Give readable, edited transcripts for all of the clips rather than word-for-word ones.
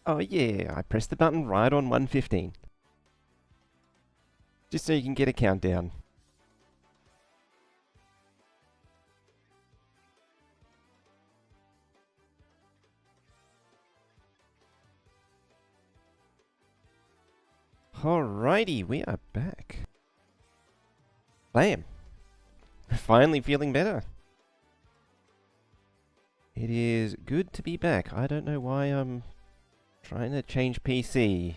Oh yeah, I pressed the button right on 1:15. Just so you can get a countdown. Alrighty, we are back. Bam. Finally feeling better. It is good to be back. I don't know why I'm trying to change PC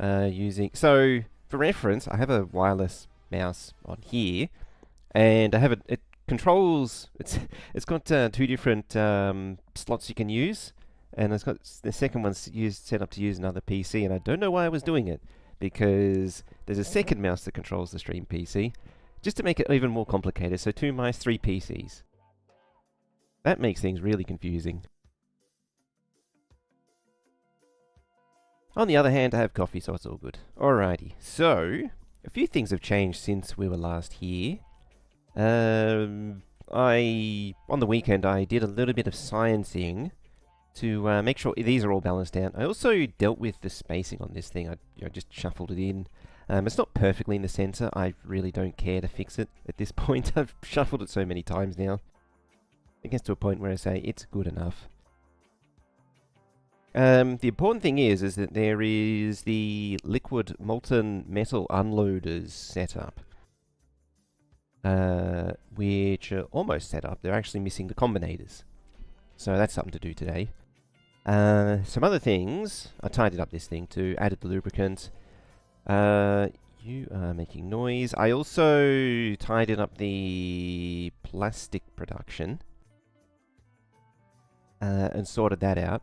using... So, for reference, I have a wireless mouse on here, and I have it controls... It's got two different slots you can use, and it's got the second one's set up to use another PC, and I don't know why I was doing it, because there's a second mouse that controls the stream PC, just to make it even more complicated. So 2 mice, 3 PCs. That makes things really confusing. On the other hand, I have coffee, so it's all good. Alrighty, so a few things have changed since we were last here. On the weekend, I did a little bit of sciencing to make sure these are all balanced out. I also dealt with the spacing on this thing. I just shuffled it in. It's not perfectly in the center. I really don't care to fix it at this point. I've shuffled it so many times now. It gets to a point where I say it's good enough. The important thing is that there is the liquid molten metal unloaders set up, which are almost set up. They're actually missing the combinators. So that's something to do today. Some other things. I tidied up this thing too, added the lubricant. You are making noise. I also tidied up the plastic production. And sorted that out.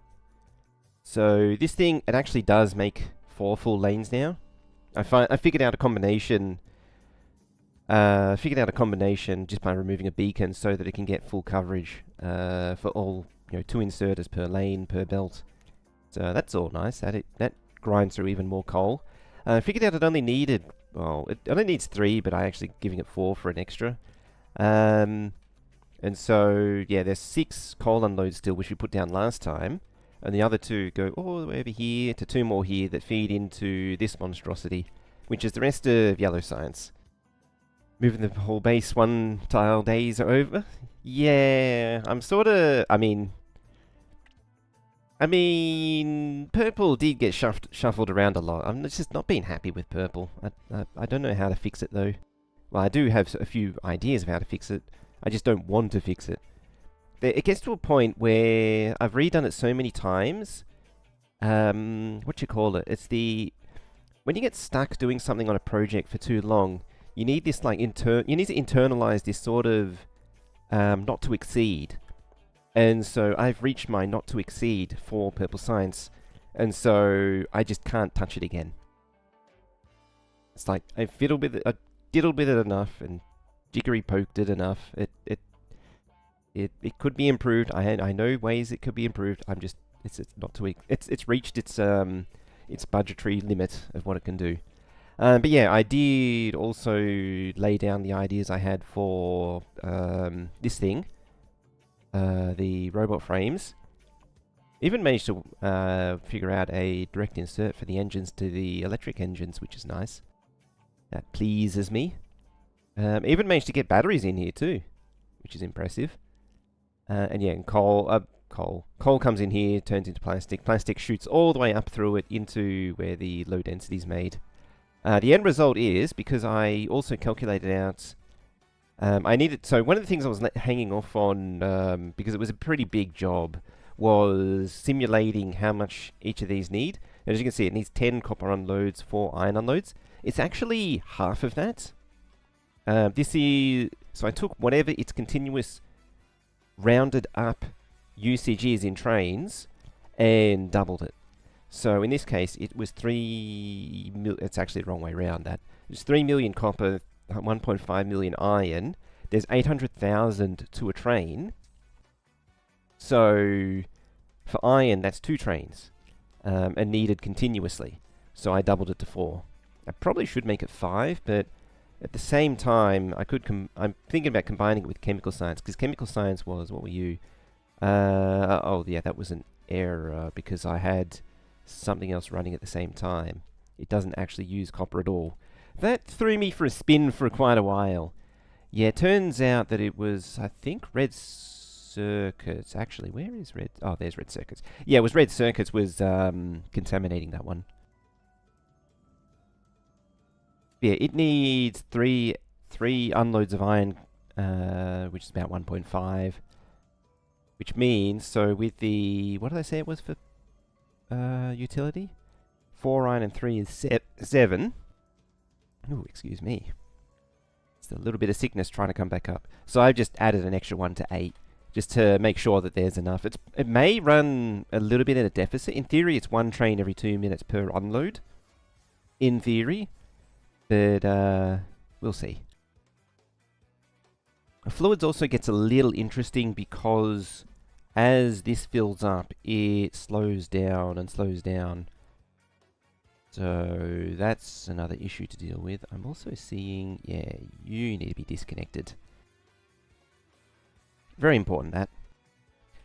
So this thing, it actually does make 4 full lanes now. I figured out a combination. Just by removing a beacon so that it can get full coverage for all 2 inserters per lane per belt. So that's all nice. That grinds through even more coal. I figured out it only needed, well, it only needs 3, but I actually giving it 4 for an extra. And so, yeah, there's 6 coal unloads still, which we put down last time. And the other 2 go all the way over here to 2 more here that feed into this monstrosity, which is the rest of yellow science. Moving the whole base 1 tile days are over. Yeah, I'm sort of, I mean, purple did get shuffled around a lot. I'm just not being happy with purple. I don't know how to fix it, though. Well, I do have a few ideas of how to fix it. I just don't want to fix it. It gets to a point where I've redone it so many times. What you call it? It's when you get stuck doing something on a project for too long, you need this you need to internalize this sort of not to exceed. And so I've reached my not to exceed for Purple Science, and so I just can't touch it again. It's like I diddled with it enough and jiggery poked it enough. It could be improved. I know ways it could be improved. It's reached its budgetary limit of what it can do. But yeah, I did also lay down the ideas I had for this thing, the robot frames. Even managed to figure out a direct insert for the engines to the electric engines, which is nice. That pleases me. Even managed to get batteries in here too, which is impressive. And yeah, and coal comes in here, turns into plastic. Plastic shoots all the way up through it into where the low density is made. The end result is, because I also calculated out, so one of the things I was hanging off on, because it was a pretty big job, was simulating how much each of these need. And as you can see, it needs 10 copper unloads, 4 iron unloads. It's actually half of that. So I took whatever its continuous rounded up usage is in trains and doubled it. So in this case, it was it's actually the wrong way around that. It's 3 million copper, 1.5 million iron. There's 800,000 to a train. So for iron, that's 2 trains, and needed continuously. So I doubled it to 4. I probably should make it 5, but at the same time, I'm thinking about combining it with chemical science, because chemical science was, what were you? Oh yeah, that was an error, because I had something else running at the same time. It doesn't actually use copper at all. That threw me for a spin for quite a while. Yeah, it turns out that it was, I think, red circuits. Actually, where is red? Oh, there's red circuits. Yeah, it was red circuits was contaminating that one. Yeah, it needs three unloads of iron, which is about 1.5. Which means, so with the, what did I say it was for utility? 4 iron and 3 is 7. Ooh, excuse me. It's a little bit of sickness trying to come back up. So I've just added an extra 1 to 8, just to make sure that there's enough. It may run a little bit at a deficit. In theory, it's 1 train every 2 minutes per unload. In theory. But, we'll see. Fluids also gets a little interesting because as this fills up, it slows down and slows down. So that's another issue to deal with. I'm also seeing, yeah, you need to be disconnected. Very important, that.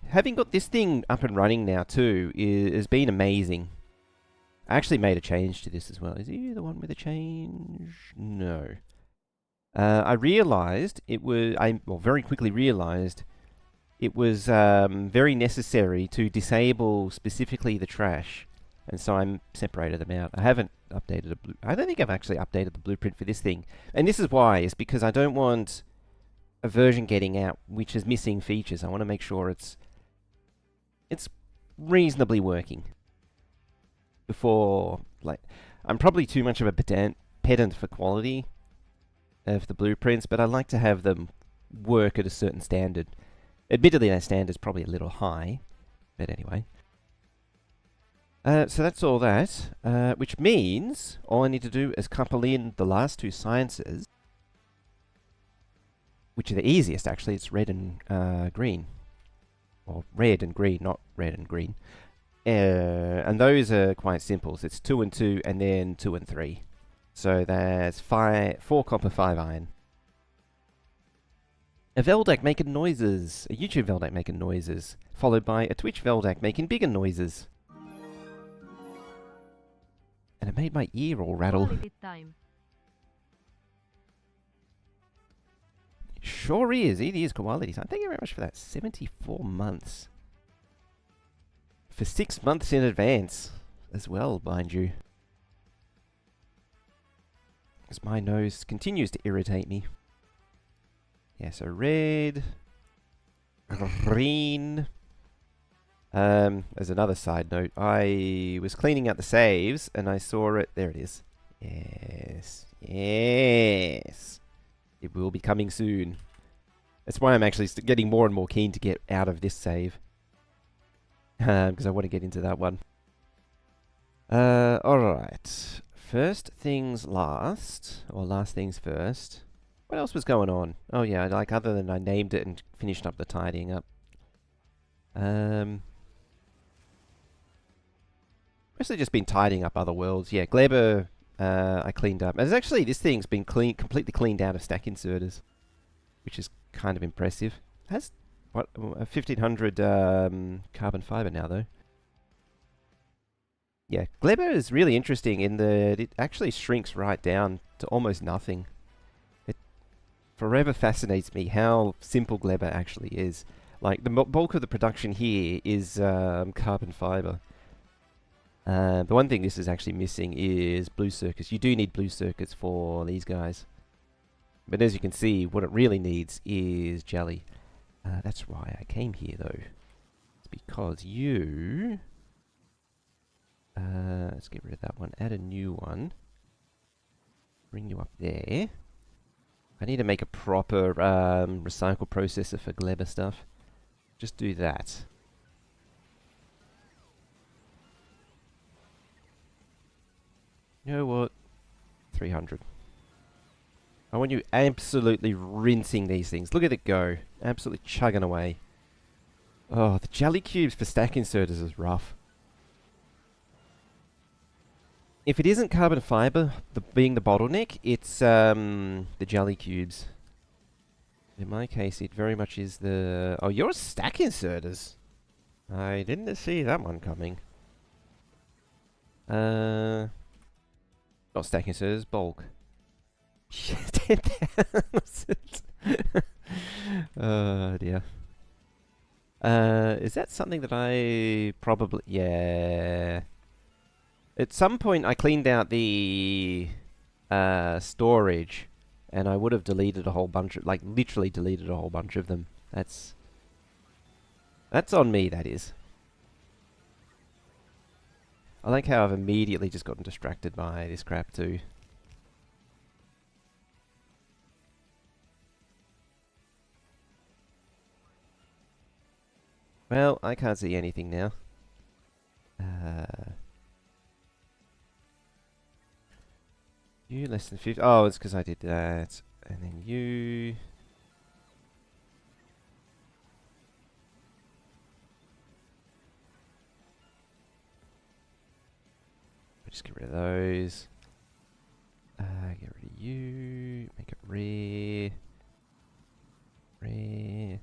Having got this thing up and running now too has been amazing. I actually made a change to this as well. Is he the one with a change? No. I realized it was, very quickly realized it was very necessary to disable specifically the trash. And so I separated them out. I haven't updated I don't think I've actually updated the blueprint for this thing. And this is why, is because I don't want a version getting out which is missing features. I want to make sure it's reasonably working. Before, like, I'm probably too much of a pedant for quality of the blueprints, but I like to have them work at a certain standard. Admittedly, that standard's probably a little high, but anyway. So that's all that, which means all I need to do is couple in the last 2 sciences, which are the easiest, actually. It's red and green. Or red and green, not red and green. And those are quite simple. So it's 2 and 2, and then 2 and 3. So that's 4 copper, 5 iron. A Veldak making noises. A YouTube Veldak making noises. Followed by a Twitch Veldak making bigger noises. And it made my ear all rattle. Sure is. It is quality time. Thank you very much for that. 74 months. For 6 months in advance as well, mind you. Because my nose continues to irritate me. Yeah, so red, green. As another side note, I was cleaning out the saves and I saw it. There it is. Yes. Yes. It will be coming soon. That's why I'm actually getting more and more keen to get out of this save. Because I want to get into that one. Alright. First things last. Or last things first. What else was going on? Oh yeah, like other than I named it and finished up the tidying up. Mostly just been tidying up other worlds. Yeah, Gleber I cleaned up. There's actually, this thing's been completely cleaned out of stack inserters. Which is kind of impressive. It has, what, 1500 carbon fiber now though. Yeah, Gleber is really interesting in that it actually shrinks right down to almost nothing. It forever fascinates me how simple Gleber actually is. Like, the bulk of the production here is carbon fiber. The one thing this is actually missing is blue circuits. You do need blue circuits for these guys. But as you can see, what it really needs is jelly. That's why I came here, though. It's because you... let's get rid of that one. Add a new one. Bring you up there. I need to make a proper recycle processor for Gleber stuff. Just do that. You know what? 300. I want you absolutely rinsing these things. Look at it go. Absolutely chugging away. Oh, the jelly cubes for stack inserters is rough. If it isn't carbon fiber, being the bottleneck, it's the jelly cubes. In my case, it very much is the... Oh, you're stack inserters. I didn't see that one coming. Not stacking servers, bulk. 10,000. Oh dear. Is that something that I probably... Yeah. At some point I cleaned out the storage, and I would have deleted a whole bunch of... Like, literally deleted a whole bunch of them. That's on me, that is. I like how I've immediately just gotten distracted by this crap too. Well, I can't see anything now. You less than 50. Oh, it's because I did that. And then you... Just get rid of those. Get rid of you. Make it rare. Rare.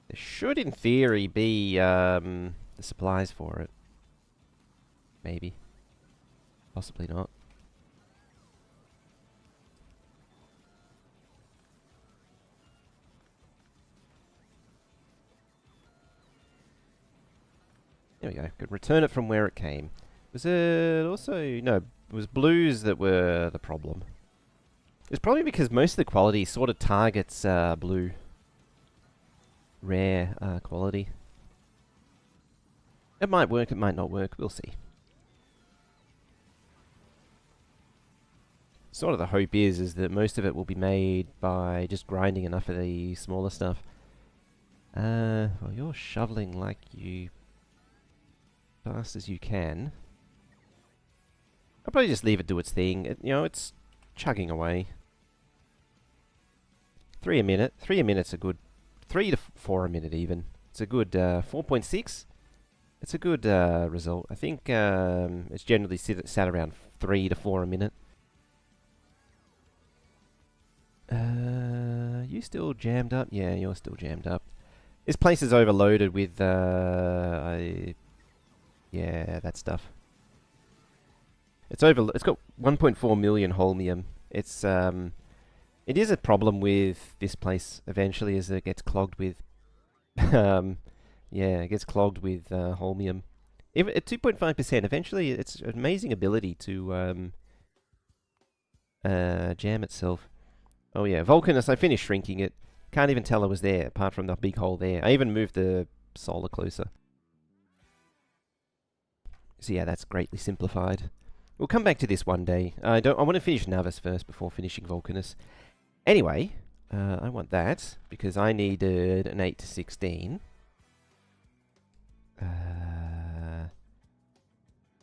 There should, in theory, be the supplies for it. Maybe. Possibly not. There we go. Could return it from where it came. Was it also... No, it was blues that were the problem. It's probably because most of the quality sort of targets blue. Rare quality. It might work, it might not work. We'll see. Sort of the hope is that most of it will be made by just grinding enough of the smaller stuff. Well, you're shoveling like you... fast as you can. I'll probably just leave it do its thing. You know, it's chugging away. 3 a minute. 3 a minute's a good... 3 to 4 a minute even. It's a good 4.6. It's a good result. I think it's generally sat around 3 to 4 a minute. You still jammed up? Yeah, you're still jammed up. This place is overloaded with yeah, that stuff. It's got 1.4 million holmium. It's it is a problem with this place eventually, as it gets clogged with yeah, it gets clogged with holmium. Even at 2.5%, eventually it's an amazing ability to jam itself. Oh yeah, Vulcanus, I finished shrinking it. Can't even tell I was there, apart from the big hole there. I even moved the solar closer. So yeah, that's greatly simplified. We'll come back to this one day. I want to finish Navis first before finishing Vulcanus. Anyway, I want that because I needed an 8 to 16.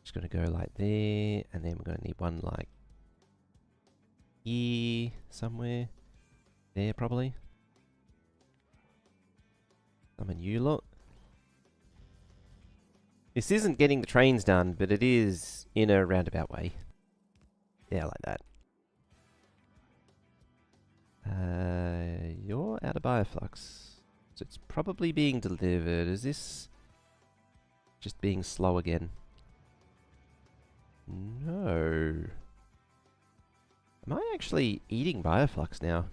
Just going to go like there, and then we're going to need one like here somewhere. There probably. Summon you lot. This isn't getting the trains done, but it is in a roundabout way. Yeah, like that. You're out of bioflux. So it's probably being delivered. Is this just being slow again? No. Am I actually eating bioflux now?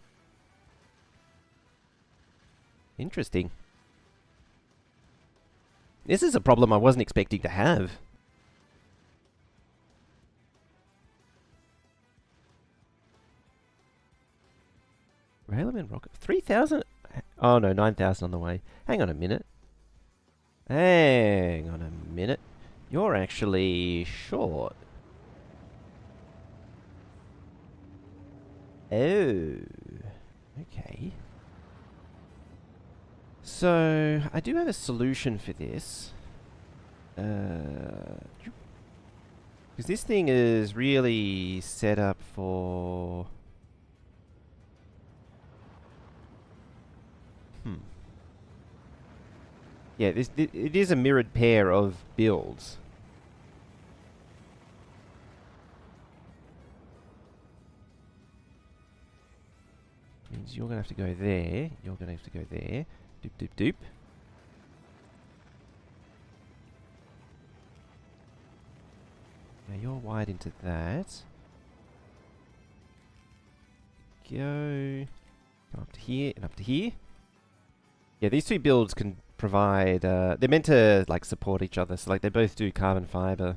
Interesting. This is a problem I wasn't expecting to have. Railman rocket. 3,000? Oh no, 9,000 on the way. Hang on a minute. Hang on a minute. You're actually short. Oh. Okay. So, I do have a solution for this. Because this thing is really set up for... Yeah, it is a mirrored pair of builds. Means you're going to have to go there. You're going to have to go there. Doop, doop, doop. Now you're wired into that. Go. Come up to here and up to here. Yeah, these two builds can provide... they're meant to, like, support each other. So, like, they both do carbon fiber.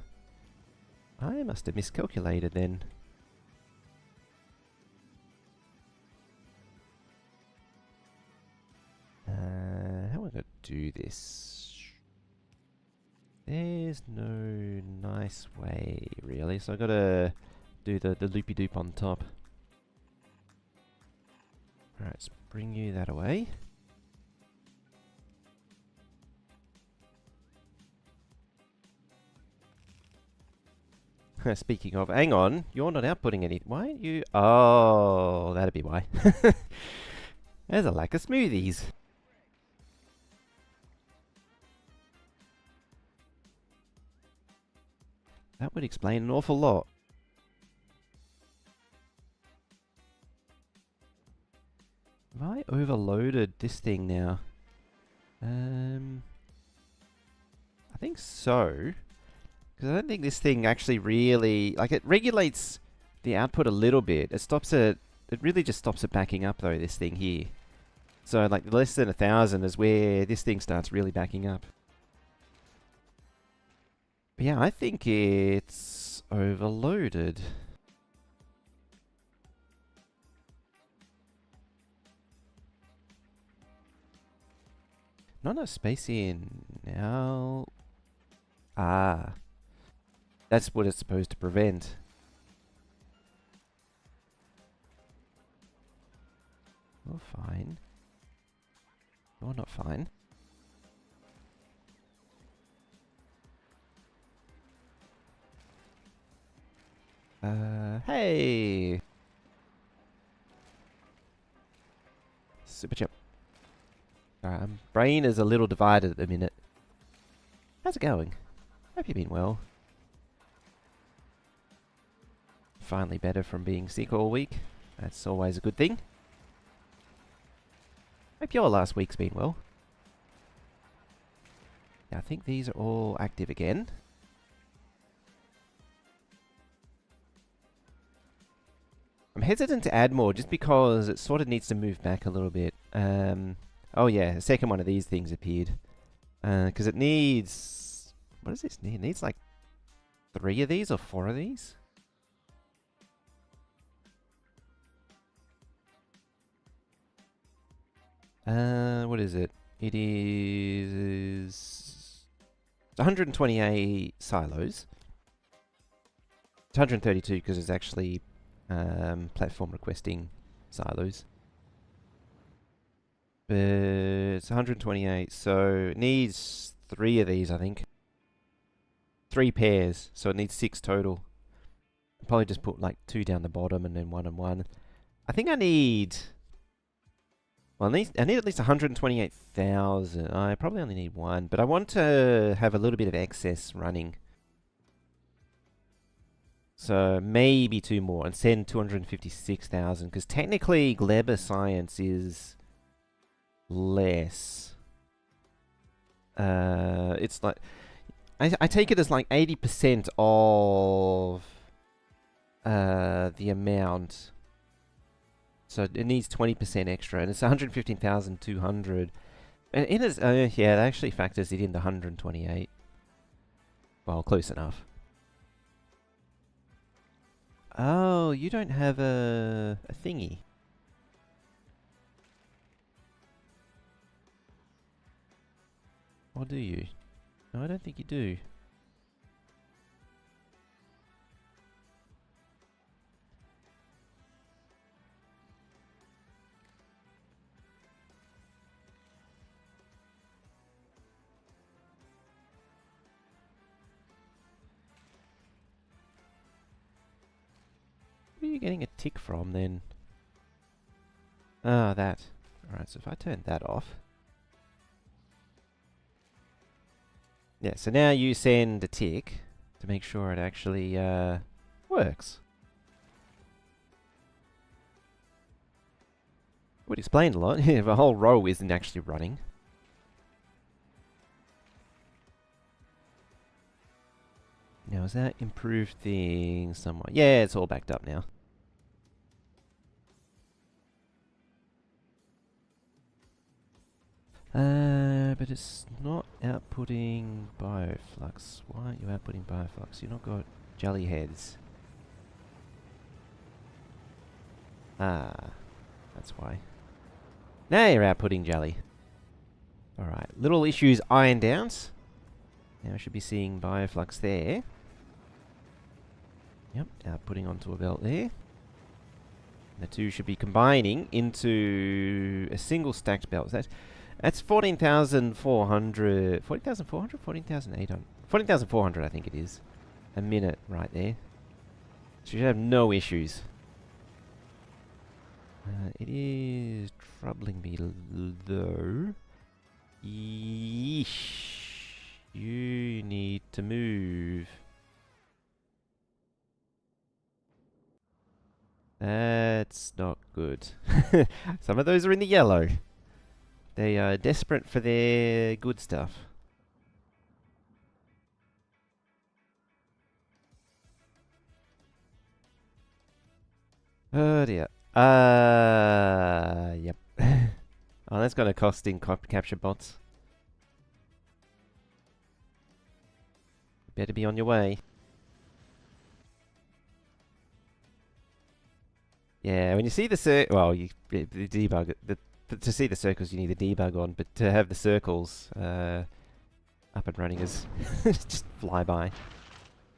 I must have miscalculated then. How am I going to do this? There's no nice way, really. So I've got to do the loopy-doop on top. Alright, let's bring you that away. Speaking of, hang on, you're not outputting any. Why aren't you? Oh, that'd be why. There's a lack of smoothies. That would explain an awful lot. Have I overloaded this thing now? I think so. Because I don't think this thing actually really... Like, it regulates the output a little bit. It stops it... It really just stops it backing up, though, this thing here. So, like, less than 1,000 is where this thing starts really backing up. But yeah, I think it's overloaded. Not enough space in now. Ah. That's what it's supposed to prevent. You're fine. You're not fine. Hey! Super chip. Brain is a little divided at the minute. How's it going? Hope you've been well. Finally better from being sick all week. That's always a good thing. Hope your last week's been well. Yeah, I think these are all active again. I'm hesitant to add more just because it sort of needs to move back a little bit. Oh yeah, a second one of these things appeared. Because it needs... What does this need? It needs like 3 of these or 4 of these? What is it? It is 128 silos. It's 132 because it's actually platform requesting silos. But it's 128, so it needs 3 of these, I think. 3 pairs, so it needs 6 total. I'll probably just put like 2 down the bottom and then 1 and 1. I think I need... Well, I need at least 128,000. I probably only need 1, but I want to have a little bit of excess running. So maybe 2 more and send 256,000, because technically Gleber Science is less. It's like... I take it as like 80% of the amount. So it needs 20% extra, and it's 115,200. And it is, yeah, that actually factors it in the 128. Well, close enough. Oh, you don't have a thingy. Or do you? No, I don't think you do. Where are you getting a tick from then? Ah, that. Alright, so if I turn that off. Yeah, so now you send a tick to make sure it actually works. Would explain a lot if a whole row isn't actually running. Now, has that improved things somewhat? Yeah, it's all backed up now. But it's not outputting bioflux. Why aren't you outputting bioflux? You've not got jelly heads. Ah, that's why. Now you're outputting jelly. Alright, little issues ironed out. Now I should be seeing bioflux there. Yep, outputting onto a belt there. The two should be combining into a single stacked belt. That's 14,400... 14,400? 14,800? 14,400 I think it is. A minute right there. So you should have no issues. It is troubling me though. Yeesh. You need to move. That's not good. Some of those are in the yellow. They are desperate for their good stuff. Oh dear. Yep. Oh, that's going to cost in capture bots. Better be on your way. Yeah, when you see the well, the debug, to see the circles you need the debug on, but to have the circles up and running is just fly by.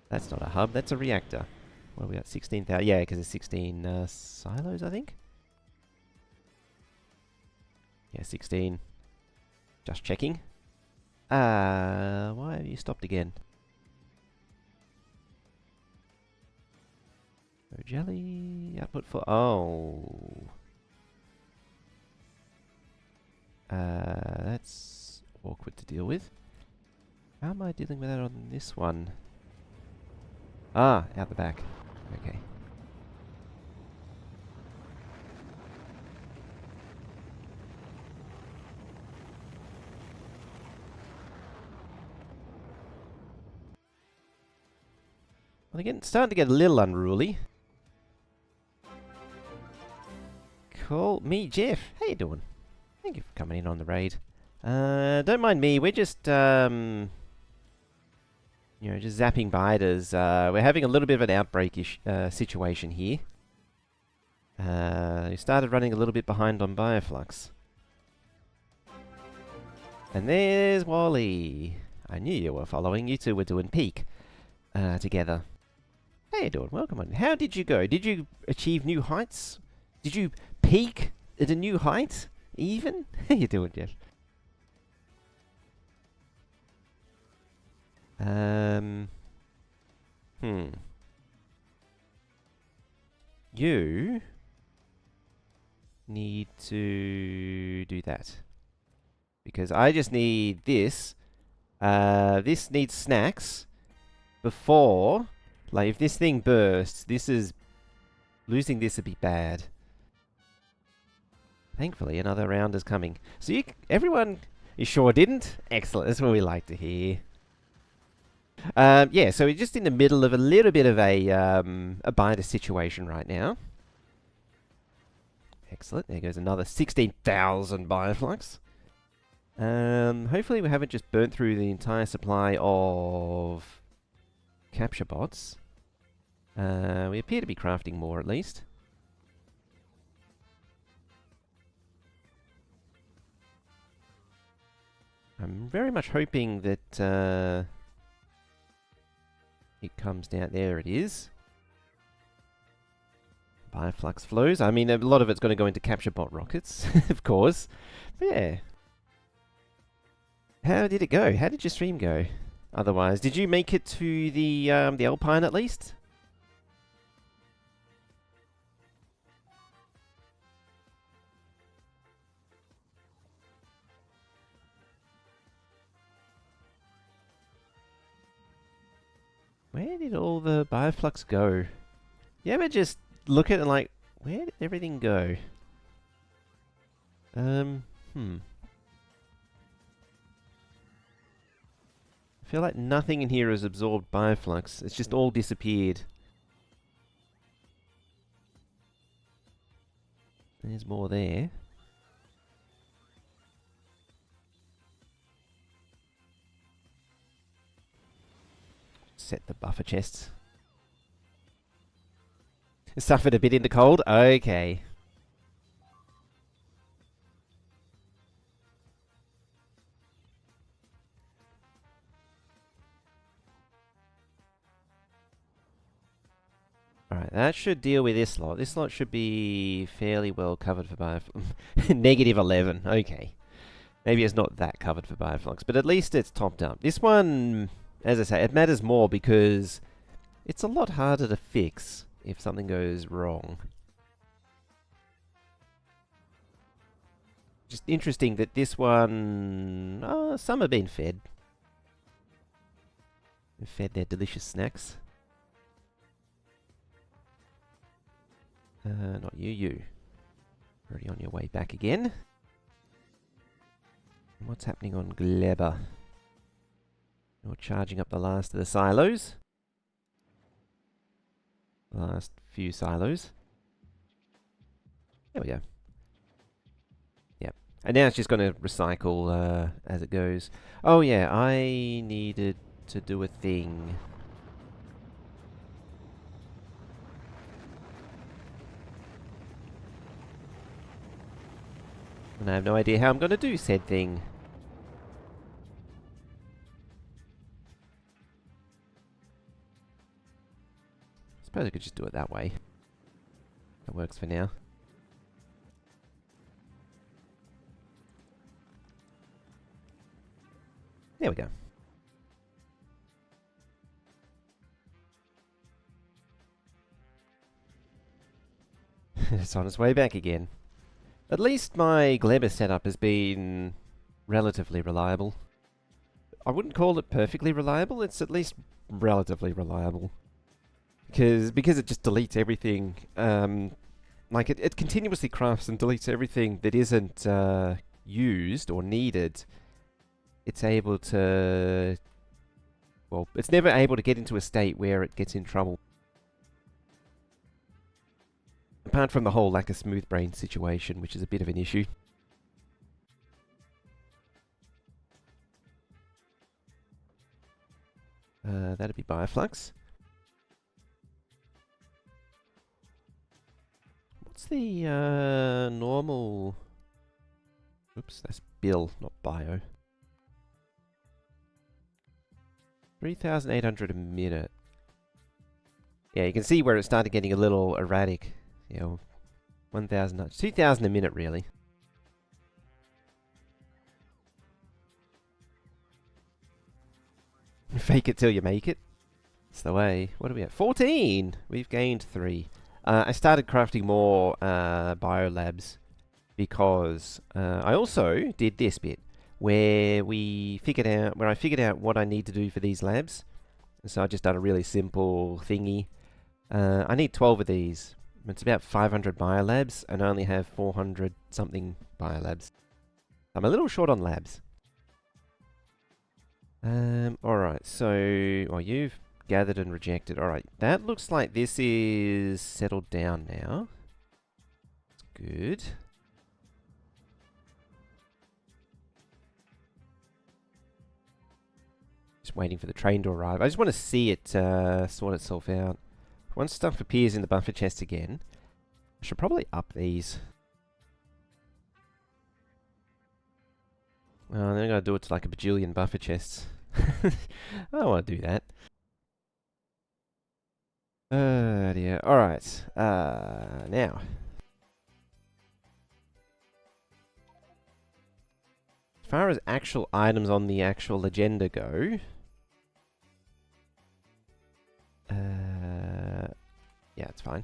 That's not a hub, that's a reactor. What are we at? 16,000? Yeah, because there's 16 silos, I think. Yeah, 16. Just checking. Why have you stopped again? No jelly. Output for... Oh. That's awkward to deal with. How am I dealing with that on this one? Ah, out the back. Okay. Well, they're starting to get a little unruly. Call me Jeff. How you doing? Thank you for coming in on the raid. Don't mind me. We're just you know, just zapping biters. We're having a little bit of an outbreak-ish situation here. We started running a little bit behind on bioflux. And there's Wally. I knew you were following. You two were doing peak together. How you doing? Welcome on. How did you go? Did you achieve new heights? Did you peak at a new height? Even? How you doing, Jeff? You need to do that. Because I just need this. This needs snacks before... Like, if this thing bursts, this is... Losing this would be bad. Thankfully, another round is coming. So everyone... You sure didn't? Excellent. That's what we like to hear. Yeah, so we're just in the middle of a little bit of a biter situation right now. Excellent. There goes another 16,000 bioflux. Hopefully we haven't just burnt through the entire supply of capture bots. We appear to be crafting more, at least. I'm very much hoping that it comes down. There it is. Bioflux flows. I mean, a lot of it's going to go into capture bot rockets, of course. But yeah. How did it go? How did your stream go? Otherwise, did you make it to the Alpine at least? Where did all the bioflux go? You ever just look at it like, where did everything go? I feel like nothing in here has absorbed bioflux. It's just all disappeared. There's more there. Set the buffer chests. Suffered a bit in the cold? Okay. Alright, that should deal with this lot. This lot should be fairly well covered for bioflux. Negative 11, okay. Maybe it's not that covered for bioflux, but at least it's topped up. This one, as I say, it matters more because it's a lot harder to fix if something goes wrong. Just interesting that this one... some have been fed. They've fed their delicious snacks. Not you, you. Already on your way back again. What's happening on Gleba? You're charging up the last of the silos. Last few silos. There we go. Yep. And now it's just going to recycle as it goes. Oh yeah, I needed to do a thing. And I have no idea how I'm going to do said thing. Suppose I could just do it that way. That works for now. There we go. It's on its way back again. At least my Gleba setup has been relatively reliable. I wouldn't call it perfectly reliable, it's at least relatively reliable. Because it just deletes everything, like it continuously crafts and deletes everything that isn't used or needed. It's able to... well, it's never able to get into a state where it gets in trouble. Apart from the whole lack of smooth brain situation, which is a bit of an issue. That'd be Bioflux. What's the normal... oops, that's Bill, not Bio. 3,800 a minute. Yeah, you can see where it started getting a little erratic. You know, 1,000, 2,000 a minute, really. Fake it till you make it. That's the way. What are we at? 14! We've gained 3. I started crafting more biolabs because I also did this bit where I figured out what I need to do for these labs. So I just done a really simple thingy. I need 12 of these. It's about 500 biolabs, and I only have 400 something biolabs. I'm a little short on labs. Alright, so... well, you've gathered and rejected. Alright, that looks like this is settled down now. That's good. Just waiting for the train to arrive. I just want to see it sort itself out. Once stuff appears in the buffer chest again, I should probably up these. Oh, then I'm going to do it to like a bajillion buffer chests. I don't want to do that. Dear. Alright. Now. As far as actual items on the actual agenda go... yeah, it's fine.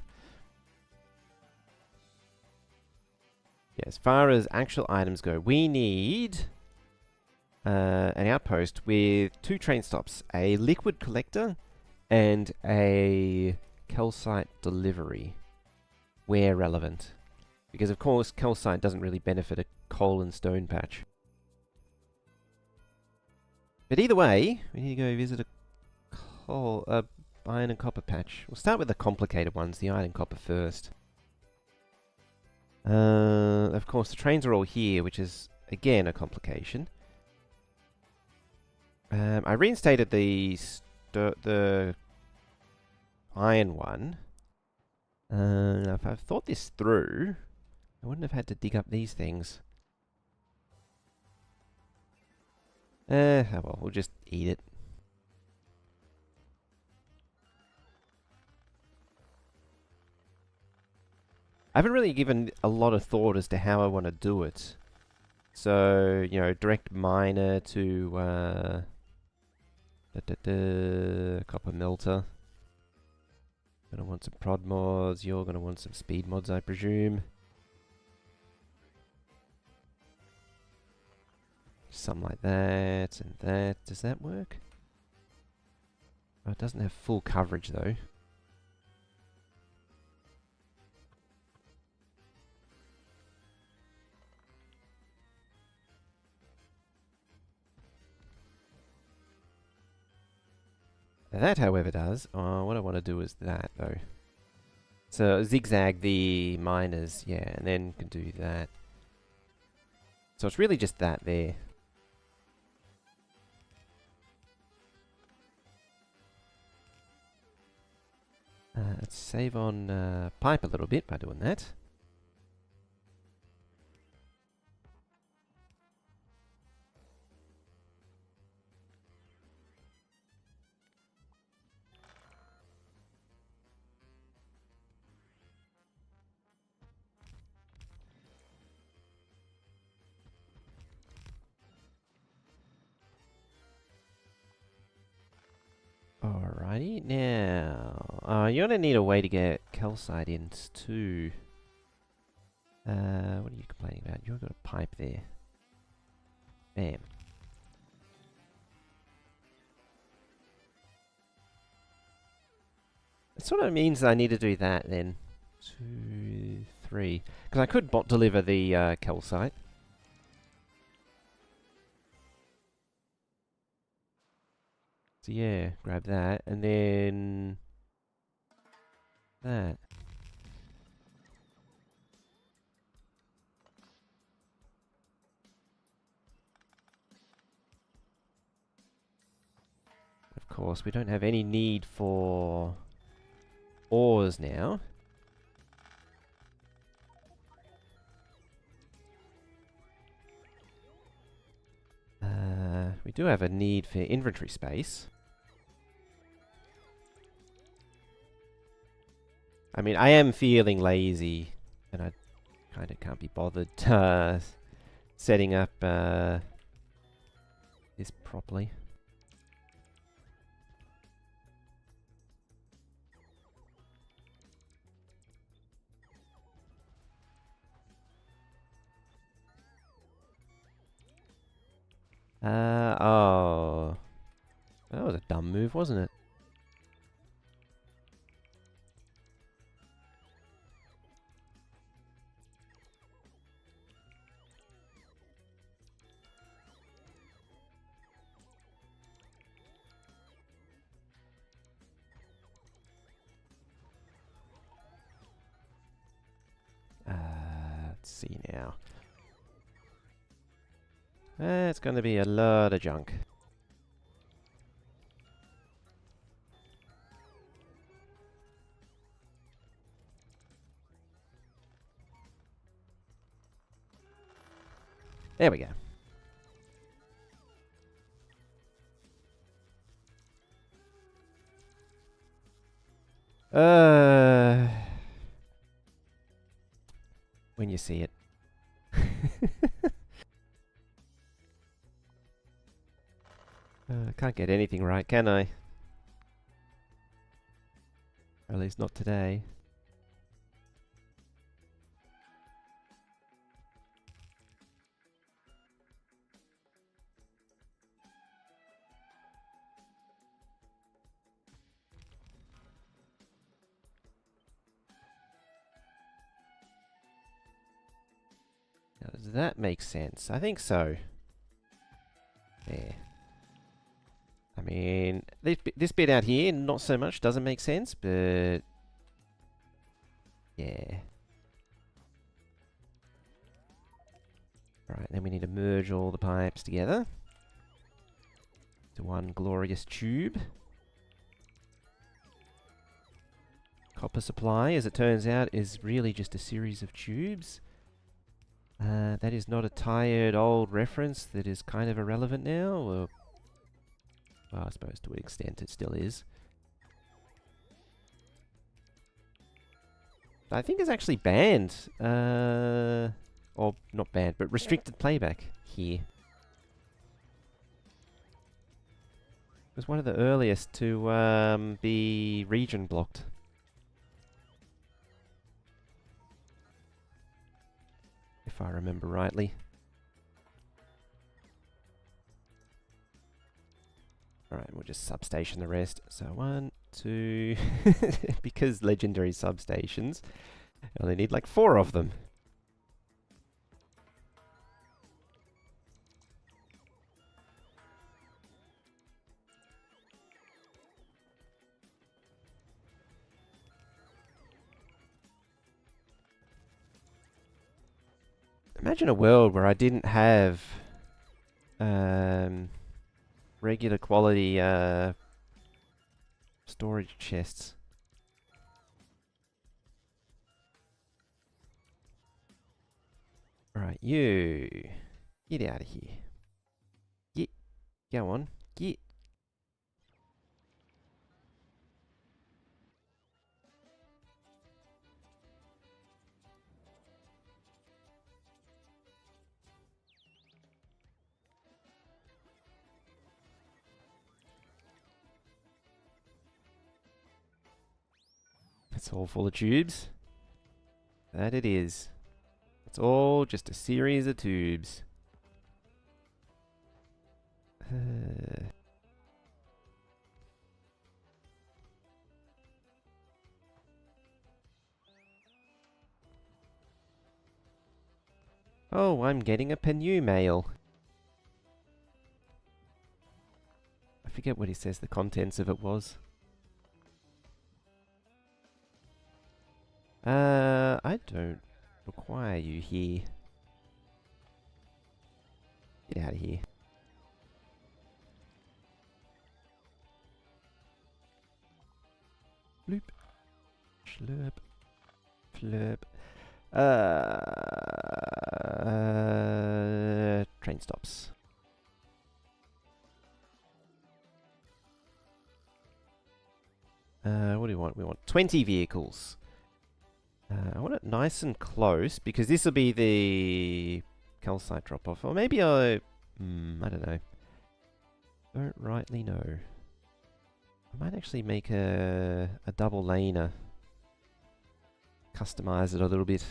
Yeah, as far as actual items go, we need an outpost with 2 train stops, a liquid collector and a calcite delivery, where relevant. Because of course, calcite doesn't really benefit a coal and stone patch. But either way, we need to go visit a iron and copper patch. We'll start with the complicated ones, the iron and copper first. Of course, the trains are all here, which is, again, a complication. I reinstated the iron one. If I've thought this through, I wouldn't have had to dig up these things. Oh well, we'll just eat it. I haven't really given a lot of thought as to how I want to do it. So, you know, direct miner to copper melter. Gonna want some prod mods. You're gonna want some speed mods, I presume. Something like that and that. Does that work? Oh, it doesn't have full coverage though. That, however, does. What I want to do is that, though. So, zigzag the miners, yeah, and then can do that. So it's really just that there. Let's save on pipe a little bit by doing that. Alrighty, now, you're gonna need a way to get calcite in too. What are you complaining about? You've got a pipe there. Bam. That sort of means I need to do that then. 2, 3. Because I could bot deliver the calcite. So yeah, grab that, and then that. Of course, we don't have any need for ores now. We do have a need for inventory space. I mean, I am feeling lazy, and I kind of can't be bothered setting up this properly. Oh. That was a dumb move, wasn't it? Let's see now. It's going to be a lot of junk. There we go. When you see it. Can't get anything right, can I? Or at least not today. Now, does that make sense? I think so. There. mean, this bit out here, not so much, doesn't make sense, but yeah. Alright, then we need to merge all the pipes together to one glorious tube. Copper supply, as it turns out, is really just a series of tubes. That is not a tired old reference that is kind of irrelevant now, or well, I suppose to an extent it still is. I think it's actually banned, or not banned, but restricted playback here. It was one of the earliest to be region blocked. If I remember rightly. Alright, we'll just substation the rest. So 1, 2... because legendary substations, I only need like 4 of them. Imagine a world where I didn't have regular quality storage chests. Alright, you get out of here. Get. Go on. Get. It's all full of tubes. That it is. It's all just a series of tubes. Oh, I'm getting a Penu mail. I forget what he says the contents of it was. I don't require you here. Get out of here. Bloop. Slurp. Flurp. Train stops. What do we want? We want 20 vehicles. I want it nice and close, because this will be the calcite drop-off. Or maybe I don't know. Don't rightly know. I might actually make a double laner. Customize it a little bit.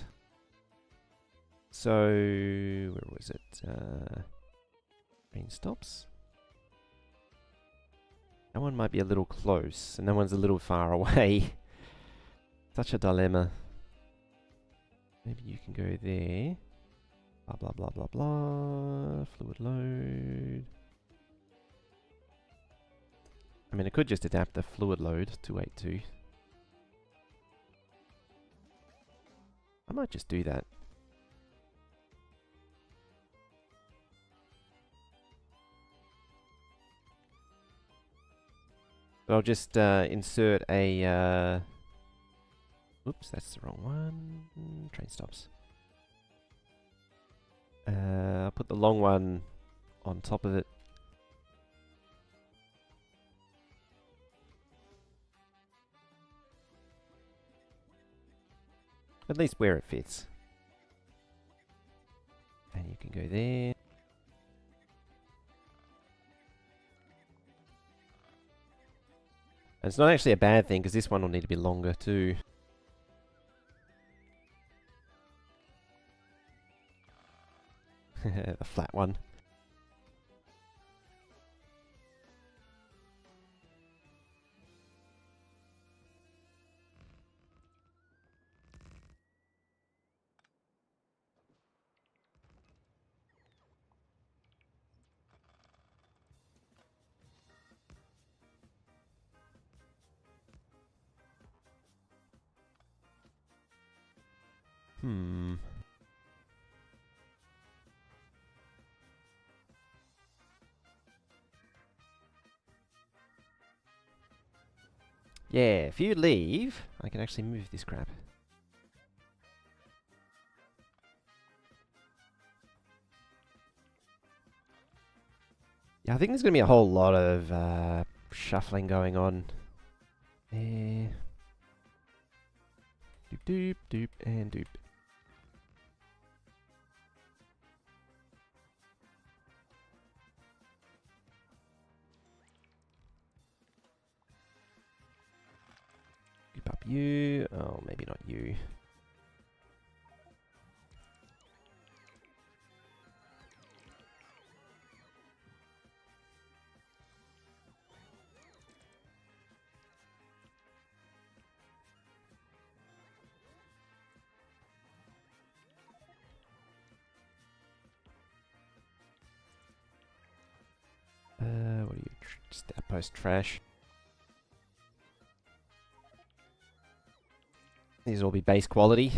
So, where was it? Train stops. That one might be a little close, and that one's a little far away. Such a dilemma. Maybe you can go there. Blah, blah, blah, blah, blah. Fluid load. I mean, I could just adapt the fluid load to 282. I might just do that. But I'll just insert a... oops, that's the wrong one. Train stops. I'll put the long one on top of it. At least where it fits. And you can go there. And it's not actually a bad thing, because this one will need to be longer too. A flat one. Hmm. Yeah, if you leave, I can actually move this crap. Yeah, I think there's going to be a whole lot of shuffling going on. Doop doop doop and doop. Doop up you. Oh, maybe not you. What are you? Just outpost trash. These will all be base quality.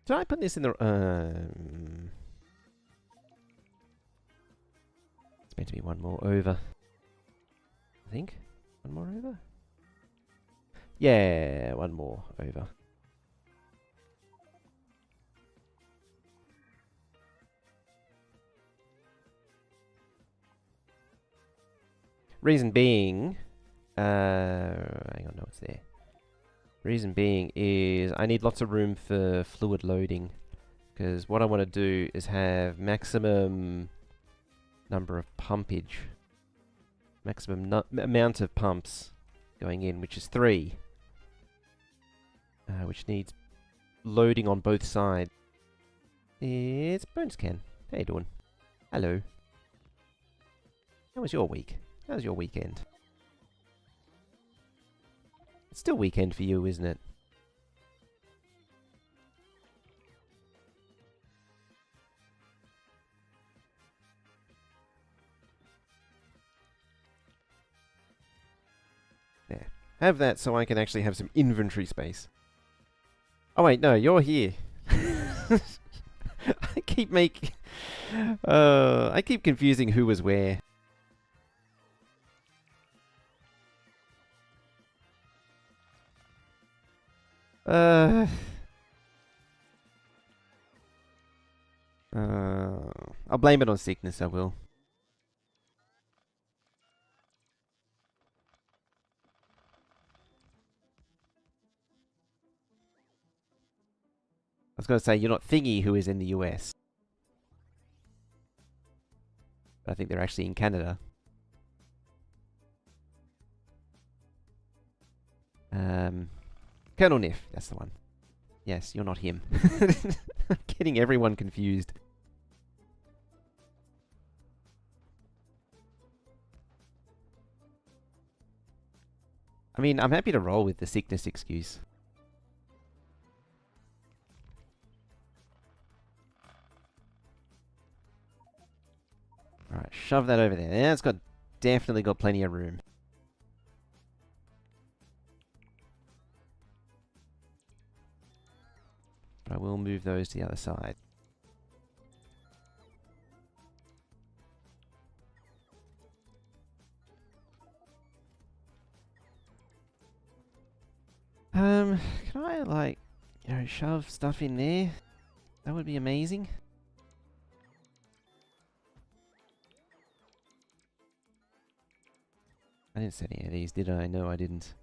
Did I put this in the... it's meant to be one more over. I think. One more over? Yeah, one more over. Reason being... hang on, no, it's there. Reason being is I need lots of room for fluid loading. Because what I want to do is have maximum number of pumpage. Maximum amount of pumps going in, which is 3. Which needs loading on both sides. It's Bones Can. How you doing? Hello. How was your week? How was your weekend? It's still weekend for you, isn't it? There. Have that so I can actually have some inventory space. Oh wait, no, you're here. I keep I keep confusing who was where. I'll blame it on sickness, I will. I was going to say, you're not Thingy who is in the US. But I think they're actually in Canada. Colonel Niff, that's the one. Yes, you're not him. I'm getting everyone confused. I mean, I'm happy to roll with the sickness excuse. Alright, shove that over there. Yeah, it's got definitely got plenty of room. But I will move those to the other side. Can I, like, you know, shove stuff in there? That would be amazing. I didn't set any of these, did I? No, I didn't.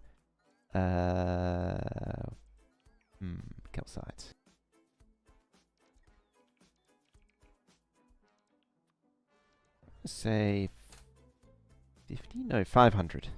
Calcite. Let's say 50? No, 500.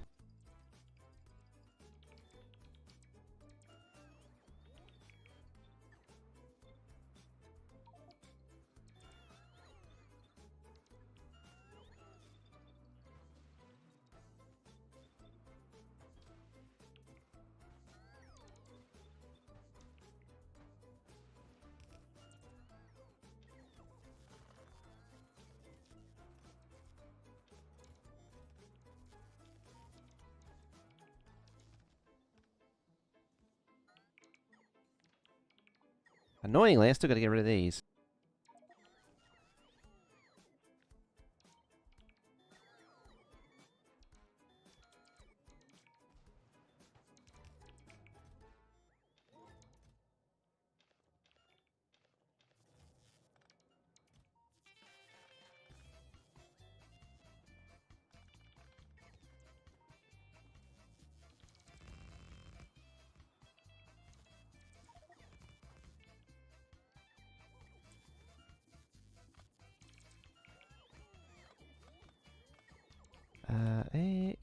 Annoyingly, I still got to get rid of these.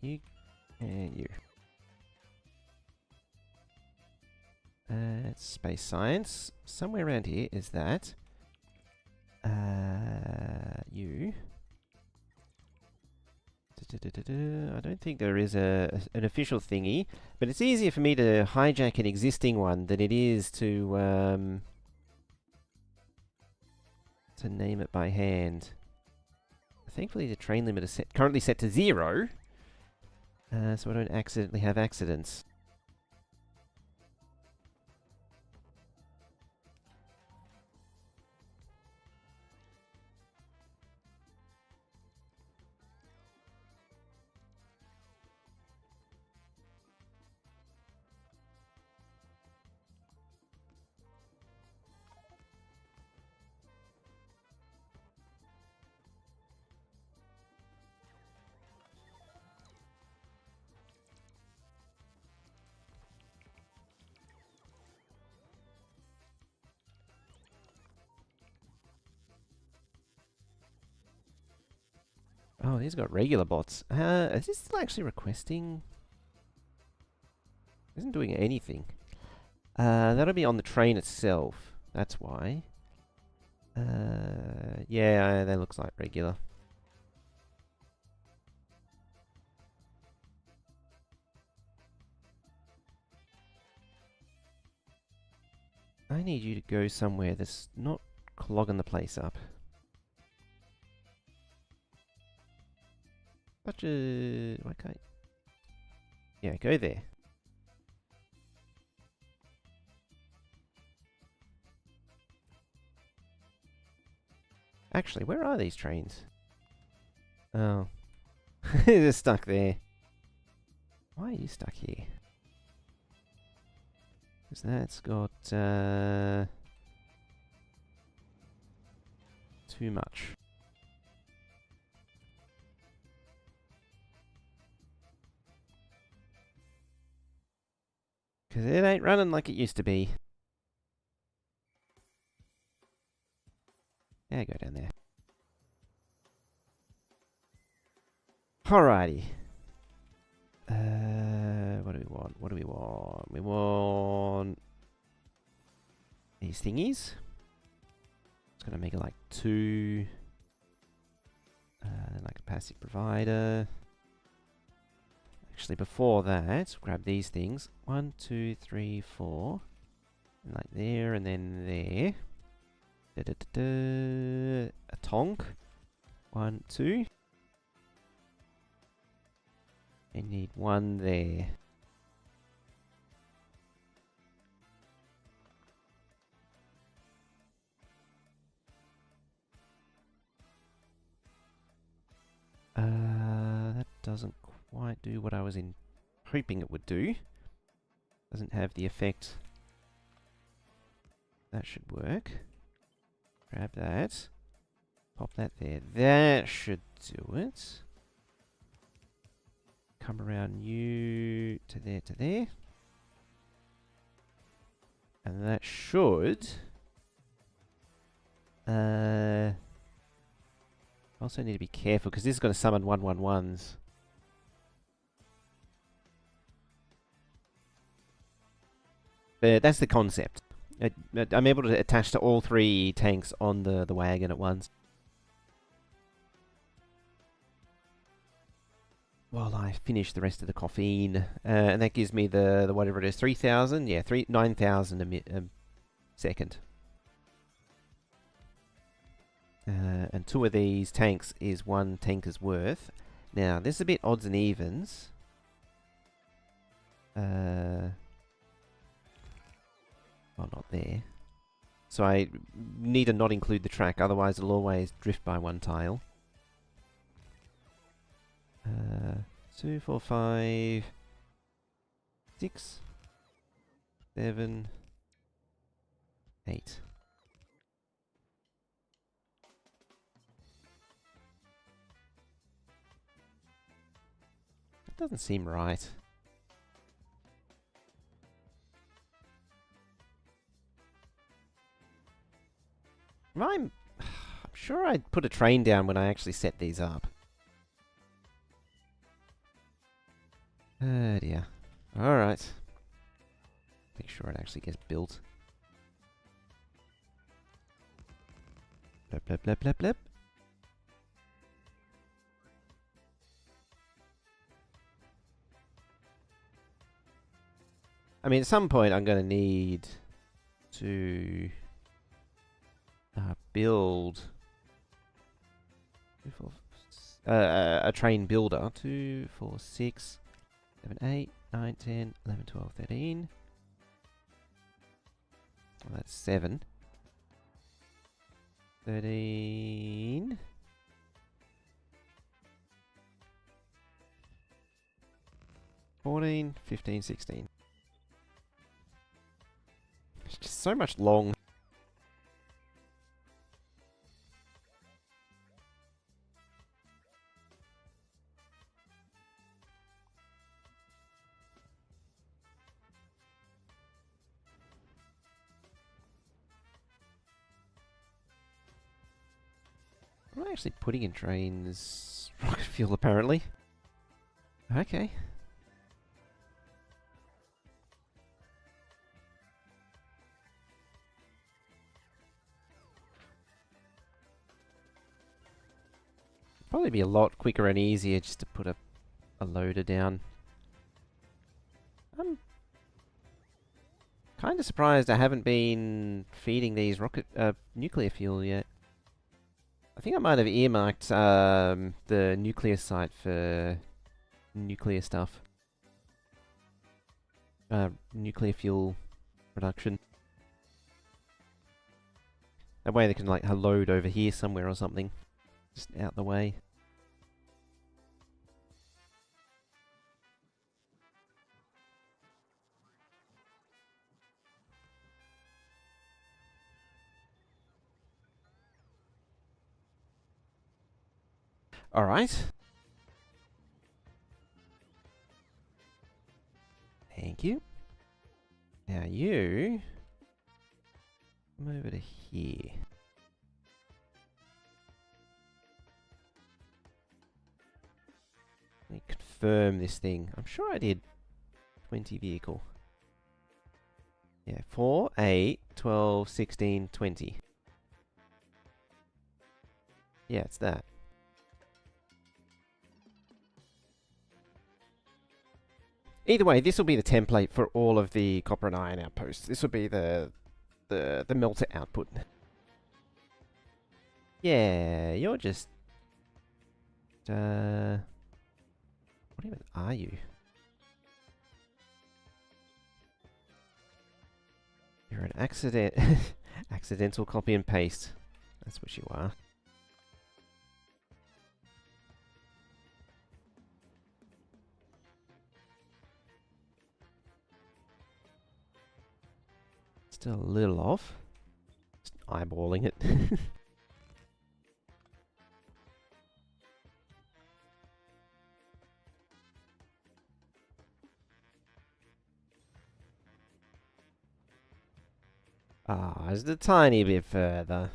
You and you. Space science. Somewhere around here is that. You. I don't think there is an official thingy, but it's easier for me to hijack an existing one than it is to name it by hand. Thankfully, the train limit is currently set to 0, so I don't accidentally have accidents. Oh, these got regular bots. Is this still actually requesting? Isn't doing anything. That'll be on the train itself. That's why. Yeah, that looks like regular. I need you to go somewhere that's not clogging the place up. Why can't... Yeah, go there. Actually, where are these trains? Oh. They're stuck there. Why are you stuck here? Because that's got, too much. Because it ain't running like it used to be. Yeah, go down there. Alrighty. What do we want? What do we want? We want these thingies. It's gonna make it like 2. Like a passive provider. Actually, before that, grab these things. 1, 2, 3, 4. And like there, and then there. A tonk. 1, 2. I need 1 there. That doesn't quite do what I was hoping it would do. Doesn't have the effect. That should work. Grab that. Pop that there. That should do it. Come around you to there, to there. And that should... also need to be careful, because this is going to summon 111s. But that's the concept. I'm able to attach to all 3 tanks on the wagon at once. While I finish the rest of the caffeine. And that gives me the whatever it is, 3,000? Yeah, 9,000 a second. And 2 of these tanks is 1 tanker's worth. Now, this is a bit odds and evens. Well, not there. So I need to not include the track, otherwise it'll always drift by one tile. 2, 4, 5, 6, 7, 8. That doesn't seem right. I'm sure I put a train down when I actually set these up. Oh dear. Alright. Make sure it actually gets built. Blep, blep, blep, blep, blep. I mean, at some point I'm going to need to build a train builder. 2, 4, 6, 7, 8, 9, 10, 11, 12, 13. Well, that's 7. 13. 14, 15, 16. It's just so much long. I'm not actually putting in trains rocket fuel, apparently. Okay. Probably be a lot quicker and easier just to put a loader down. I'm kind of surprised I haven't been feeding these nuclear fuel yet. I think I might have earmarked the nuclear site for nuclear stuff. Nuclear fuel production. That way they can like load over here somewhere or something. Just out the way. Alright. Thank you. Now you... come over to here. Let me confirm this thing. I'm sure I did 20 vehicle. Yeah, 4, 8, 12, 16, 20. Yeah, it's that. Either way, this will be the template for all of the copper and iron outposts. This will be the melter output. Yeah, you're just... what even are you? You're an accidental copy and paste. That's what you are. Still a little off. Just eyeballing it. Just a tiny bit further.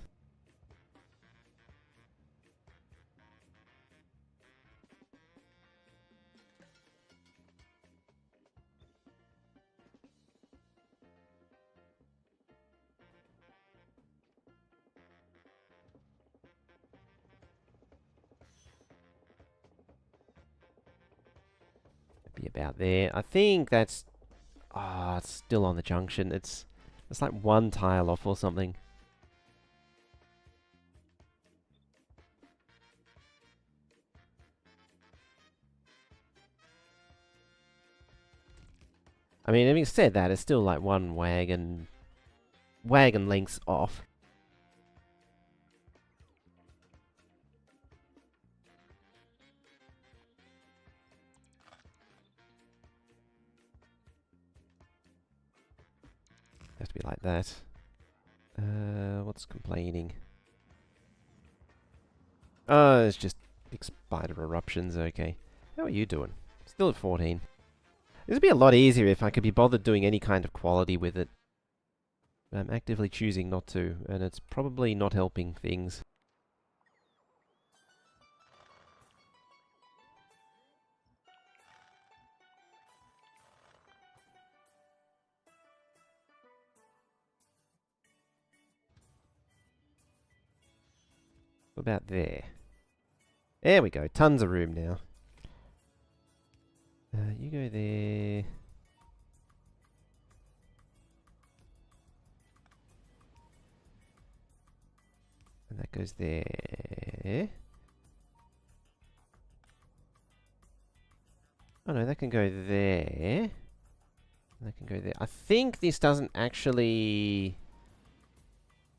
Be about there. I think that's... it's still on the junction. It's like one tile off or something. I mean, having said that, it's still like one wagon wagon lengths off. Has to be like that. What's complaining? Oh, it's just spider eruptions, okay. How are you doing? Still at 14. This would be a lot easier if I could be bothered doing any kind of quality with it. But I'm actively choosing not to, and it's probably not helping things. What about there? There we go, tons of room now. You go there. And that goes there. Oh no, that can go there. And that can go there. I think this doesn't actually...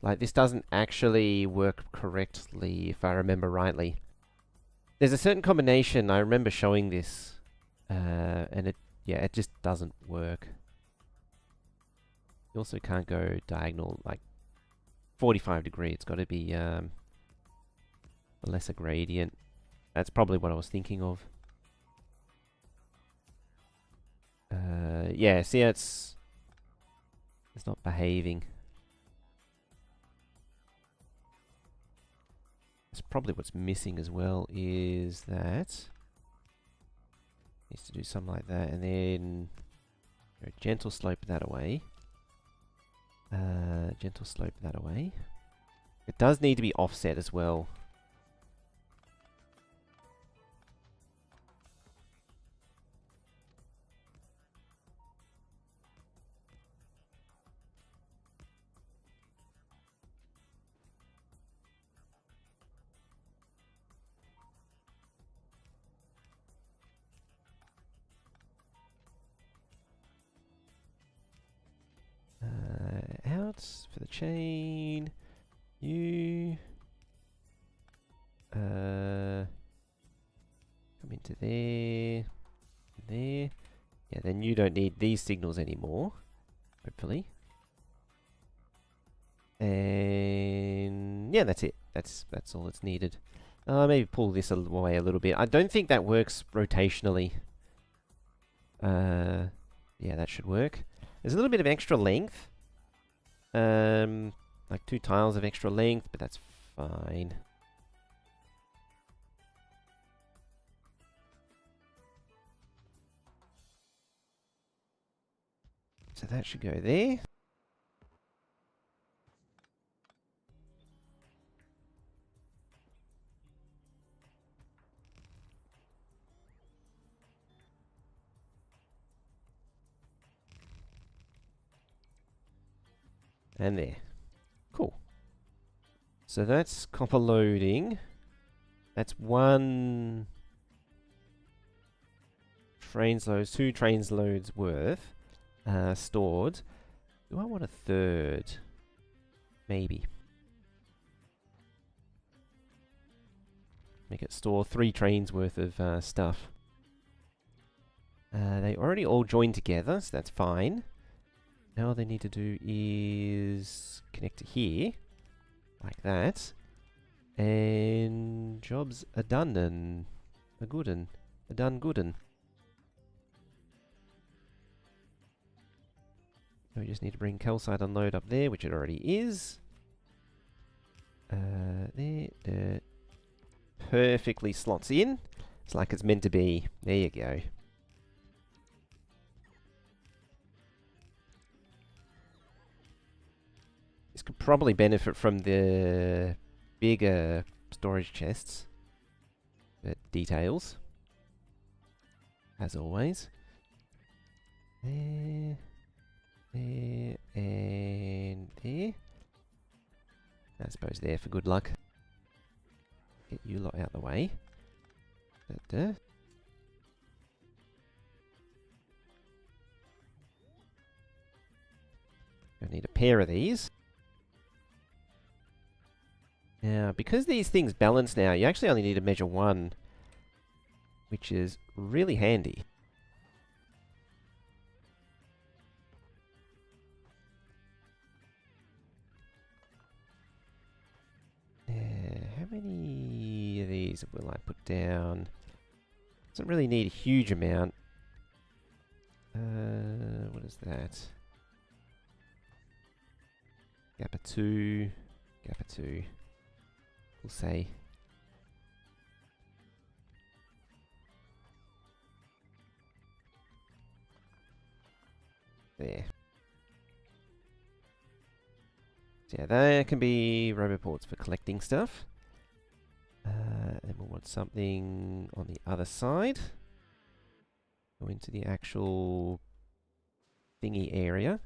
Like, this doesn't actually work correctly, if I remember rightly. There's a certain combination, I remember showing this. And it just doesn't work. You also can't go diagonal, like, 45 degree. It's got to be a lesser gradient. That's probably what I was thinking of. Yeah, see how it's not behaving. That's probably what's missing as well, is that needs to do something like that, and then gentle slope that away. Gentle slope that away. It does need to be offset as well. Out for the chain. You come into there, there. Yeah, then you don't need these signals anymore, hopefully. And yeah, that's it. That's all that's needed. Maybe pull this away a little bit. I don't think that works rotationally. Yeah, that should work. There's a little bit of extra length. Like 2 tiles of extra length, but that's fine. So that should go there. And there. Cool. So that's copper loading. That's 1 trains loads, 2 trains loads worth stored. Do I want a third? Maybe. Make it store 3 trains worth of stuff. They already all join together, so that's fine. Now all they need to do is connect to here, like that, and jobs are done and a good un, a done good un. So we just need to bring calcite unload up there, which it already is. There, perfectly slots in. It's like it's meant to be. There you go. This could probably benefit from the bigger storage chests. But details. As always. There. There. And there. I suppose there for good luck. Get you lot out of the way. I need a pair of these. Now, because these things balance now, you actually only need to measure one, which is really handy. How many of these will I put down? Doesn't really need a huge amount. What is that? Gapper 2. Gapper 2. We'll say. There. So yeah, there can be robot ports for collecting stuff. And we'll want something on the other side. Go into the actual thingy area.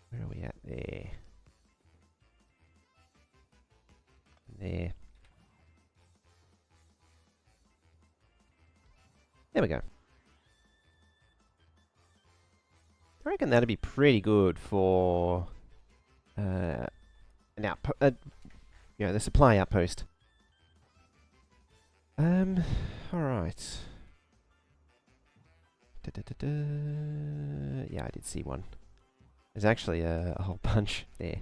Where are we at? There. There. There we go. I reckon that'd be pretty good for an outpost, the supply outpost. Alright. Yeah, I did see one. There's actually a whole bunch there.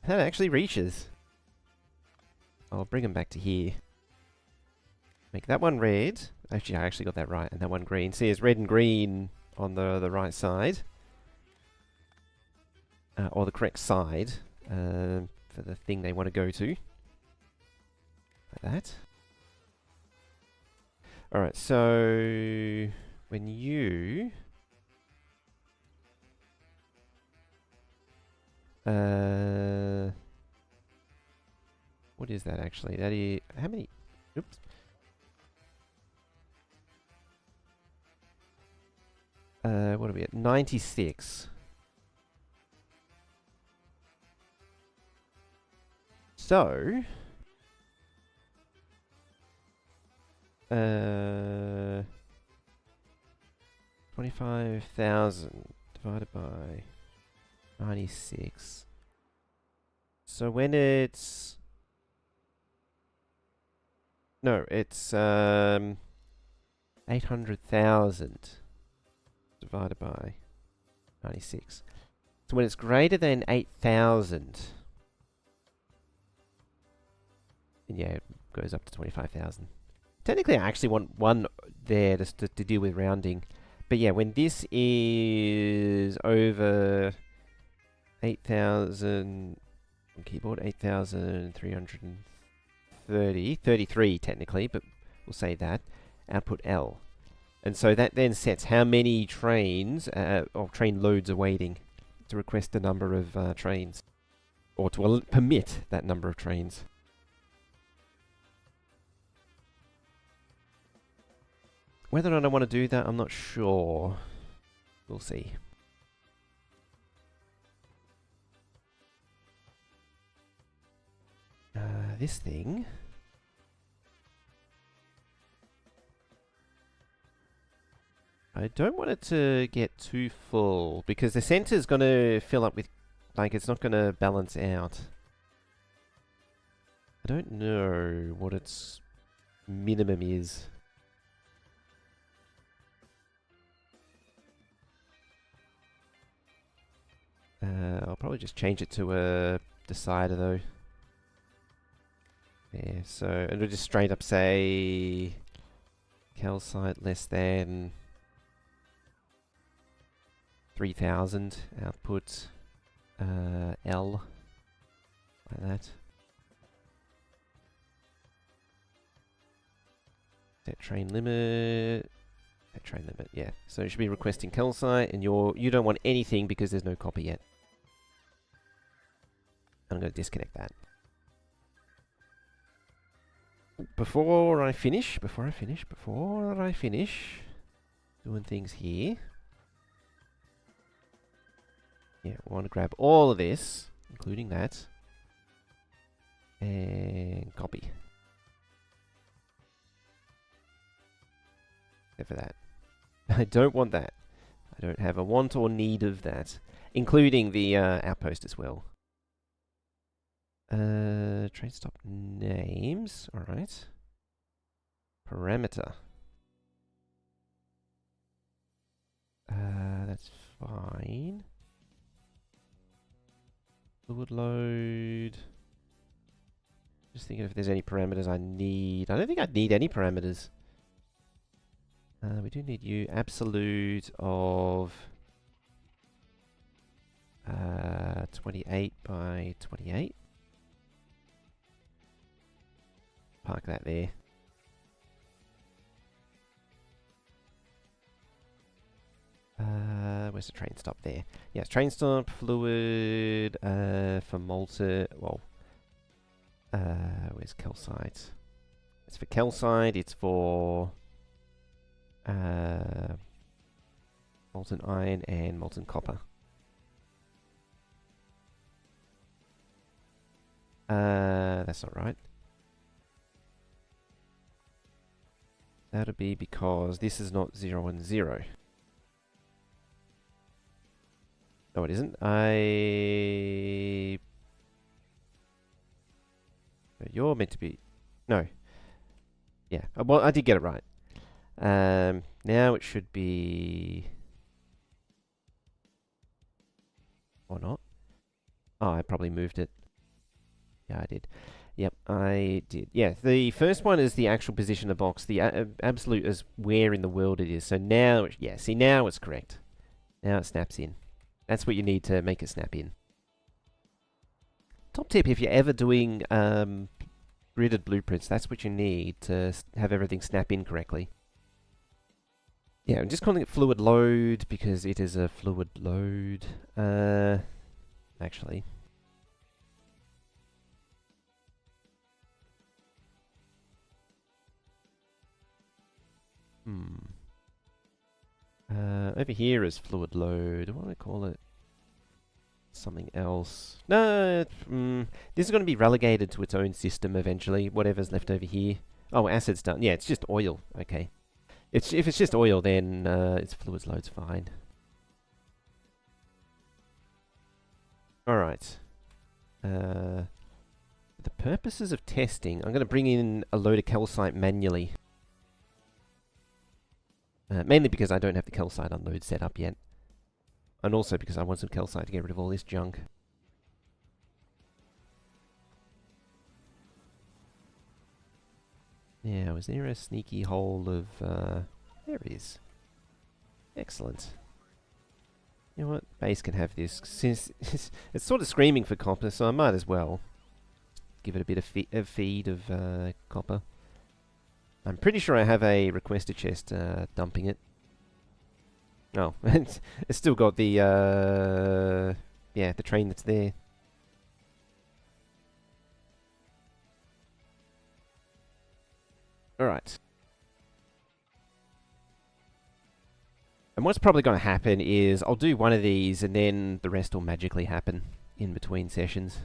That actually reaches. I'll bring them back to here. Make that one red. Actually, I actually got that right. And that one green. See, it's red and green on the right side. Or the correct side. For the thing they want to go to. Like that. Alright, so... when you... what is that actually? That is... how many... oops. What are we at? 96. So... 25,000 divided by 96. So when it's... no, it's 800,000 divided by 96. So when it's greater than 8,000, then yeah, it goes up to 25,000. Technically, I actually want one there just to deal with rounding. But yeah, when this is over 8,000 on keyboard, 8,330, 33 technically, but we'll say that, output L. And so that then sets how many trains, or train loads are waiting to request the number of trains, or to permit that number of trains. Whether or not I want to do that, I'm not sure. We'll see. This thing... I don't want it to get too full, because the center's going to fill up with... like, it's not going to balance out. I don't know what its minimum is. I'll probably just change it to a decider though. Yeah, so it'll just straight up say calcite less than 3,000 output L, like that. Set train limit. Train limit, yeah. So you should be requesting calcite, and you don't want anything because there's no copper yet. I'm going to disconnect that. Before I finish doing things here. Yeah, we want to grab all of this, including that, and copy. Except for that. I don't want that. I don't have a want or need of that, including the outpost as well. Train stop names. All right. Parameter. That's fine. Fluid load. Just thinking if there's any parameters I need. I don't think I'd need any parameters. We do need you. Absolute of 28 by 28. Park that there. Where's the train stop there? Yes, train stop, fluid, for molten, well, where's calcite? It's for calcite, it's for molten iron and molten copper. That's not right. That'll be because this is not 0 and 0. No, it isn't. You're meant to be... No. Yeah, well, I did get it right. Now it should be... Or not. Oh, I probably moved it. Yeah, I did. Yep, I did. Yeah, the first one is the actual position of the box. The absolute is where in the world it is. So now, yeah, see, now it's correct. Now it snaps in. That's what you need to make it snap in. Top tip, if you're ever doing gridded blueprints, that's what you need to have everything snap in correctly. Yeah, I'm just calling it fluid load because it is a fluid load. Actually. Over here is fluid load. What do I call it? Something else. No, this is going to be relegated to its own system eventually. Whatever's left over here. Oh, acid's done. Yeah, it's just oil. Okay. If it's just oil, then its fluids load's fine. All right. For the purposes of testing, I'm going to bring in a load of calcite manually. Mainly because I don't have the calcite unload set up yet. And also because I want some calcite to get rid of all this junk. Now, is there a sneaky hole of... there is. Excellent. You know what? Base can have this. Since it's sort of screaming for copper, so I might as well give it a bit of feed of copper. I'm pretty sure I have a requester chest dumping it. Oh, it's still got the, yeah, the train that's there. Alright. And what's probably going to happen is I'll do one of these and then the rest will magically happen in between sessions.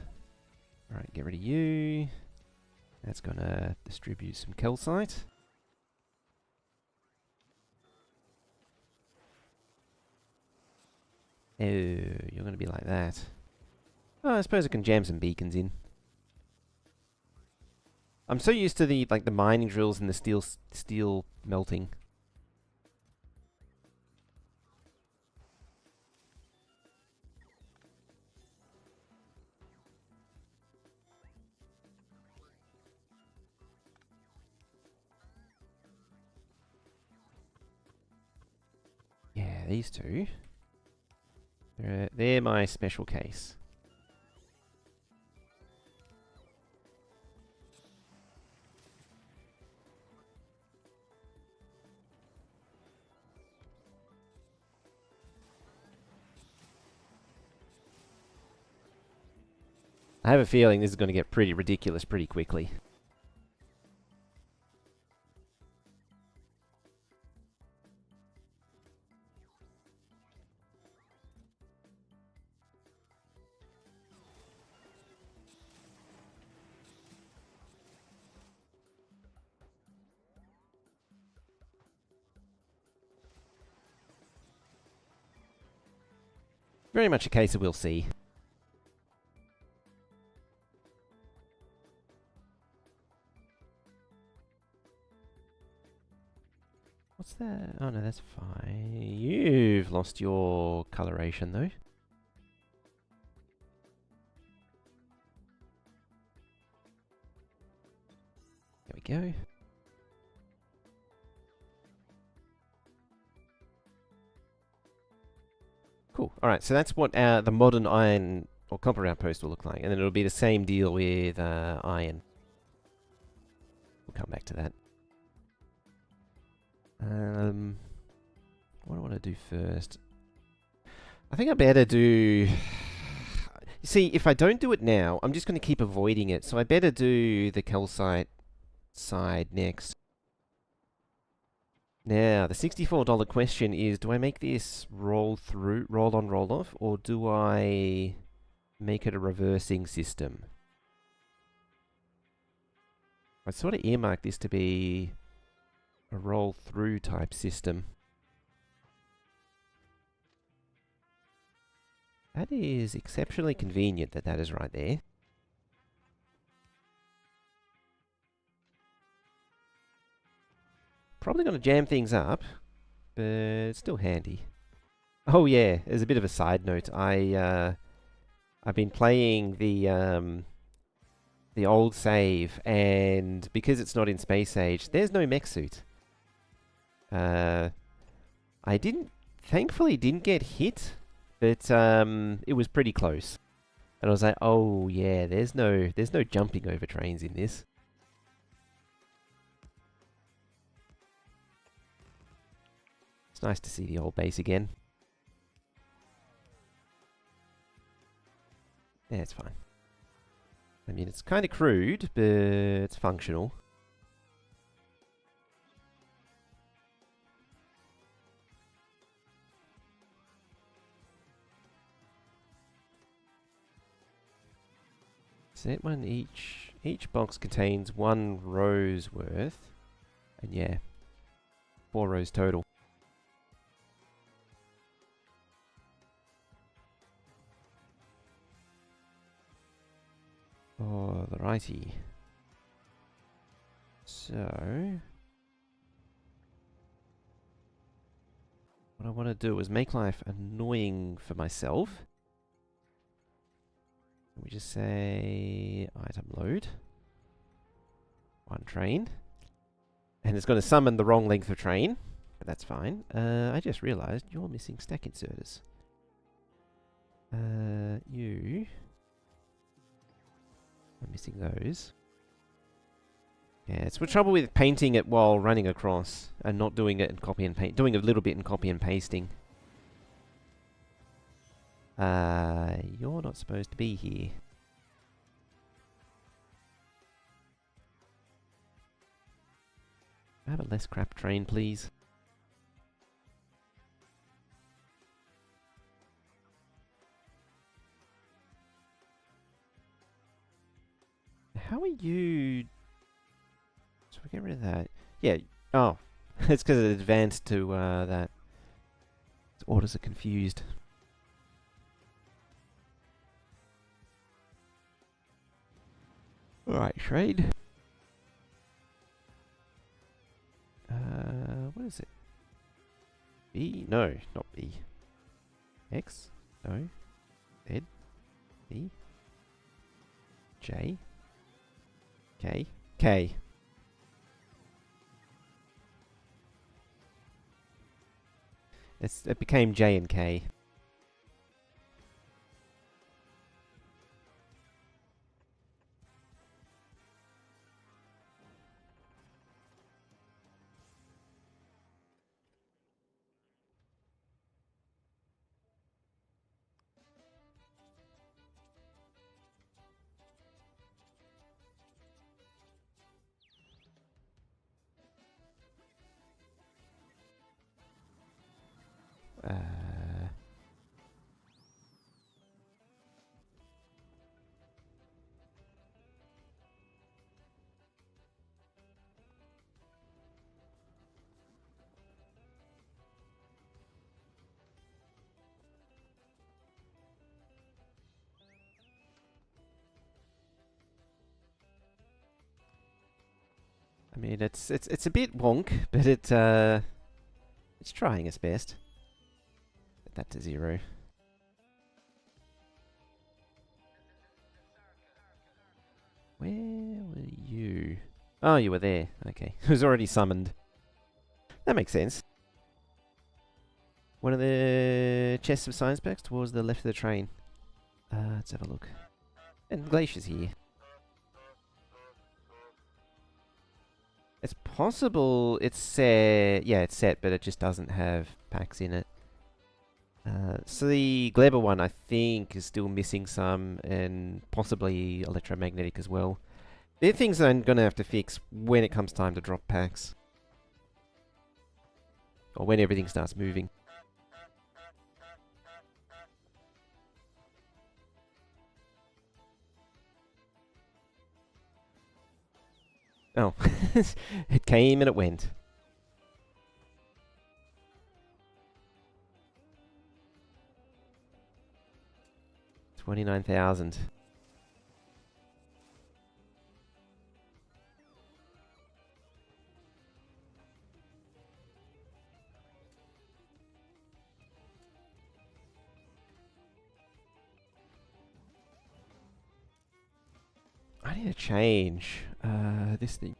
Alright, get rid of you. That's going to distribute some calcite. Oh, you're going to be like that. Oh, I suppose I can jam some beacons in. I'm so used to the mining drills and the steel melting. Yeah, these two. They're my special case. I have a feeling this is going to get pretty ridiculous pretty quickly. Very much a case of we'll see. What's that? Oh no, that's fine. You've lost your coloration though. There we go. Cool. Alright, so that's what the modern iron or copper outpost will look like. And then it'll be the same deal with iron. We'll come back to that. What do I want to do first? I think I better do... You see, if I don't do it now, I'm just going to keep avoiding it. So I better do the calcite side next. Now, the $64 question is, do I make this roll on, roll off, or do I make it a reversing system? I sort of earmarked this to be a roll through type system. That is exceptionally convenient that that is right there. Probably going to jam things up, but it's still handy. Oh yeah, as a bit of a side note, I've been playing the old save, and because it's not in Space Age, there's no mech suit. I thankfully didn't get hit, but it was pretty close. And I was like, oh yeah, there's no jumping over trains in this. It's nice to see the old base again. Yeah, it's fine. I mean, it's kind of crude, but it's functional. Set one each. Each box contains 1 row's worth. And yeah, 4 rows total. Alrighty. So, what I want to do is make life annoying for myself. We just say item load. 1 train. And it's going to summon the wrong length of train, but that's fine. I just realized you're missing stack inserters. You... I'm missing those. Yeah, it's the trouble with painting it while running across and not doing it in copy and paste. Doing a little bit in copy and pasting. You're not supposed to be here. Have a less crap train, please. How are you... So we get rid of that. Yeah, oh. It's because it advanced to that. Its orders are confused. Alright, trade. What is it? B? No, not B. X? No. Z? B? J? K? K. It became J and K. I mean, it's a bit wonk, but it's trying its best. Set that to 0. Where were you? Oh, you were there. Okay. It was already summoned. That makes sense. One of the chests of science packs towards the left of the train. Let's have a look. And Glacier's here. It's possible it's set. Yeah, it's set, but it just doesn't have packs in it. So the Gleber one, I think, is still missing some, and possibly electromagnetic as well. They're things I'm going to have to fix when it comes time to drop packs. Or when everything starts moving. Oh, it came and it went. $29,000. I need to change this thing.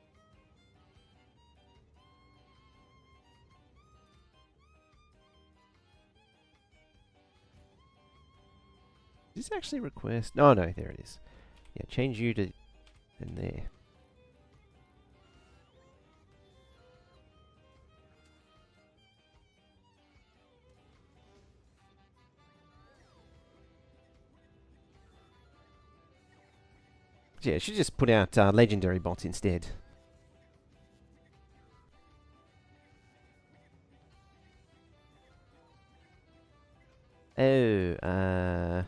Does this actually request? No, no, there it is. Yeah, change you to in there. Yeah, it should just put out legendary bots instead. Oh,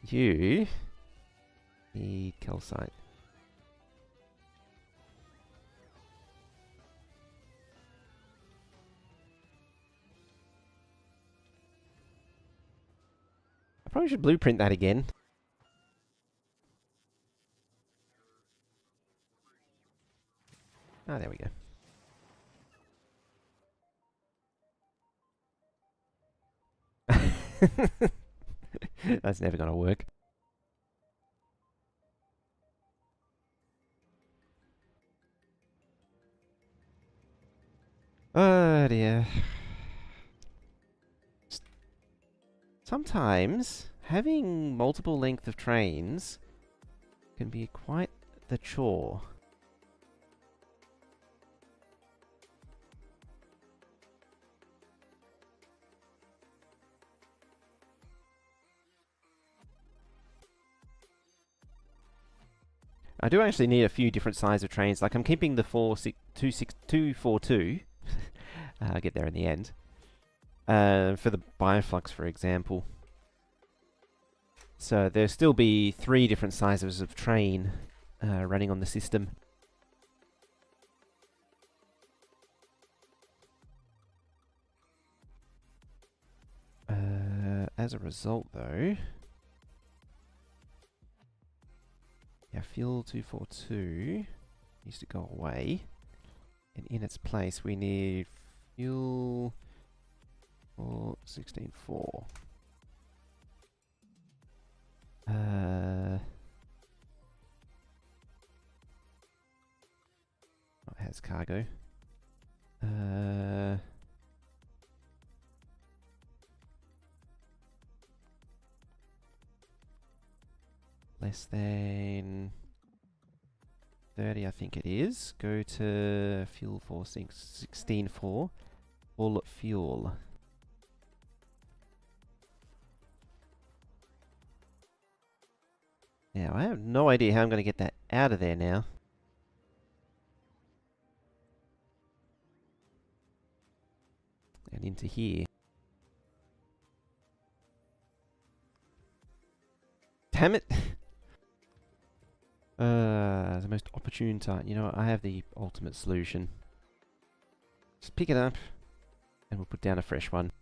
you need calcite. I probably should blueprint that again. Ah, there we go. That's never going to work. Oh dear. Sometimes having multiple length of trains can be quite the chore. I do actually need a few different sizes of trains. Like I'm keeping the 242. I'll get there in the end. For the Bioflux, for example. So there'll still be 3 different sizes of train running on the system. As a result, though, yeah, fuel 242 needs to go away, and in its place we need fuel 164. It has cargo. Less than 30, I think it is. Go to fuel 416.4. Full fuel. Now, I have no idea how I'm going to get that out of there now. And into here. Damn it! The most opportune time. You know what? I have the ultimate solution. Just pick it up, and we'll put down a fresh one.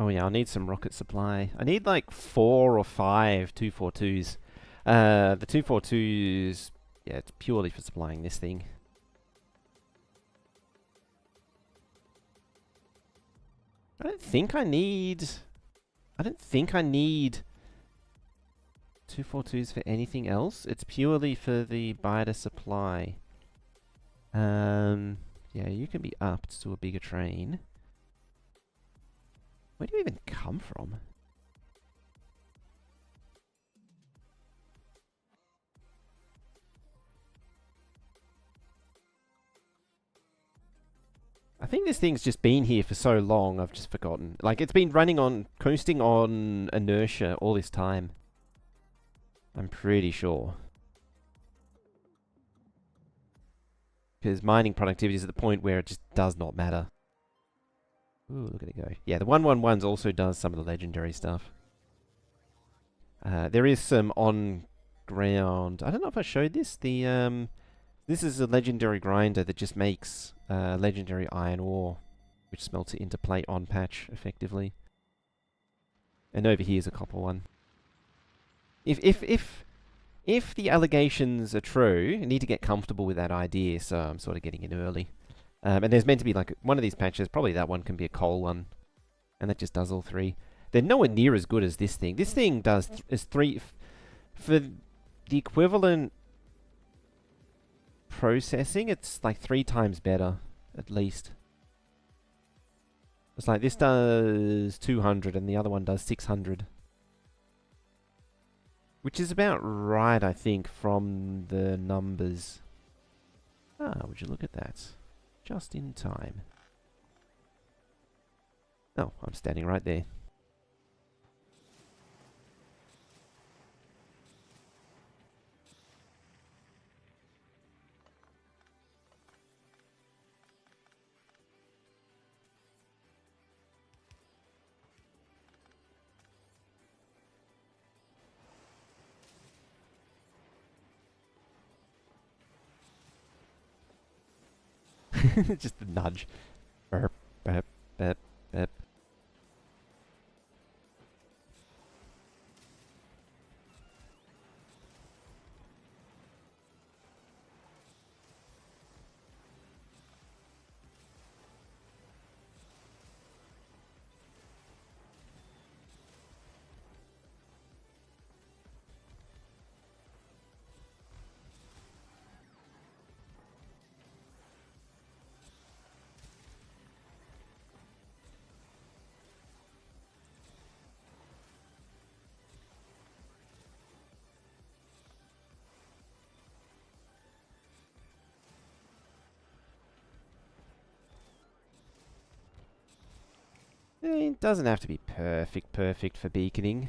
Oh yeah, I'll need some rocket supply. I need like 4 or 5 242s. The 242s, yeah, it's purely for supplying this thing. I don't think I need 242s for anything else. It's purely for the biter supply. Yeah, you can be upped to a bigger train. Where do you even come from? I think this thing's just been here for so long, I've just forgotten. Like, it's been running on, coasting on inertia all this time. I'm pretty sure. Because mining productivity is at the point where it just does not matter. Ooh, look at it go. Yeah, the 111s also does some of the legendary stuff. There is some on-ground... I don't know if I showed this. This is a legendary grinder that just makes legendary iron ore, which smelts it into plate on patch, effectively. And over here is a copper one. If the allegations are true, I need to get comfortable with that idea, so I'm sort of getting in early. And there's meant to be like one of these patches, probably that one can be a coal one. And that just does all three. They're nowhere near as good as this thing. This thing does is three... For the equivalent processing, it's like 3 times better, at least. It's like this does 200 and the other one does 600. Which is about right, I think, from the numbers. Ah, would you look at that? Just in time. Oh, I'm standing right there. Just a nudge. Burp, burp, burp, burp. It doesn't have to be perfect for beaconing.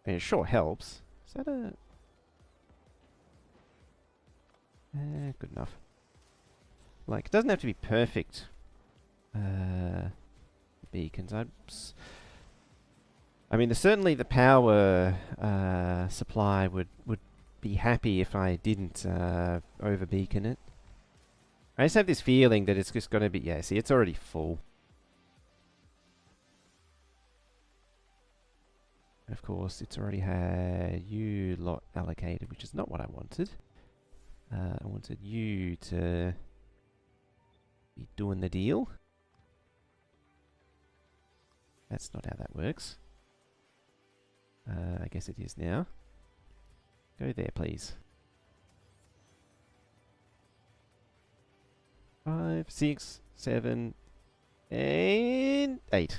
And it sure helps. Is that a... good enough. Like, it doesn't have to be perfect. Beacons. I mean, certainly the power supply would be happy if I didn't over beacon it. I just have this feeling that it's just going to be... Yeah, see, it's already full. Of course, it's already had you lot allocated, which is not what I wanted. I wanted you to be doing the deal. That's not how that works. I guess it is now. Go there, please. 5, 6, 7, and 8.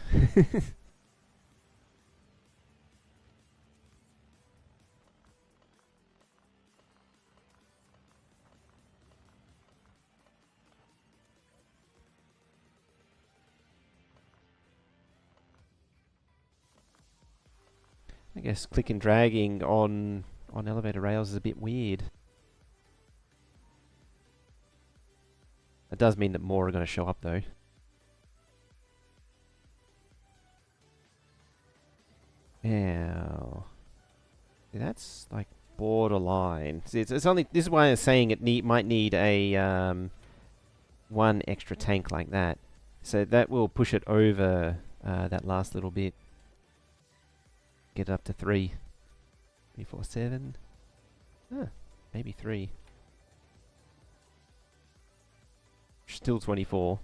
I guess click and dragging on elevator rails is a bit weird. It does mean that more are going to show up, though. Now, that's like borderline. See, it's only this is why I'm saying it might need a one extra tank like that. So that will push it over that last little bit. Get it up to 3. 3, 4, 7. Maybe 3. Still 24.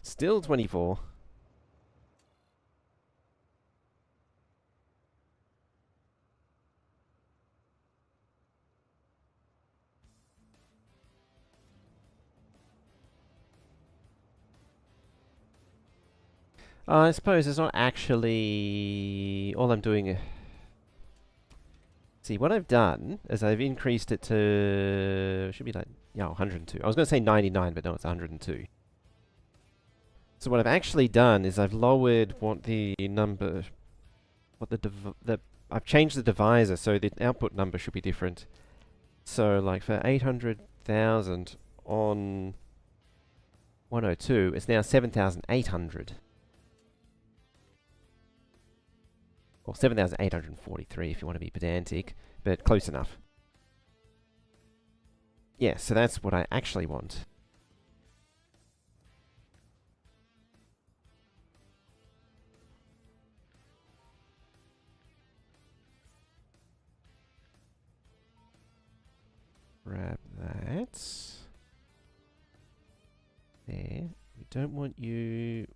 Still 24. I suppose it's not actually... All I'm doing... See, what I've done is I've increased it to... Should be like... Yeah, 102. I was going to say 99, but no, it's 102. So what I've actually done is I've lowered what the number... What the I've changed the divisor, so the output number should be different. So, like, for 800,000 on 102, it's now 7,800. Or 7,843 if you want to be pedantic, but close enough. Yeah, so that's what I actually want. Grab that. There. We don't want you...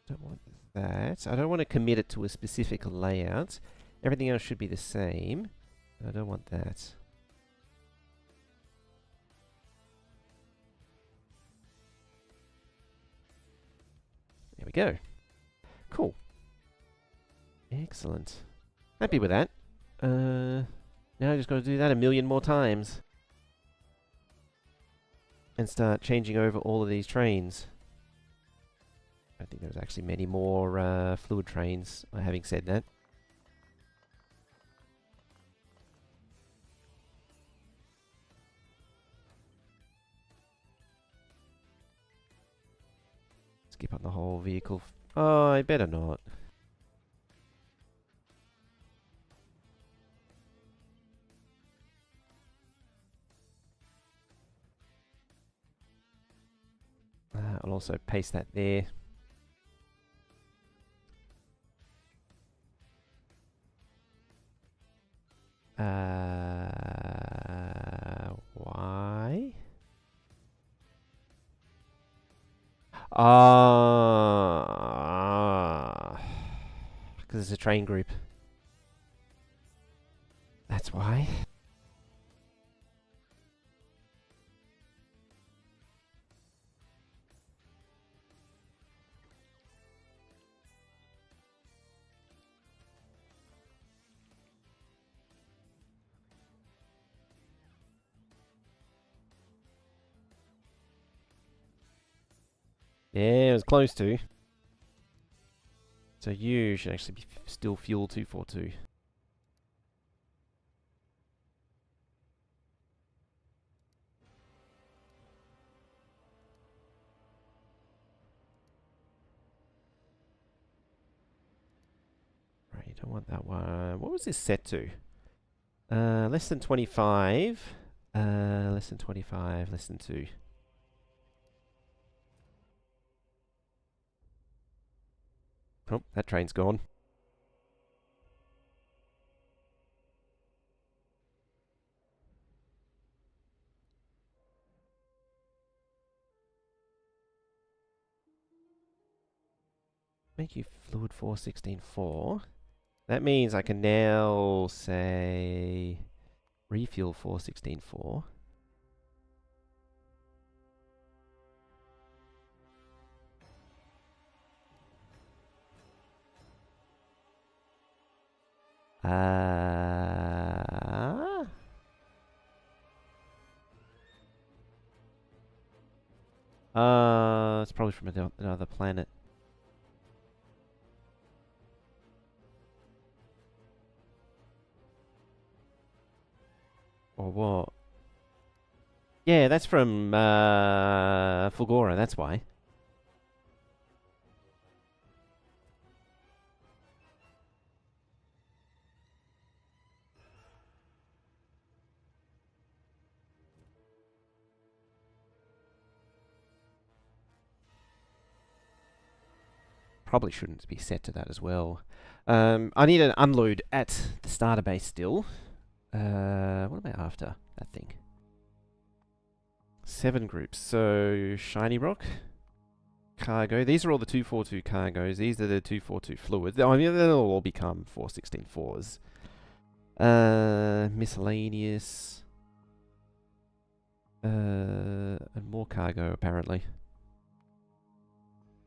Don't want that. I don't want to commit it to a specific layout. Everything else should be the same. I don't want that. There we go. Cool. Excellent. Happy with that. Now I just got to do that a million more times. And start changing over all of these trains. I think there's actually many more fluid trains, having said that. Skip on the whole vehicle. Oh, I better not. I'll also paste that there. Why? Because it's a train group. That's why. Yeah, it was close to. So you should actually be still fuel 242. Right, you don't want that one. What was this set to? Less than 25. Less than 25, less than 2. Oh, that train's gone. Make you fluid 416.4. That means I can now say refuel 416.4. It's probably from another planet. Or what? Yeah, that's from Fulgora, that's why. probably shouldn't be set to that as well. I need an unload at the starter base still. What am I after? That thing. 7 groups. So, shiny rock, cargo. These are all the 242 cargoes. These are the 242 fluids. I mean, they'll all become 416.4s. Miscellaneous. And more cargo, apparently.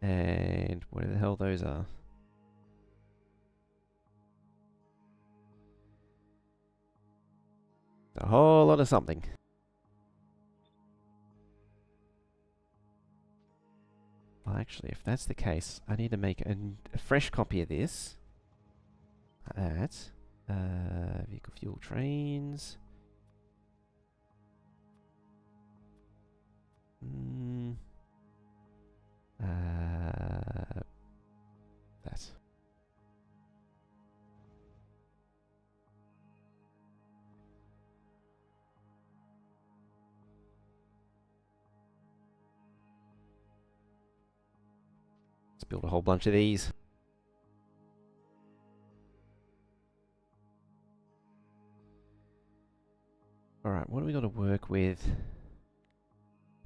And whatever the hell those are. A whole lot of something. Well, actually, if that's the case, I need to make a fresh copy of this. That. Vehicle fuel trains. That. Let's build a whole bunch of these. Alright, what do we got to work with?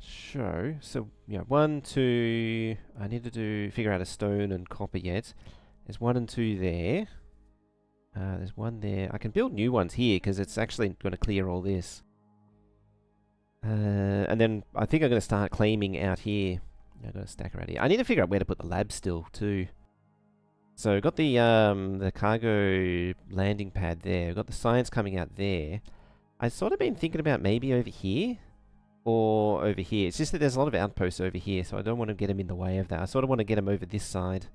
Show. So, yeah, 1, 2... I need to figure out a stone and copper yet. There's 1 and 2 there. There's 1 there. I can build new ones here, because it's actually going to clear all this. And then I think I'm going to start claiming out here. I've got a stacker out here. I need to figure out where to put the lab still, too. So, I've got the cargo landing pad there. I've got the science coming out there. I've sort of been thinking about maybe over here or over here. It's just that there's a lot of outposts over here, so I don't want to get them in the way of that. I sort of want to get them over this side.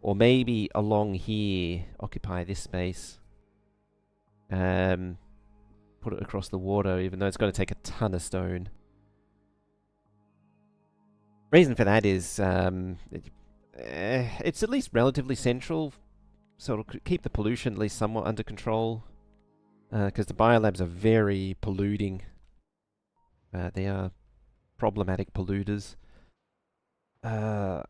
Or maybe along here, occupy this space. Put it across the water, even though it's going to take a ton of stone. Reason for that is it's at least relatively central, so it'll keep the pollution at least somewhat under control. Because the biolabs are very polluting. They are problematic polluters. And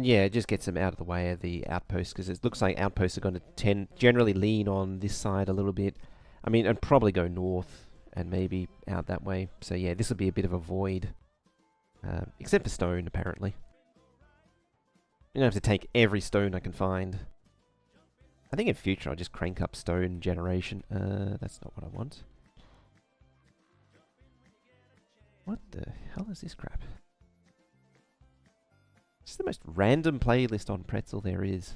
yeah, it just gets them out of the way of the outposts, because it looks like outposts are going to generally lean on this side a little bit. I mean, and probably go north and maybe out that way. So yeah, this will be a bit of a void. Except for stone, apparently. You don't have to take every stone I can find. I think in future I'll just crank up stone generation. That's not what I want. What the hell is this crap? It's the most random playlist on Pretzel there is.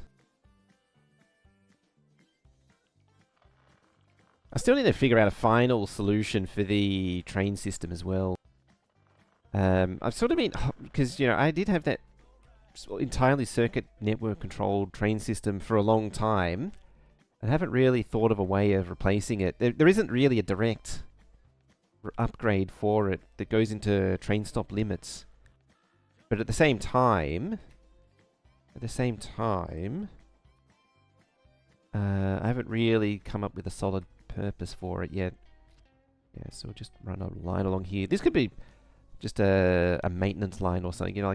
I still need to figure out a final solution for the train system as well. I've sort of been... Because, you know, I did have that entirely circuit network controlled train system for a long time. I haven't really thought of a way of replacing it. There isn't really a direct upgrade for it that goes into train stop limits. But at the same time, I haven't really come up with a solid purpose for it yet. Yeah, so we'll just run a line along here. This could be just a maintenance line or something, you know,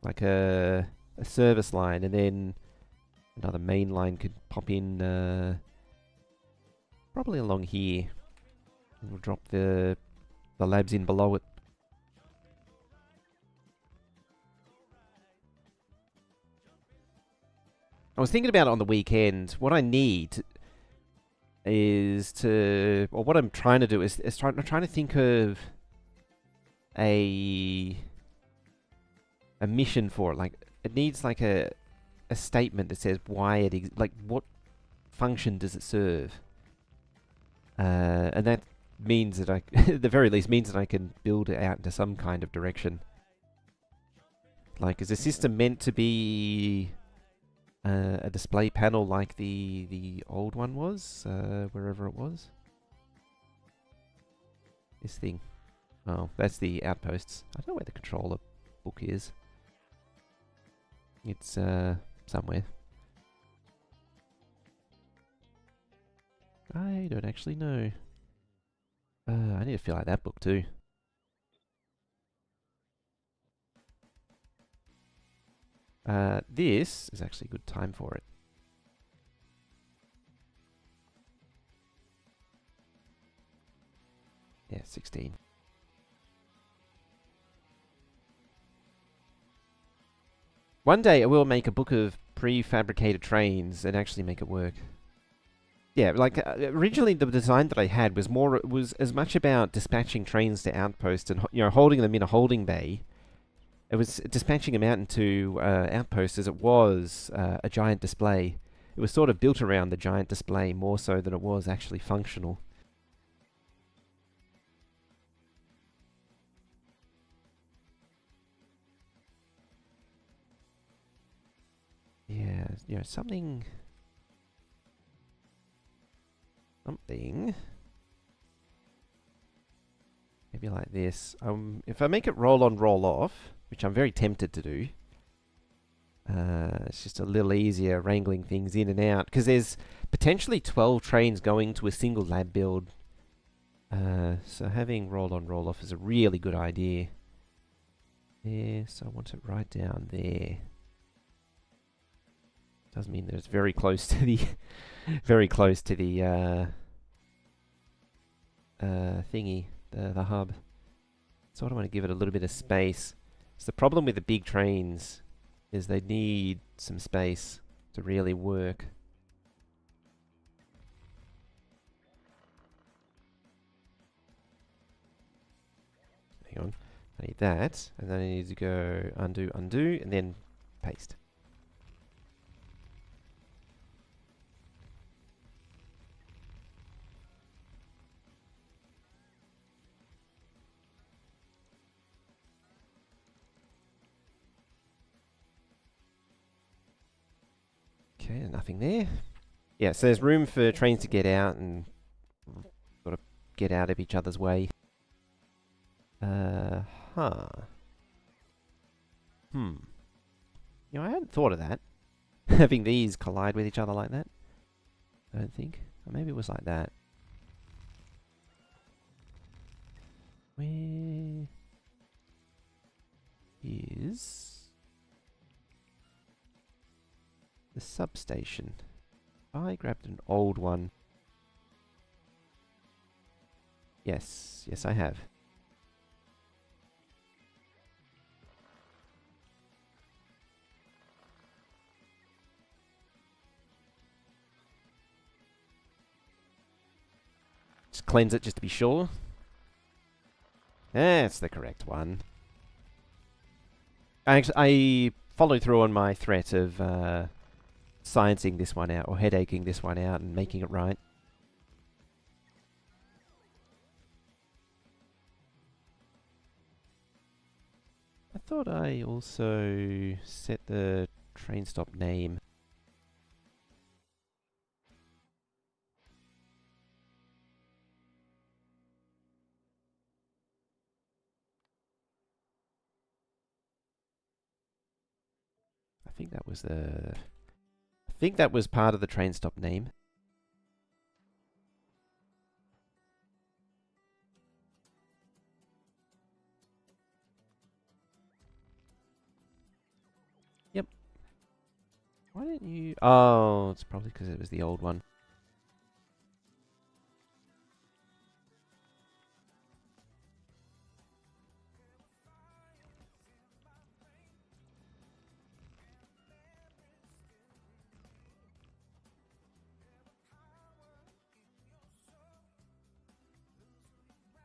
like a service line, and then another main line could pop in probably along here. And we'll drop the labs in below it. I was thinking about it on the weekend. What I need is to, or what I'm trying to do is trying to think of a mission for it. Like, it needs like a statement that says why it like what function does it serve, and that means that I, at the very least, means that I can build it out into some kind of direction. Like, is the system meant to be a display panel like the old one was, wherever it was? This thing. Oh, that's the outposts. I don't know where the controller book is. It's somewhere. I don't actually know. I need to fill out that book too. This is actually a good time for it. Yeah, 16. One day I will make a book of prefabricated trains and actually make it work. Yeah, like originally the design that I had was as much about dispatching trains to outposts and holding them in a holding bay. It was dispatching them out into outposts as it was a giant display. It was sort of built around the giant display more so than it was actually functional. Yeah, something. Maybe like this. If I make it roll on, roll off, which I'm very tempted to do, it's just a little easier wrangling things in and out, because there's potentially 12 trains going to a single lab build. So having roll on, roll off is a really good idea. There, so I want it right down there. Does mean that it's very close to the very close to the thingy, the hub. So I want to give it a little bit of space. So the problem with the big trains is they need some space to really work. Hang on. I need that, and then I need to go undo, undo, and then paste. Okay, nothing there. Yeah, so there's room for trains to get out and sort of get out of each other's way. I hadn't thought of that. Having these collide with each other like that. I don't think. Or maybe it was like that. Where is the substation? I grabbed an old one. Yes, yes I have. Just cleanse it just to be sure. That's the correct one. I followed through on my threat of sciencing this one out, or headaching this one out and making it right. I thought I also set the train stop name. I think that was part of the train stop name. Yep. Why didn't you... Oh, it's probably because it was the old one.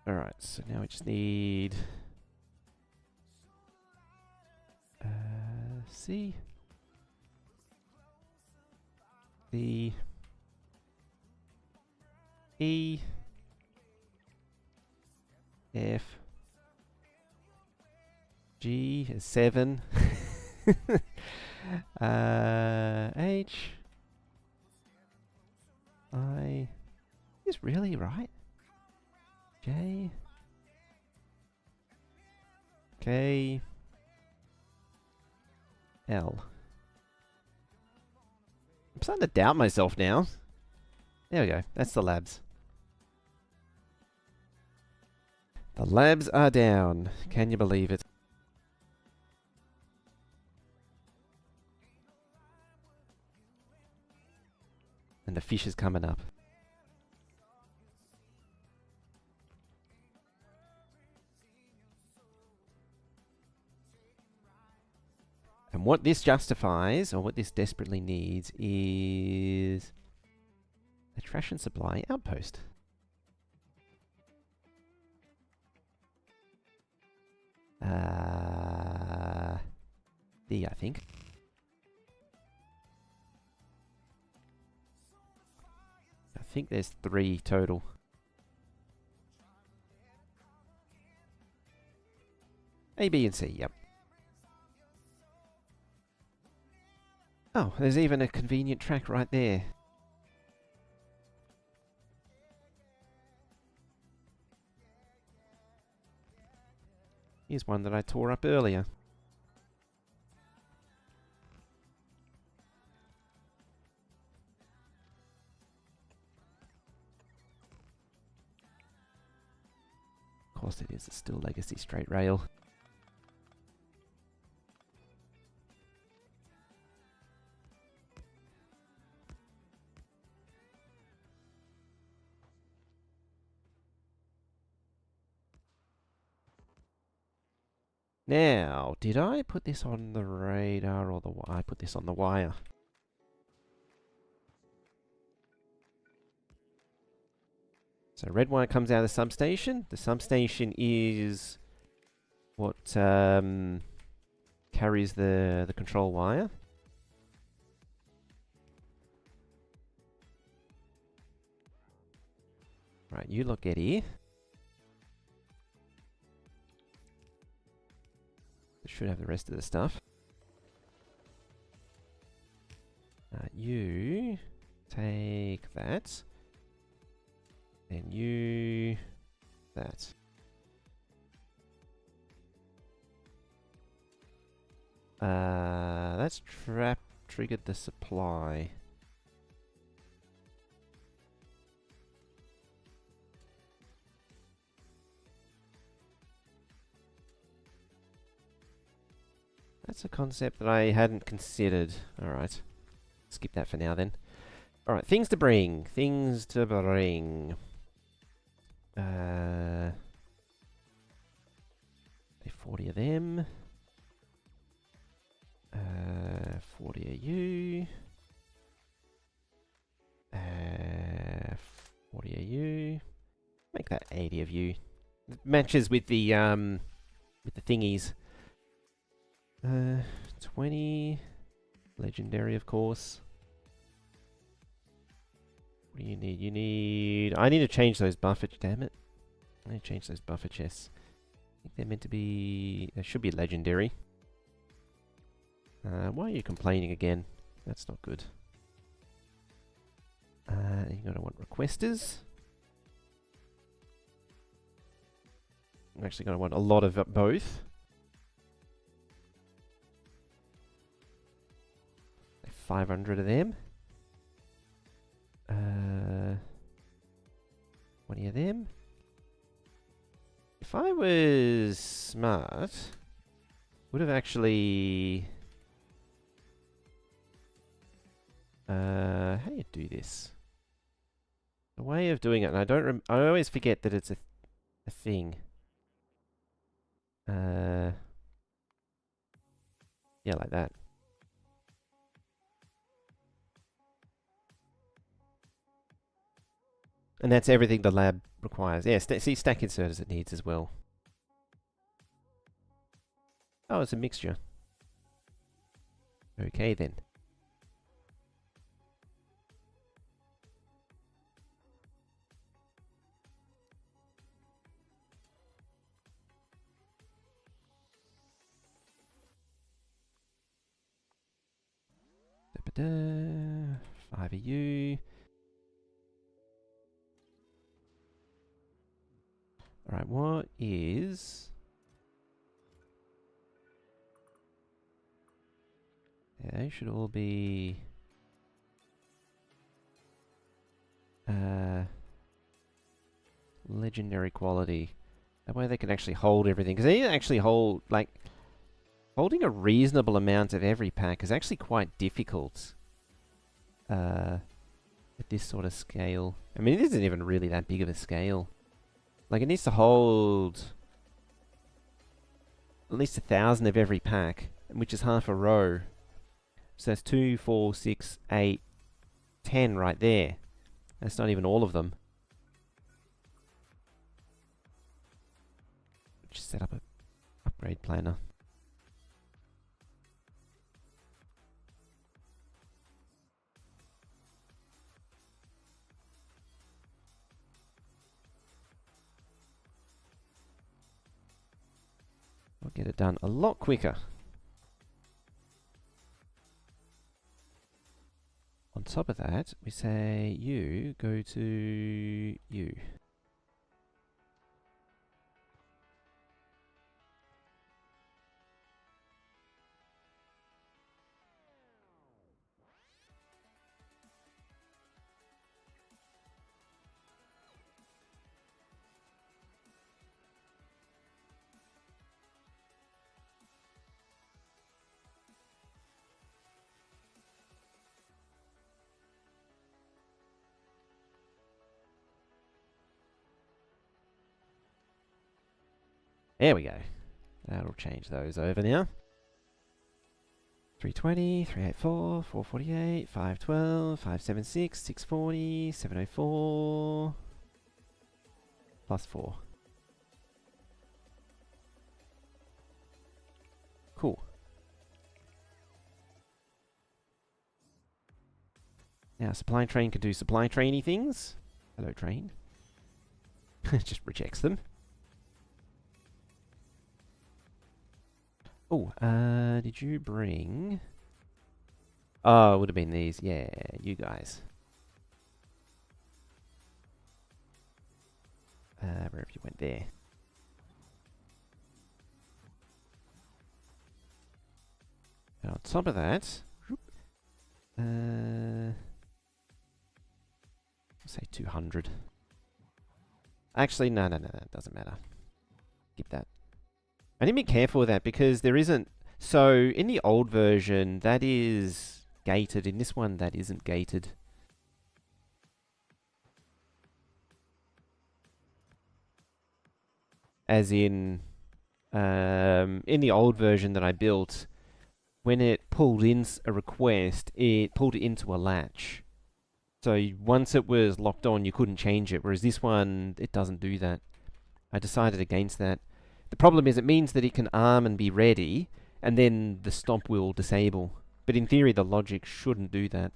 Alright, so now we just need... C... D... E... F... G is 7. H... I... Is really right? J... K... L. I'm starting to doubt myself now. There we go. That's the labs. The labs are down. Can you believe it? And the fish is coming up. And what this justifies, or what this desperately needs, is a trash and supply outpost. D, I think. I think there's 3 total. A, B, and C, yep. Oh, there's even a convenient track right there. Here's one that I tore up earlier. Of course it is, it's still legacy straight rail. Now, did I put this on the radar or the I put this on the wire? So red wire comes out of the substation. The substation is what carries the control wire. Right, you lot get here. It should have the rest of the stuff. You take that. And you that. That's triggered the supply. That's a concept that I hadn't considered. Alright. Skip that for now then. Alright, things to bring. Things to bring. 40 of them. 40 of you. 40 of you. Make that 80 of you. It matches with the thingies. 20. Legendary, of course. What do you need? You need... I need to change those buffer... Damn it. I need to change those buffer chests. I think they're meant to be... They should be legendary. Why are you complaining again? That's not good. You're going to want requesters. I'm actually going to want a lot of both. 500 of them. 20 of them. If I was smart, would have actually... how do you do this? The way of doing it, and I always forget that it's a thing. Yeah, like that. And that's everything the lab requires. Yeah, see, stack inserters it needs as well. Oh, it's a mixture. Okay then. Da-ba-da. 5 of you. Alright, what is... Yeah, they should all be... legendary quality. That way they can actually hold everything. Because they actually hold, like... Holding a reasonable amount of every pack is actually quite difficult. It at this sort of scale. I mean, it isn't even really that big of a scale. Like, it needs to hold at least 1,000 of every pack, which is half a row. So that's 2, 4, 6, 8, 10 right there. That's not even all of them. Just set up a upgrade planner. I'll get it done a lot quicker. On top of that, we say you go to you. There we go. That'll change those over now. 320, 384, 448, 512, 576, 640, 704, plus 4. Cool. Now, supply train can do supply trainy things. Hello, train. Just rejects them. Oh, did you bring... Oh, it would have been these. Yeah, you guys. Wherever you went there. And on top of that... say 200. Actually, no, it doesn't matter. Skip that. I need to be careful with that because there isn't... So, in the old version, that is gated. In this one, that isn't gated. As in the old version that I built, when it pulled in a request, it pulled it into a latch. So once it was locked on, you couldn't change it, whereas this one, it doesn't do that. I decided against that. The problem is it means that it can arm and be ready, and then the stomp will disable. But in theory, the logic shouldn't do that.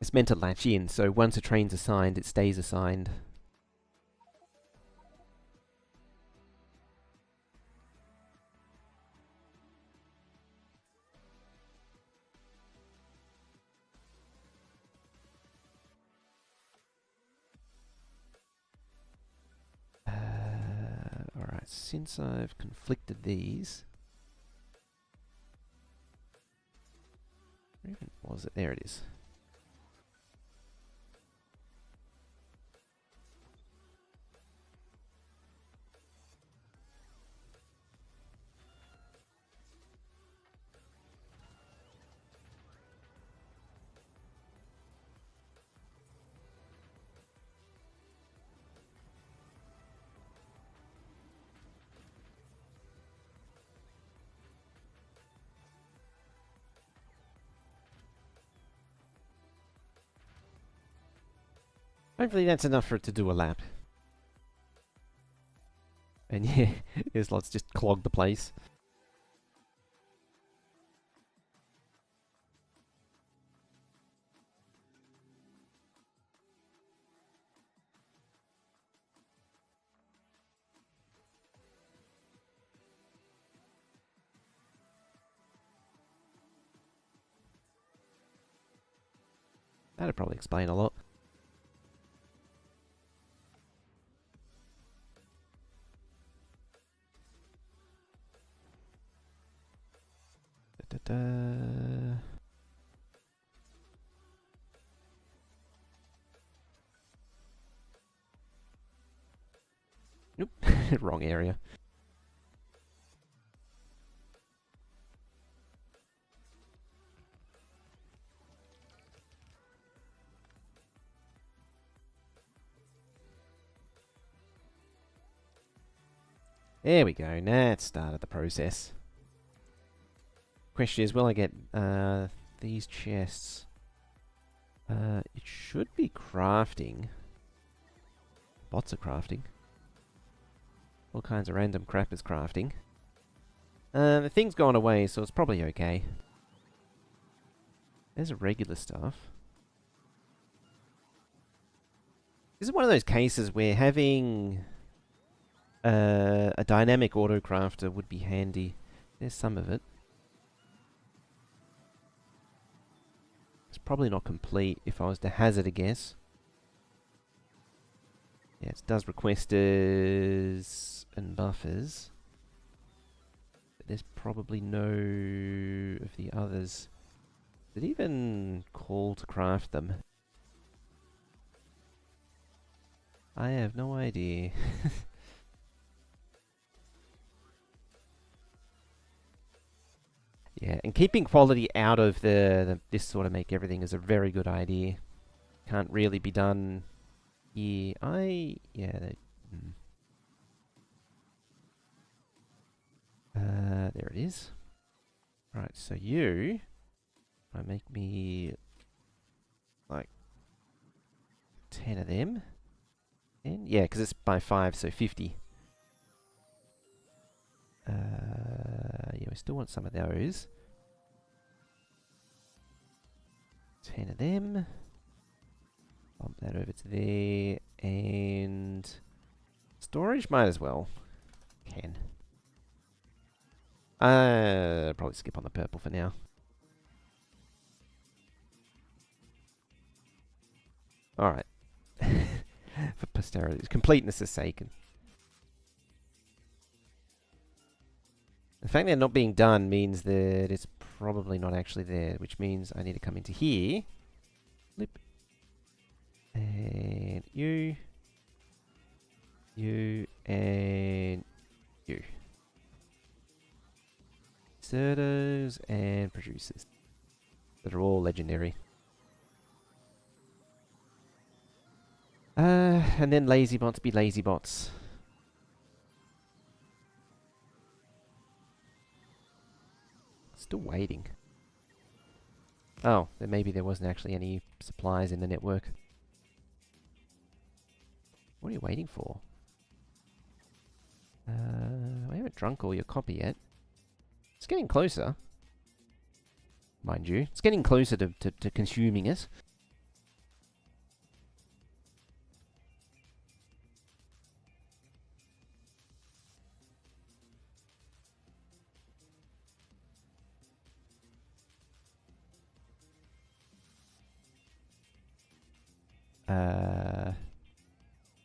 It's meant to latch in, so once a train's assigned, it stays assigned. Alright, since I've conflicted these... Where even was it? There it is. Hopefully that's enough for it to do a lap. And yeah, there's lots just clog the place. That'd probably explain a lot. Nope, wrong area. There we go. Now it started the process. Question is, will I get these chests? It should be crafting. Bots are crafting. All kinds of random crap is crafting. The thing's gone away, so it's probably okay. There's a regular stuff. This is one of those cases where having a dynamic autocrafter would be handy. There's some of it. It's probably not complete if I was to hazard a guess. Yeah, it does requesters and buffers. But there's probably no of the others. Did it even call to craft them? I have no idea. Yeah, and keeping quality out of this sort of make everything is a very good idea. Can't really be done here. There it is. Right, so you make me like 10 of them. And yeah, because it's by 5, so 50. Yeah, we still want some of those. 10 of them. Bump that over to there. And storage might as well. Can. Probably skip on the purple for now. Alright. For posterity's completeness' sake. The fact they're not being done means that it's probably not actually there, which means I need to come into here. Flip. And you. You. And you. Inserters and producers. That are all legendary. And then lazy bots be lazy bots. Still waiting. Oh, then maybe there wasn't actually any supplies in the network. What are you waiting for? I haven't drunk all your copy yet. It's getting closer. Mind you. It's getting closer to consuming it.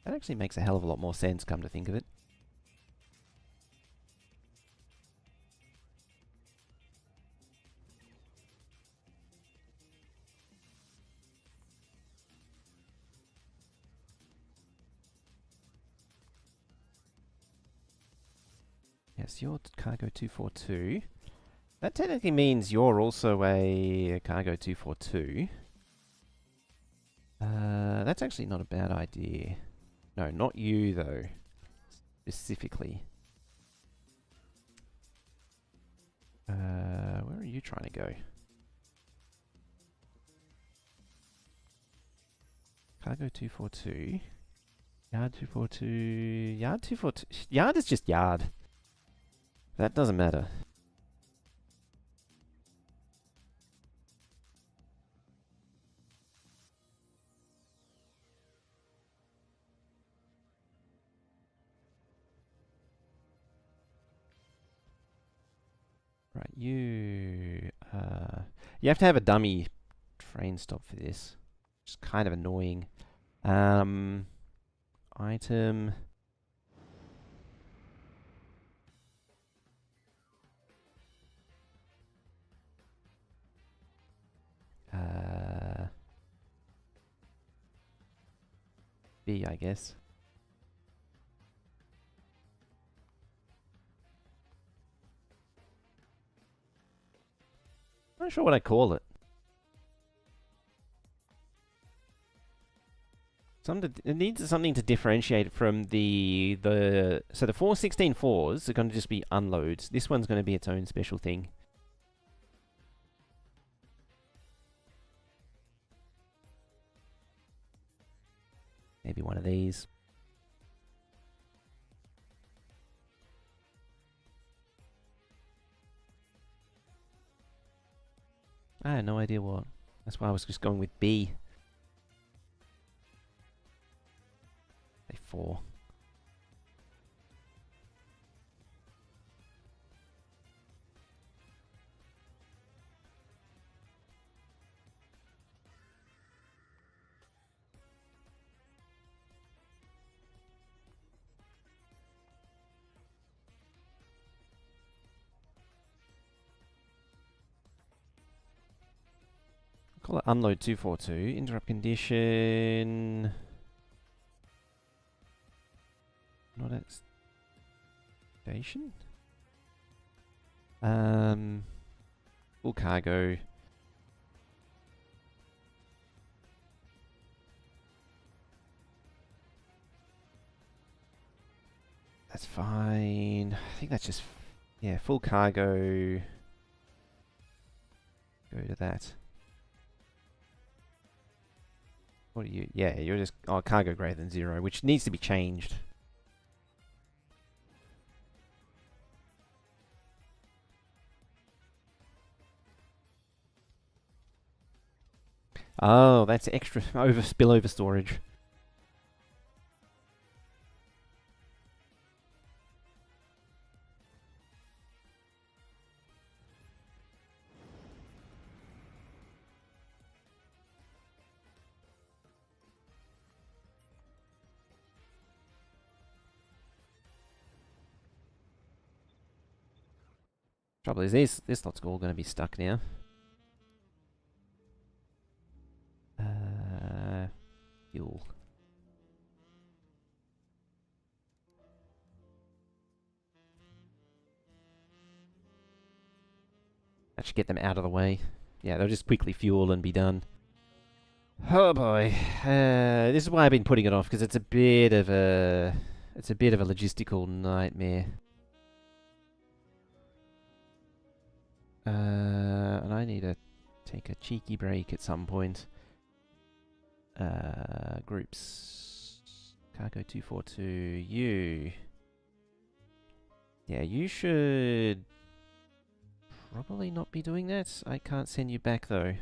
That actually makes a hell of a lot more sense, come to think of it. Yes, you're cargo 242. That technically means you're also a cargo 242. That's actually not a bad idea. No, not you though. Specifically. Where are you trying to go? Cargo 242. Yard 242. Yard 242. Yard is just yard. That doesn't matter. Right, you have to have a dummy train stop for this. Which is kind of annoying. Item. B, I guess. Not sure what I call it. It needs something to differentiate it from so the 416.4s are going to just be unloads. This one's going to be its own special thing. Maybe one of these. I had no idea what. That's why I was just going with B. Say 4. Call it unload 242. Interrupt condition. Not at station. Full cargo. That's fine. I think that's just, yeah, full cargo. Go to that. What are you? Yeah, you're just, oh, cargo greater than 0, which needs to be changed. Oh, that's extra spillover storage. Trouble is, this lot's all going to be stuck now. Fuel. That should get them out of the way. Yeah, they'll just quickly fuel and be done. Oh boy, this is why I've been putting it off, because it's a bit of a logistical nightmare. And I need to take a cheeky break at some point. Groups. Cargo 242. You. Yeah, you should probably not be doing that. I can't send you back though.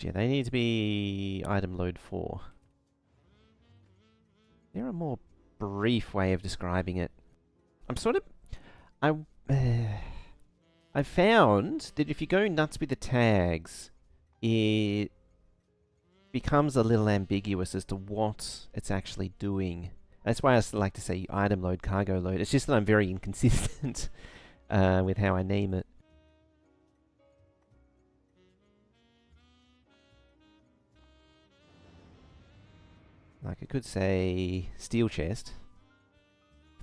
Yeah, they need to be item load 4. There a more brief way of describing it. I'm sort of... I found that if you go nuts with the tags, it becomes a little ambiguous as to what it's actually doing. That's why I like to say item load, cargo load. It's just that I'm very inconsistent with how I name it. Like I could say steel chest.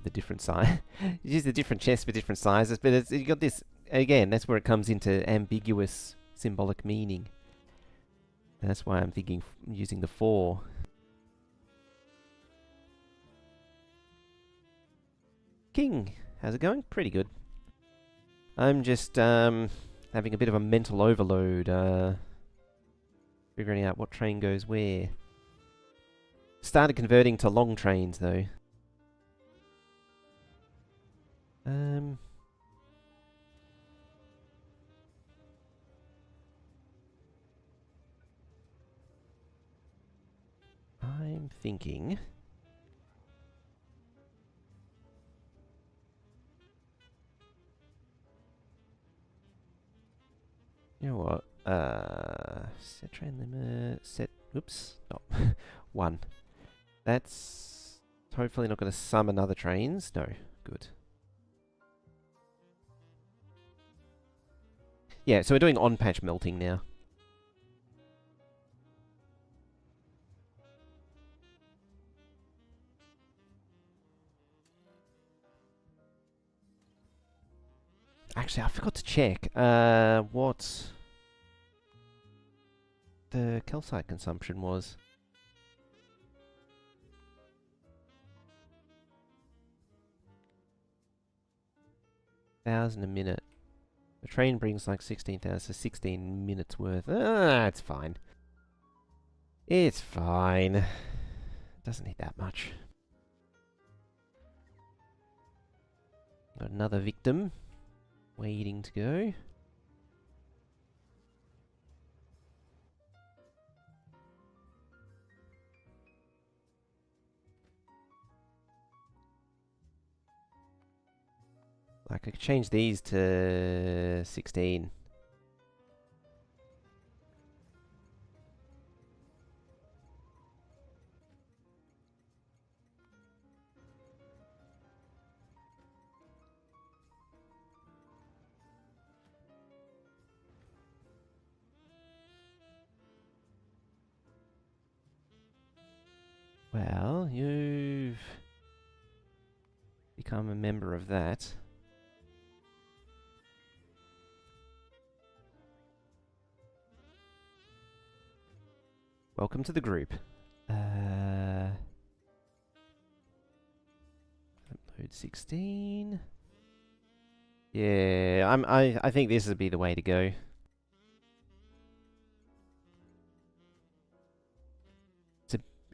The different size. It's just a different chest for different sizes, but it's, you got this, again, that's where it comes into ambiguous symbolic meaning. And that's why I'm thinking using the 4. King, how's it going? Pretty good. I'm just having a bit of a mental overload, figuring out what train goes where. Started converting to long trains though. I'm thinking... You know what? Set train limit, set... Oops. Oh, 1. That's hopefully not going to summon other trains. No. Good. Yeah, so we're doing on-patch melting now. Actually, I forgot to check. What the calcite consumption was. $1,000 a minute. The train brings like 16,000, so 16 minutes worth. Ah, it's fine. It's fine. It doesn't need that much. Got another victim waiting to go. Like, I could change these to 16. Well, you've become a member of that. Welcome to the group. Upload 16. Yeah, I think this would be the way to go.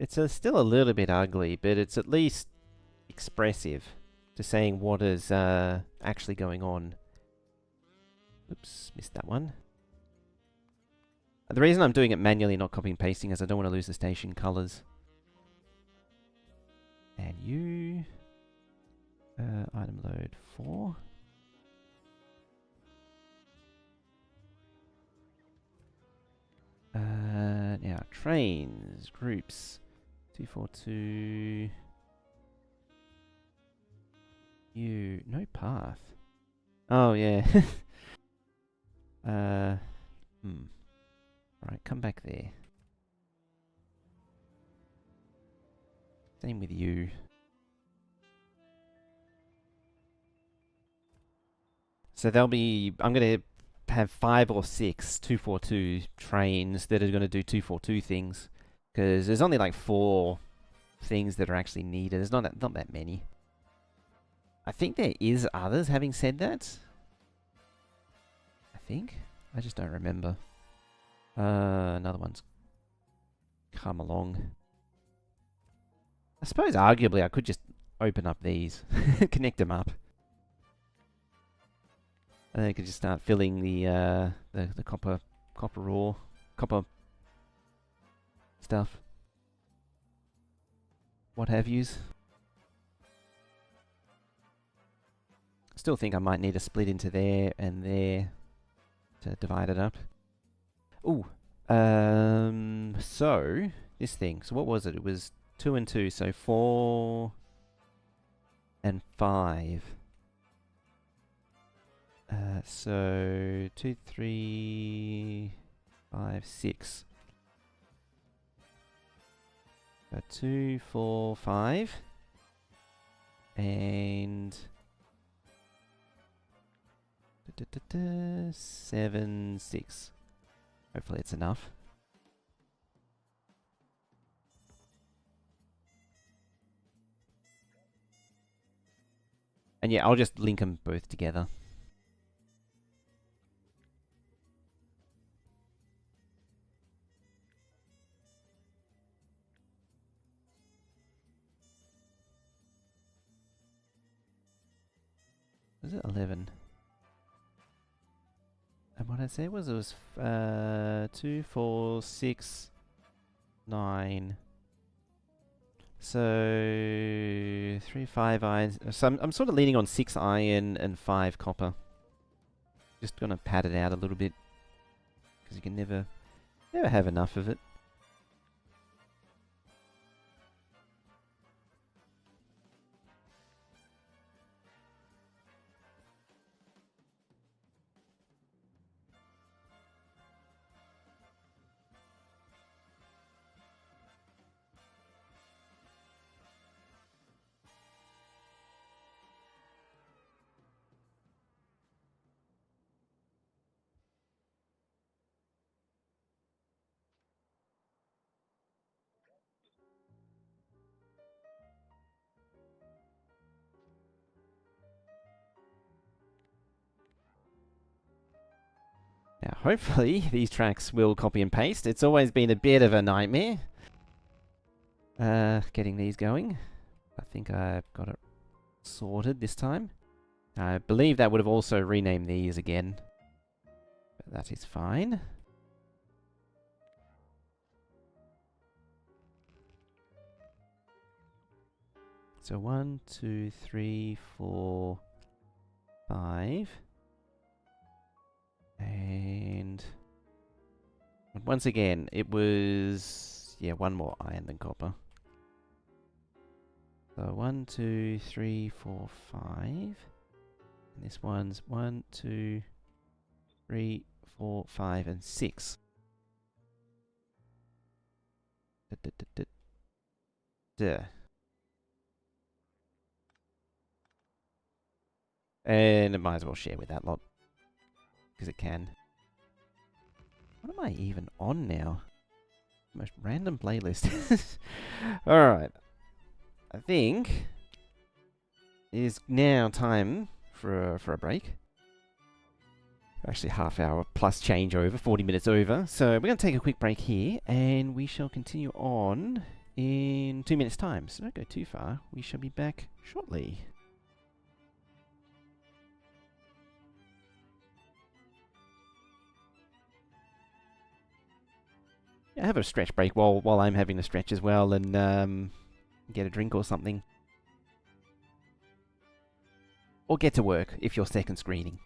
It's still a little bit ugly, but it's at least expressive to saying what is actually going on. Oops, missed that one. The reason I'm doing it manually, not copying and pasting, is I don't want to lose the station colors. And you... item load 4. Now, trains, groups. 242... You... No path. Oh, yeah. Right, come back there. Same with you. So there'll be... I'm going to have 5 or 6 242 trains that are going to do 242 things. Because there's only like 4 things that are actually needed. There's not that many. I think there is others, having said that. I think. I just don't remember. Another one's come along. I suppose arguably I could just open up these. Connect them up. And then I could just start filling the copper ore, copper stuff. What have yous. Still think I might need to split into there and there to divide it up. Ooh. So this thing. So what was it? It was 2 and 2, so 4 and 5. So 2, 3, 5, 6. 2, 4, 5. And 7, 6. Hopefully it's enough. And yeah, I'll just link them both together. Was it 11? And what I said was it was 2, 4, 6, 9. So 3, 5 iron. So I'm sort of leaning on 6 iron and 5 copper. Just gonna pad it out a little bit because you can never have enough of it. Now, hopefully, these tracks will copy and paste. It's always been a bit of a nightmare getting these going. I think I've got it sorted this time. I believe that would have also renamed these again. But that is fine. So 1, 2, 3, 4, 5. And once again, it was, yeah, one more iron than copper. So 1, 2, 3, 4, 5. And this one's 1, 2, 3, 4, 5, and 6. And it might as well share with that lot, because it can. What am I even on now? Most random playlist. Alright. I think it is now time for a break. Actually, half hour plus changeover, 40 minutes over. So we're going to take a quick break here, and we shall continue on in 2 minutes' time. So don't go too far. We shall be back shortly. Yeah, have a stretch break while I'm having a stretch as well, and get a drink or something. Or get to work if you're second screening.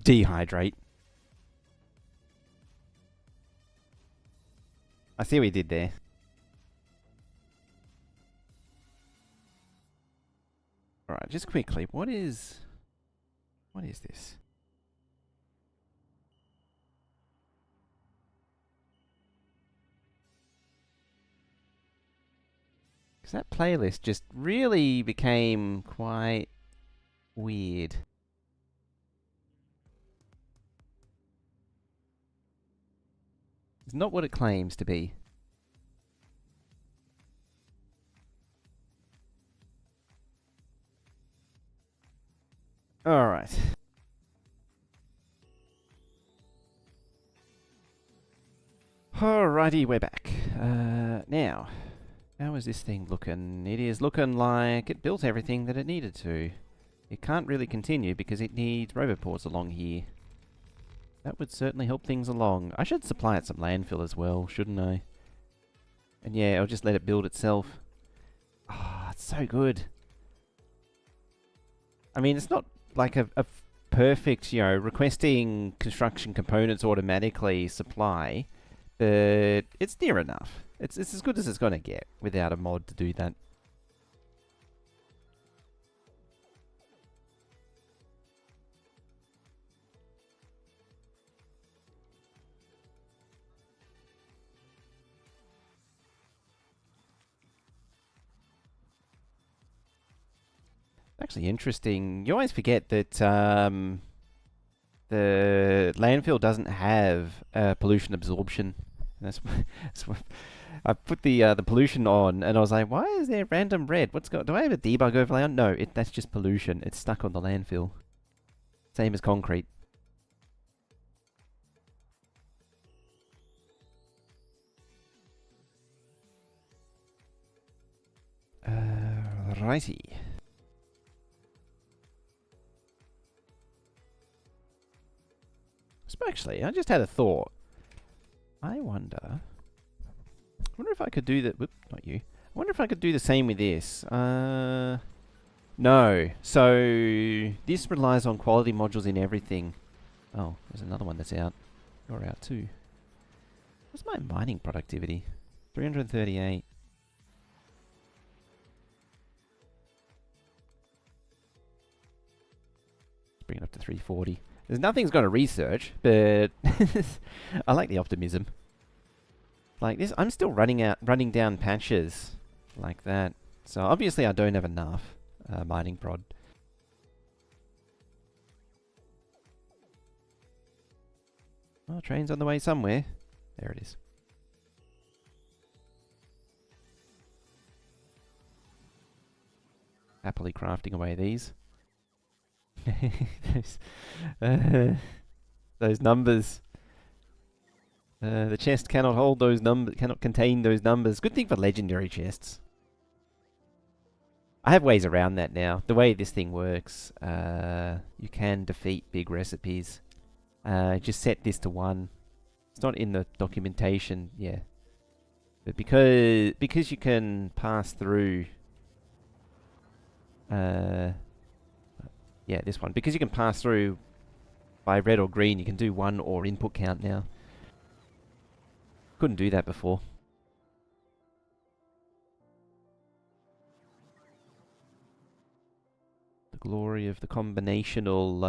Dehydrate. I see what you did there. Alright, just quickly, what is this? Because that playlist just really became quite weird. It's not what it claims to be. Alright. Alrighty, we're back. Now, how is this thing looking? It is looking like it built everything that it needed to. It can't really continue because it needs roboports along here. That would certainly help things along. I should supply it some landfill as well, shouldn't I? And yeah, I'll just let it build itself. Ah, it's so good. I mean, it's not like a perfect, requesting construction components automatically supply, but it's near enough. It's as good as it's going to get without a mod to do that. Actually interesting. You always forget that the landfill doesn't have pollution absorption. That's what I put the pollution on, and I was like, why is there random red? Do I have a debug overlay on? No, that's just pollution. It's stuck on the landfill. Same as concrete. Righty. So actually, I just had a thought. I wonder if I could do that. Whoop, not you. I wonder if I could do the same with this. No. So this relies on quality modules in everything. Oh, there's another one that's out. You're out too. What's my mining productivity? 338. Let's bring it up to 340. There's nothing's going to research, but I like the optimism. Like this, I'm still running down patches like that. So obviously I don't have enough mining prod. Oh, train's on the way somewhere. There it is. Happily crafting away these. Those numbers. The chest cannot hold those numbers, cannot contain those numbers. Good thing for legendary chests. I have ways around that now. The way this thing works, you can defeat big recipes. Just set this to 1. It's not in the documentation, yeah. But because you can pass through, yeah, this one. Because you can pass through by red or green, you can do 1 or input count now. Couldn't do that before. The glory of the combinational,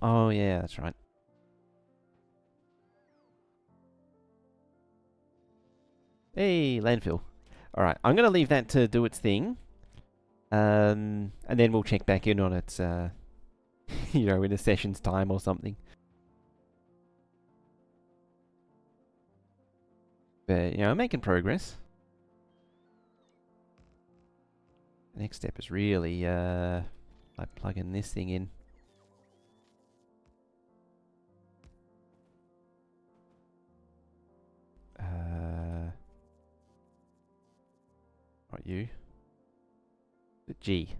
oh yeah, that's right. Hey, landfill. Alright, I'm going to leave that to do its thing. And then we'll check back in on it, in a session's time or something. But, I'm making progress. The next step is really, like plugging this thing in. Not you. The G. I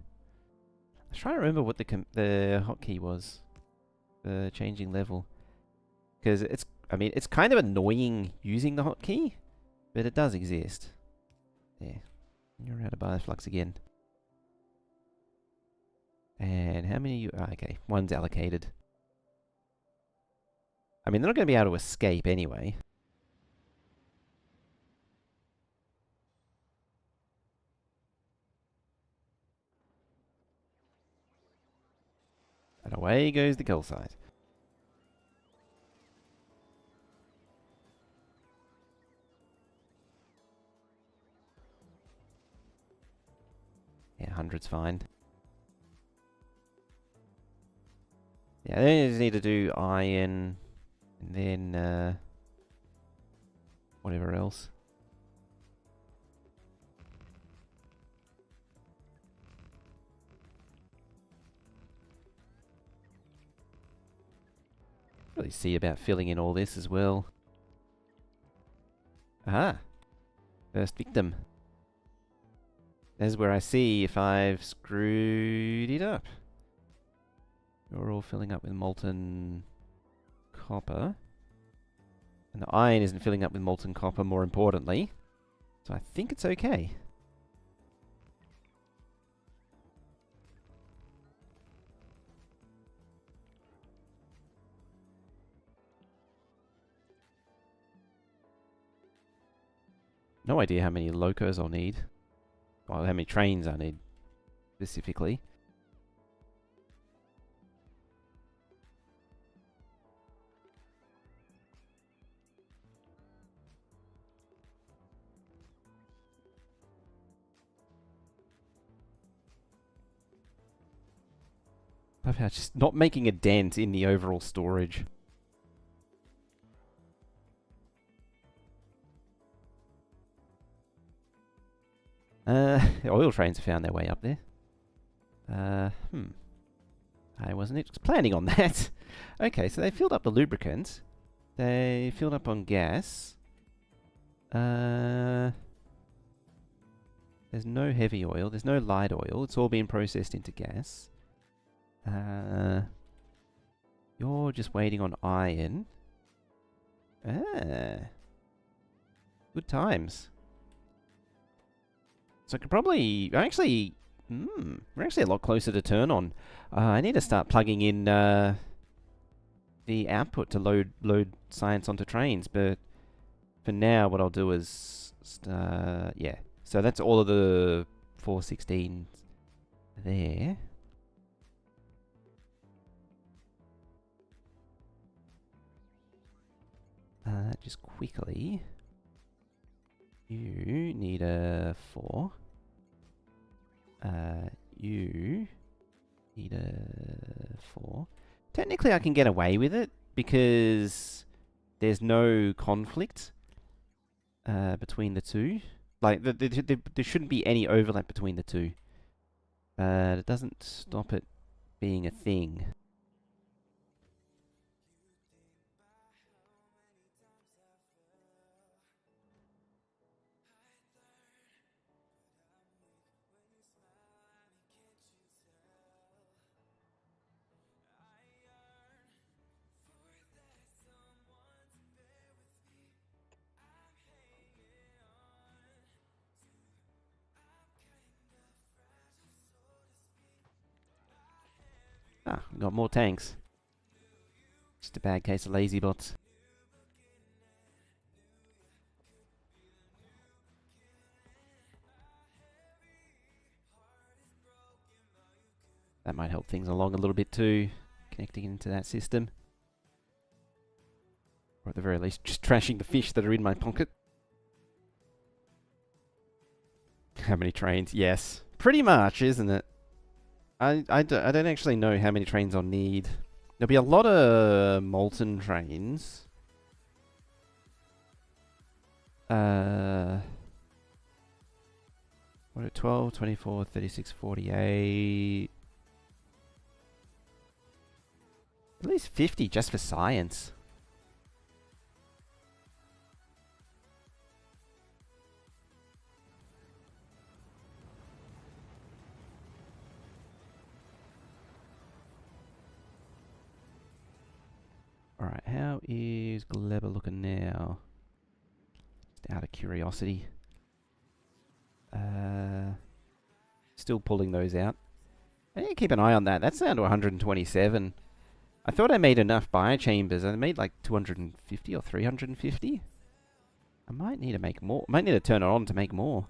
was trying to remember what the hotkey was. The changing level. Because it's kind of annoying using the hotkey, but it does exist. Yeah. You're out of bioflux again. And how many you... Oh, okay, 1's allocated. I mean, they're not going to be able to escape anyway. And away goes the calcite. Yeah, 100's fine. Yeah, then you just need to do iron, and then whatever else. Really see about filling in all this as well. Aha! First victim. There's where I see if I've screwed it up. You're all filling up with molten copper. And the iron isn't filling up with molten copper, more importantly. So I think it's okay. No idea how many locos I'll need. Well, how many trains I need, specifically. Love how it's just not making a dent in the overall storage. The oil trains have found their way up there. I wasn't planning on that. Okay, so they filled up the lubricant. They filled up on gas. There's no heavy oil. There's no light oil. It's all being processed into gas. You're just waiting on iron. Good times. So I could probably... Actually... we're actually a lot closer to turn on. I need to start plugging in the output to load science onto trains, but for now what I'll do is... yeah. So that's all of the 416s there. Just quickly... You need a 4. You need a 4. Technically, I can get away with it because there's no conflict between the two. Like, there shouldn't be any overlap between the two. It doesn't stop it being a thing. Ah, we've got more tanks. Just a bad case of lazy bots. That might help things along a little bit too, connecting into that system. Or at the very least, just trashing the fish that are in my pocket. How many trains? Yes. Pretty much, isn't it? I don't actually know how many trains I'll need. There'll be a lot of molten trains. What are 12, 24, 36, 48... At least 50 just for science. Alright, how is Gleba looking now? Just out of curiosity. Still pulling those out. I need to keep an eye on that. That's down to 127. I thought I made enough biochambers. I made like 250 or 350. I might need to make more. I might need to turn it on to make more.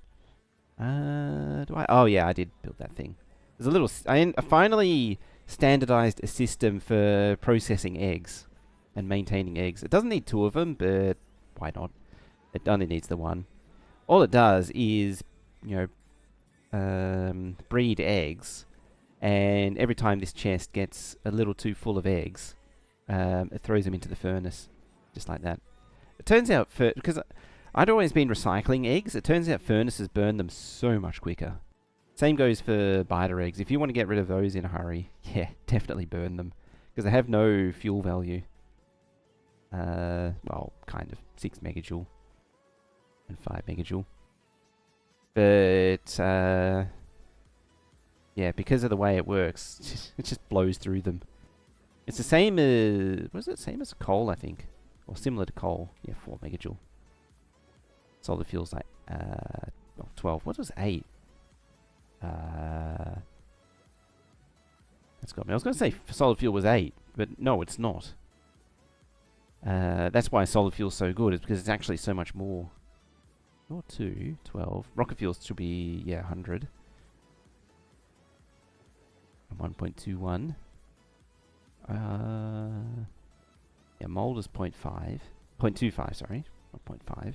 Do I? Oh yeah, I did build that thing. There's a little... I finally standardized a system for processing eggs and maintaining eggs. It doesn't need 2 of them, but why not? It only needs the 1. All it does is, you know, breed eggs. And every time this chest gets a little too full of eggs, it throws them into the furnace. Just like that. It turns out, because I'd always been recycling eggs, it turns out furnaces burn them so much quicker. Same goes for biter eggs. If you want to get rid of those in a hurry, yeah, definitely burn them. Because they have no fuel value. Well, kind of. 6 megajoule. And 5 megajoule. But, yeah, because of the way it works, it just blows through them. It's the same as... What is it? Same as coal, I think. Or similar to coal. Yeah, 4 megajoule. Solid fuel's like... 12. What was 8? That's got me. I was going to say solid fuel was 8, but no, it's not. That's why solid fuel's so good, is because it's actually so much more. Or 2, 12. Rocket fuel should be, yeah, 100. 1.21. Yeah, mold is 0.5. 0.25, sorry. Not 0.5.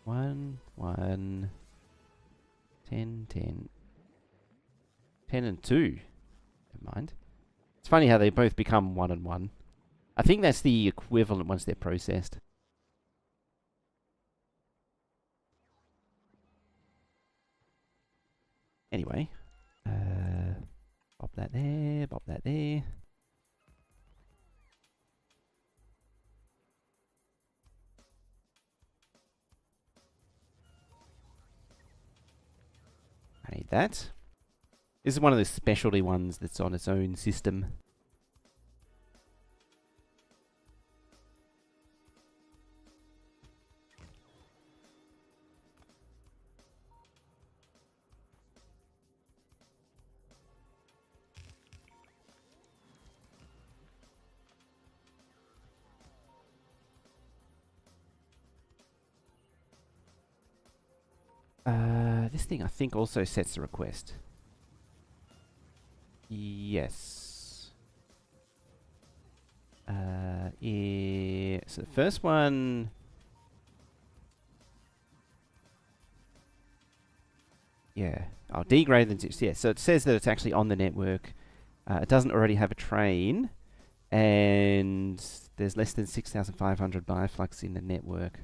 1, 1, 10, 10. 10 and 2. Never mind. It's funny how they both become 1 and 1. I think that's the equivalent once they're processed. Anyway. Pop that there, pop that there. I need that. This is one of the specialty ones that's on its own system. This thing I think also sets the request. Yes. Yeah. So the first one... Yeah. Oh, D greater than 6. Yeah, so it says that it's actually on the network. It doesn't already have a train. And there's less than 6,500 bioflux in the network.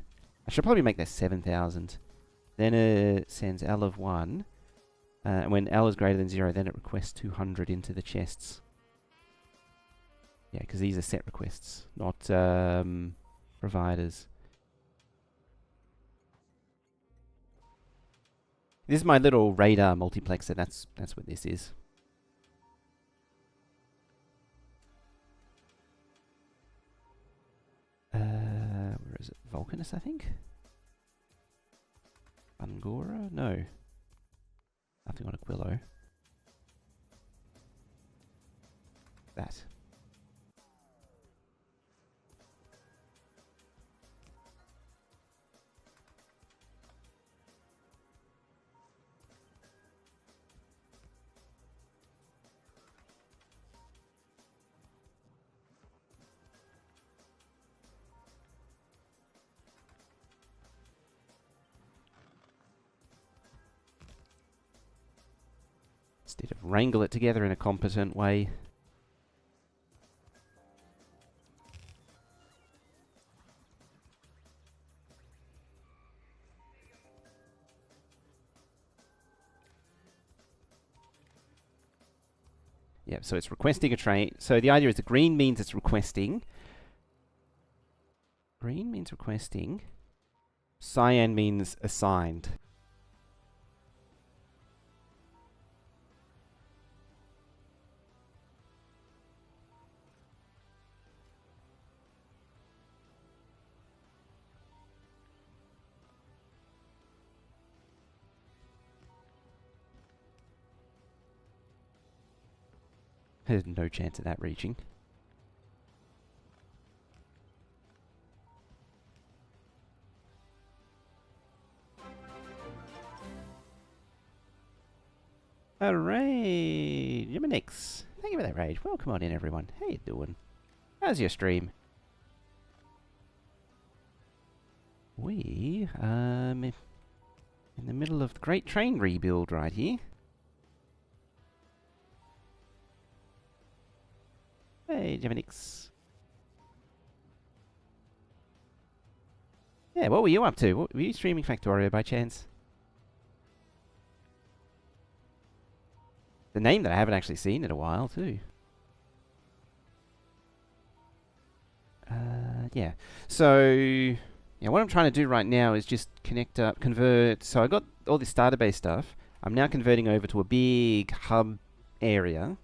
I should probably make that 7,000. Then it sends L of 1. And when L is greater than 0, then it requests 200 into the chests. Yeah, because these are set requests, not providers. This is my little radar multiplexer. That's what this is. Where is it? Vulcanus, I think? Angora? No. Nothing on Aquilo. That. Instead of wrangle it together in a competent way. Yep, so it's requesting a train. So the idea is the green means it's requesting. Green means requesting. Cyan means assigned. There's no chance of that reaching. Alright, Jiminix. Thank you for that raid. Welcome on in, everyone. How you doing? How's your stream? We, in the middle of the great train rebuild right here. Hey, Jiminix. Yeah, what were you up to? Were you streaming Factorio by chance? The name that I haven't actually seen in a while, too. Yeah. So, yeah, what I'm trying to do right now is just connect up, convert. So I got all this database stuff. I'm now converting over to a big hub area.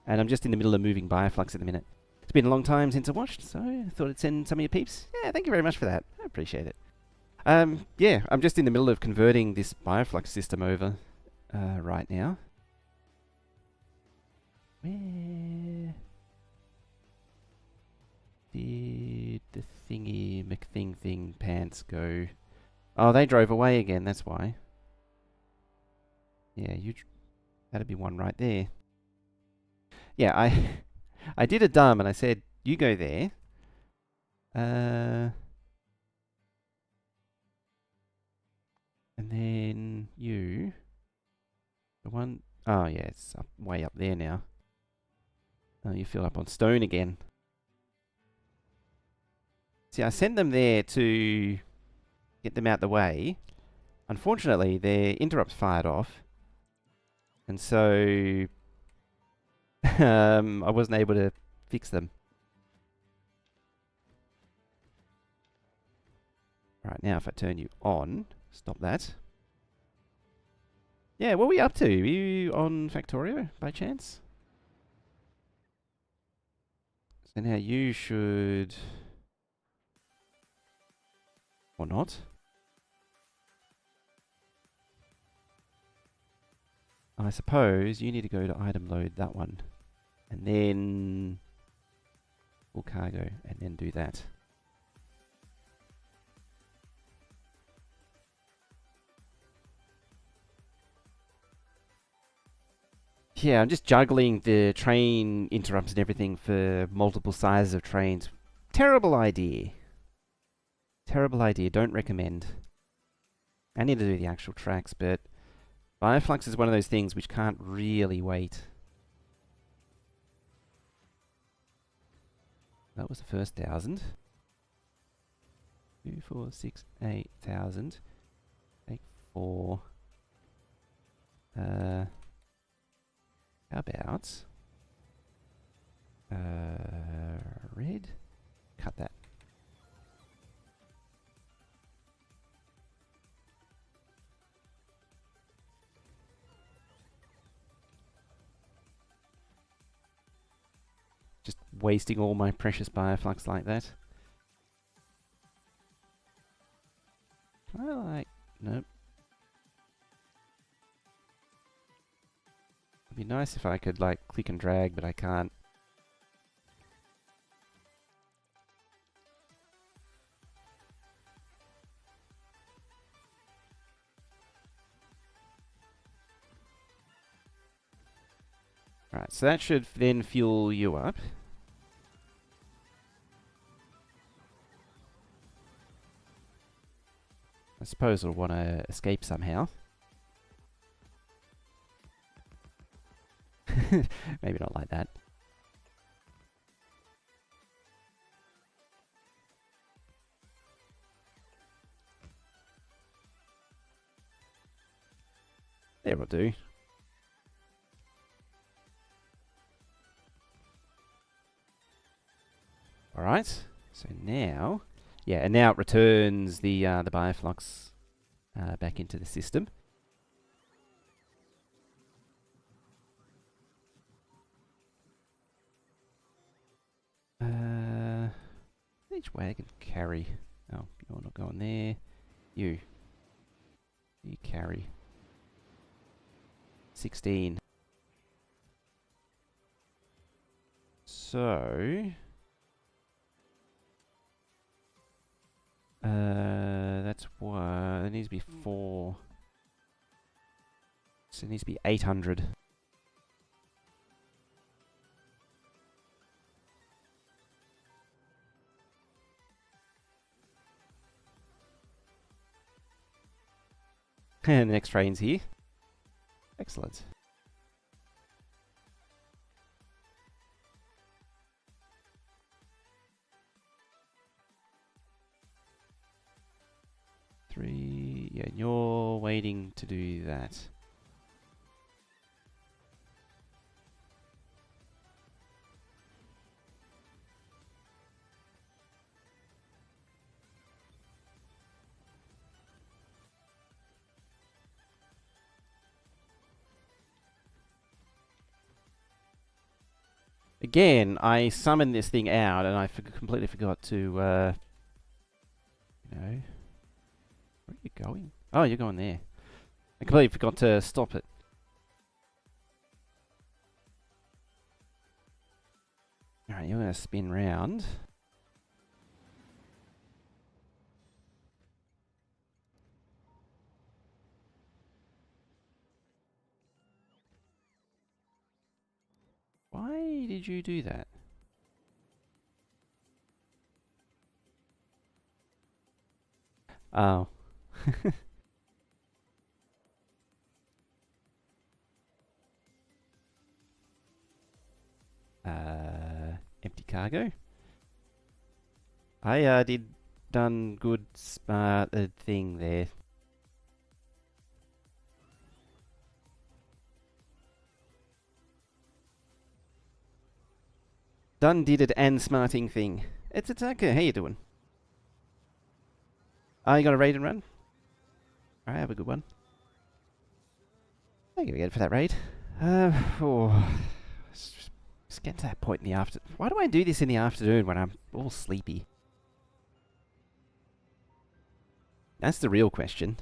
And I'm just in the middle of moving Bioflux at the minute. It's been a long time since I watched, so I thought I'd send some of your peeps. Yeah, thank you very much for that. I appreciate it. Yeah, I'm just in the middle of converting this Bioflux system over right now. Where did the thingy McThing pants go? Oh, they drove away again, that's why. Yeah, that'd be one right there. Yeah, I did a dumb and I said, you go there. And then you, the one, oh yeah, it's way up there now. Oh, you fill up on stone again. See, I sent them there to get them out the way. Unfortunately, their interrupts fired off. And so I wasn't able to fix them. Right, now if I turn you on, stop that. Yeah, what are we up to? Are you on Factorio by chance? So now you should... Or not. I suppose you need to go to item load, that one. And then... full cargo, and then do that. Yeah, I'm just juggling the train interrupts and everything for multiple sizes of trains. Terrible idea. Terrible idea. Don't recommend. I need to do the actual tracks, but Bioflux is one of those things which can't really wait. That was the first 1,000. 2, 4, 6, 8,000. Take 4. How about red? Cut that. Just wasting all my precious Bioflux like that. Nope. It'd be nice if I could like click and drag, but I can't. Alright, so that should then fuel you up. I suppose it'll want to escape somehow. Maybe not like that. There will do. Alright, so now... Yeah, and now it returns the Bioflux back into the system. Each wagon carry. Oh, you're not going there. You carry. 16. So... that's why... There needs to be 4. So it needs to be 800. And the next train's here. Excellent. Yeah, and you're waiting to do that. Again, I summoned this thing out and I completely forgot to, you know, where are you going? Oh, you're going there. I completely forgot to stop it. Alright, you're going to spin round. Why did you do that? Oh. Empty cargo. I did done good smart thing there. Done did it and smarting thing. It's okay. How you doing? Oh, you got a raid and run? Alright, have a good one. Thank you again for that raid. It's getting to that point in the afternoon. Why do I do this in the afternoon when I'm all sleepy? That's the real question.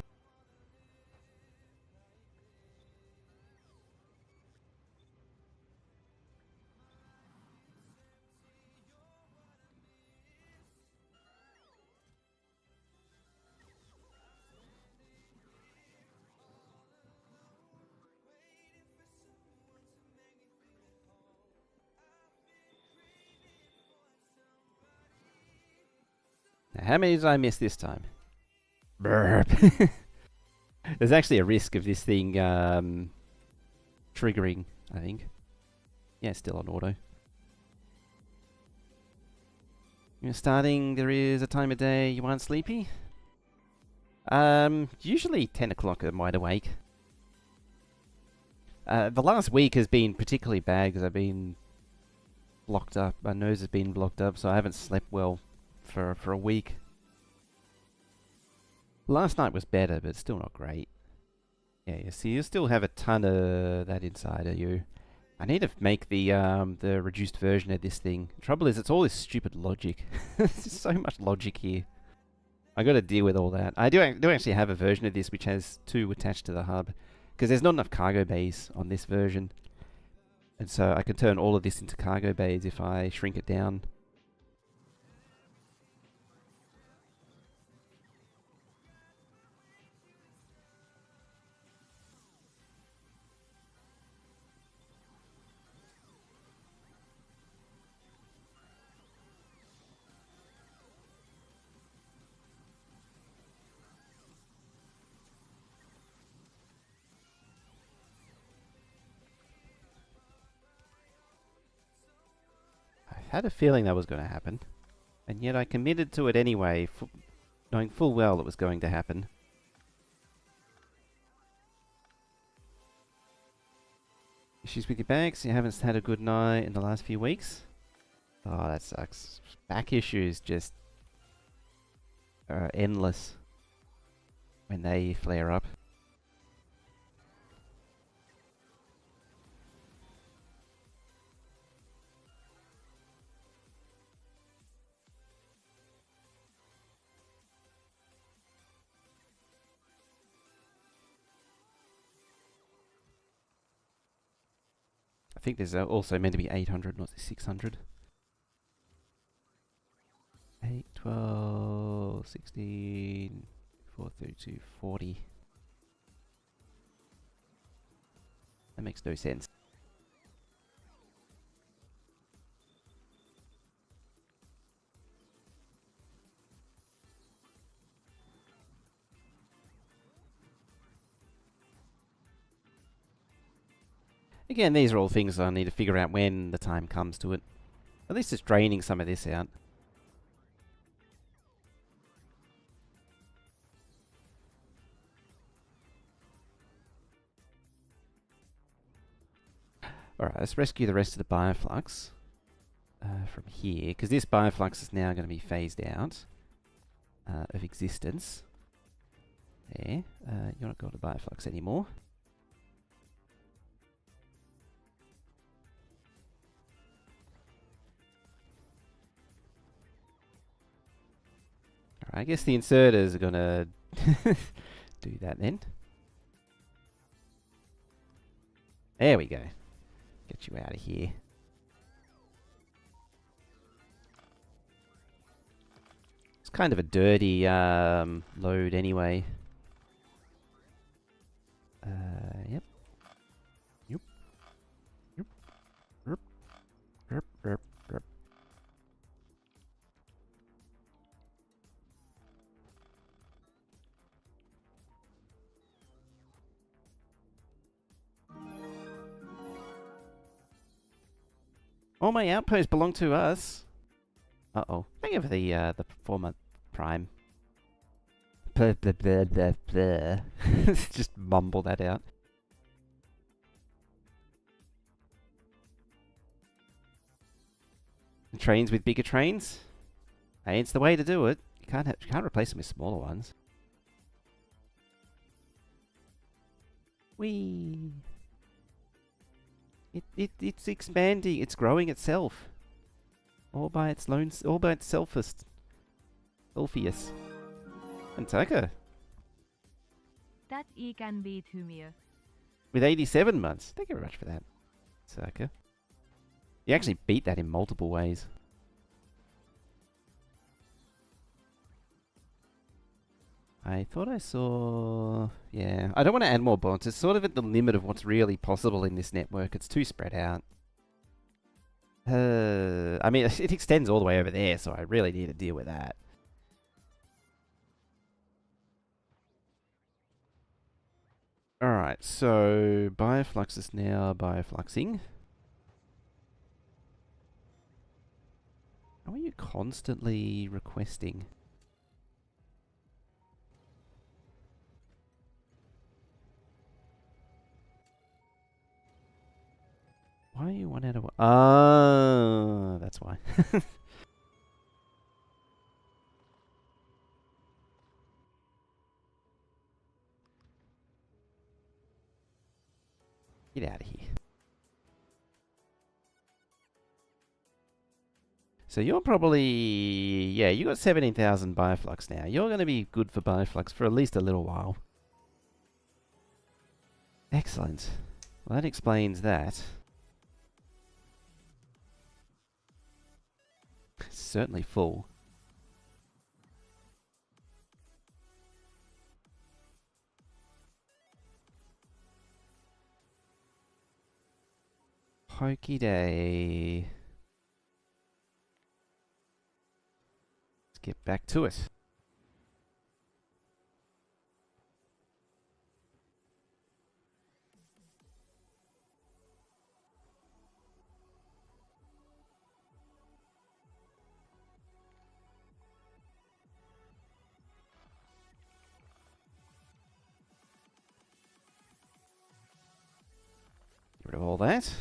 Now, how many did I miss this time? Burp. There's actually a risk of this thing triggering, I think. Yeah, it's still on auto. You're starting, there is a time of day you aren't sleepy? Usually 10 o'clock I'm wide awake. The last week has been particularly bad because I've been blocked up. My nose has been blocked up, so I haven't slept well for a week. Last night was better, but still not great. Yeah, you see, you still have a ton of that inside of you. I need to make the reduced version of this thing. The trouble is, it's all this stupid logic. There's so much logic here. I got to deal with all that. I do actually have a version of this which has 2 attached to the hub, because there's not enough cargo bays on this version, and so I can turn all of this into cargo bays if I shrink it down. I had a feeling that was going to happen, and yet I committed to it anyway, knowing full well it was going to happen. Issues with your bags? You haven't had a good night in the last few weeks? Oh, that sucks. Back issues just are endless when they flare up. I think there's also meant to be 800, not 600. 8, 12, 16, 4, 32, 40. That makes no sense. Again, these are all things I need to figure out when the time comes to it. At least it's draining some of this out. Alright, let's rescue the rest of the bioflux from here, because this bioflux is now going to be phased out of existence. There. You're not going to bioflux anymore. I guess the inserters are gonna do that then. There we go. Get you out of here. It's kind of a dirty load anyway. Yep. Yep. Yep. Yep. Yep. Yep. Yep. All my outposts belong to us. Uh-oh. Thank you for the 4-month prime. Blah, blah, blah, blah, blah. Just mumble that out. Trains with bigger trains? Hey, it's the way to do it. You can't replace them with smaller ones. Whee! It's expanding. It's growing itself. All by its selfiest. Selfius. And Tucker. That E can be to me. With 87 months. Thank you very much for that, Tucker. You actually beat that in multiple ways. I thought I saw... Yeah, I don't want to add more bonds. It's sort of at the limit of what's really possible in this network. It's too spread out. I mean, it extends all the way over there, so I really need to deal with that. Alright, so Bioflux is now biofluxing. How are you constantly requesting? Why are you 1 out of 1? Ah, that's why. Get out of here. So you're probably... Yeah, you got 17,000 Bioflux now. You're going to be good for Bioflux for at least a little while. Excellent. Well, that explains that. Certainly full. Hokey day. Let's get back to it. Get rid of all that.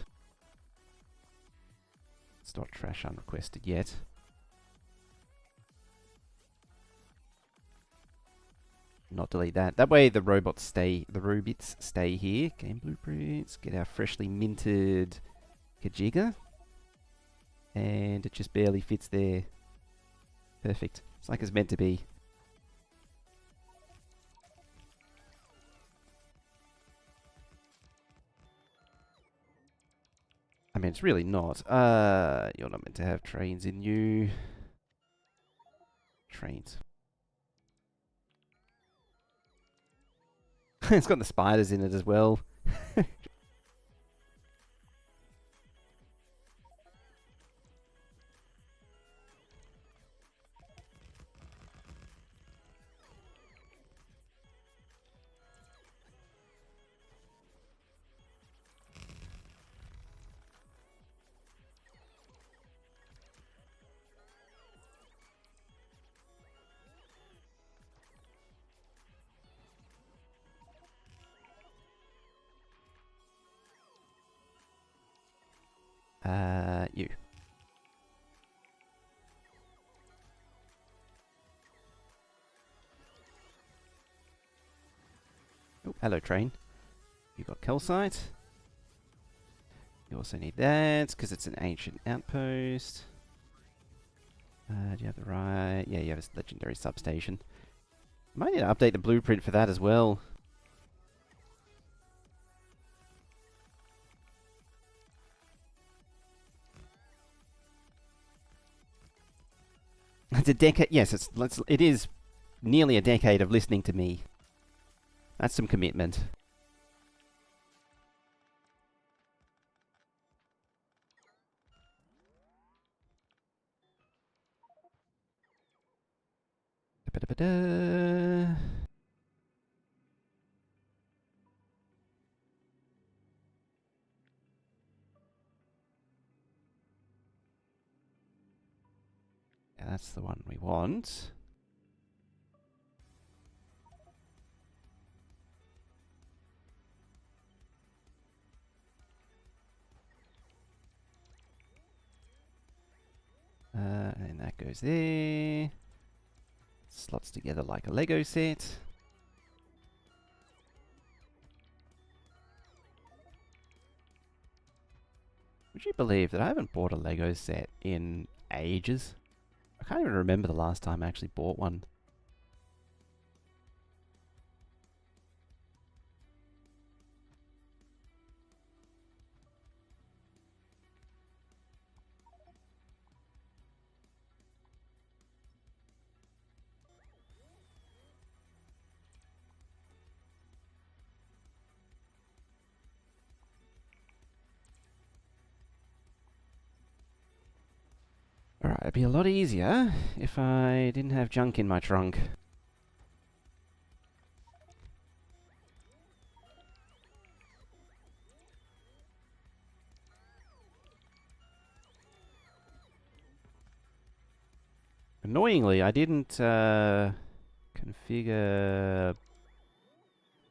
It's not trash unrequested yet. Not delete that. That way the robots stay here. Game blueprints. Get our freshly minted Kajiga. And it just barely fits there. Perfect. It's like it's meant to be. I mean, it's really not. You're not meant to have trains in you. Trains. It's got the spiders in it as well. You. Oh, hello, train. You got calcite. You also need that, because it's an ancient outpost. Do you have the right... Yeah, you have a legendary substation. Might need to update the blueprint for that as well. It's a decade... Yes, it is nearly a decade of listening to me. That's some commitment. Da-ba-da-ba-da. Yeah, that's the one we want. And that goes there. Slots together like a Lego set. Would you believe that I haven't bought a Lego set in ages? I can't even remember the last time I actually bought one. Alright, it'd be a lot easier if I didn't have junk in my trunk. Annoyingly, I didn't configure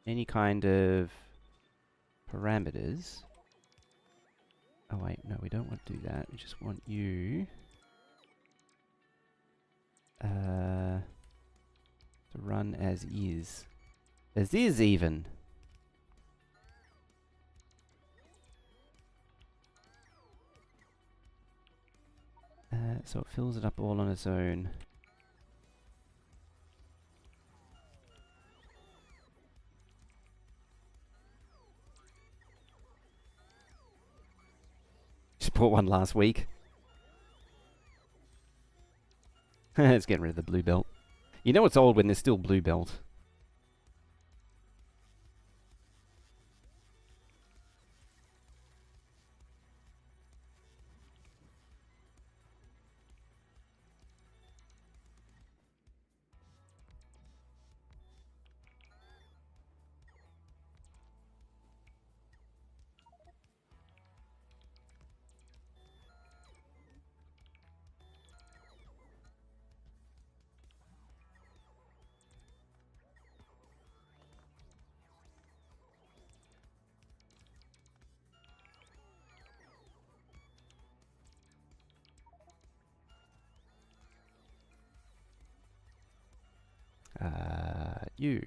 any kind of parameters. Oh wait, no, we don't want to do that. We just want you to run as is. As is, even. So it fills it up all on its own. Just bought one last week. It's getting rid of the blue belt. You know it's old when there's still blue belt. You.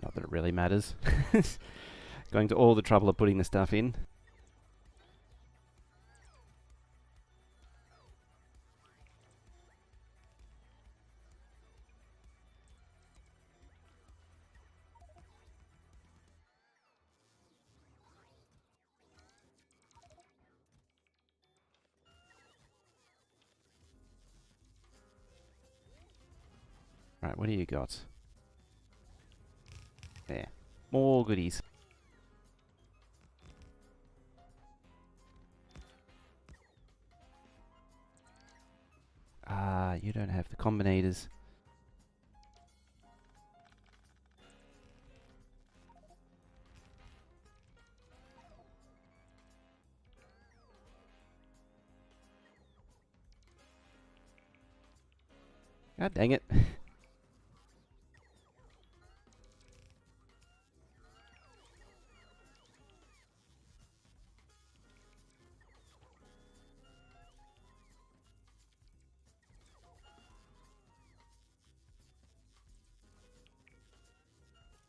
Not that it really matters. Going to all the trouble of putting the stuff in. Right, what do you got? There. More goodies. Ah, you don't have the combinators. God dang it.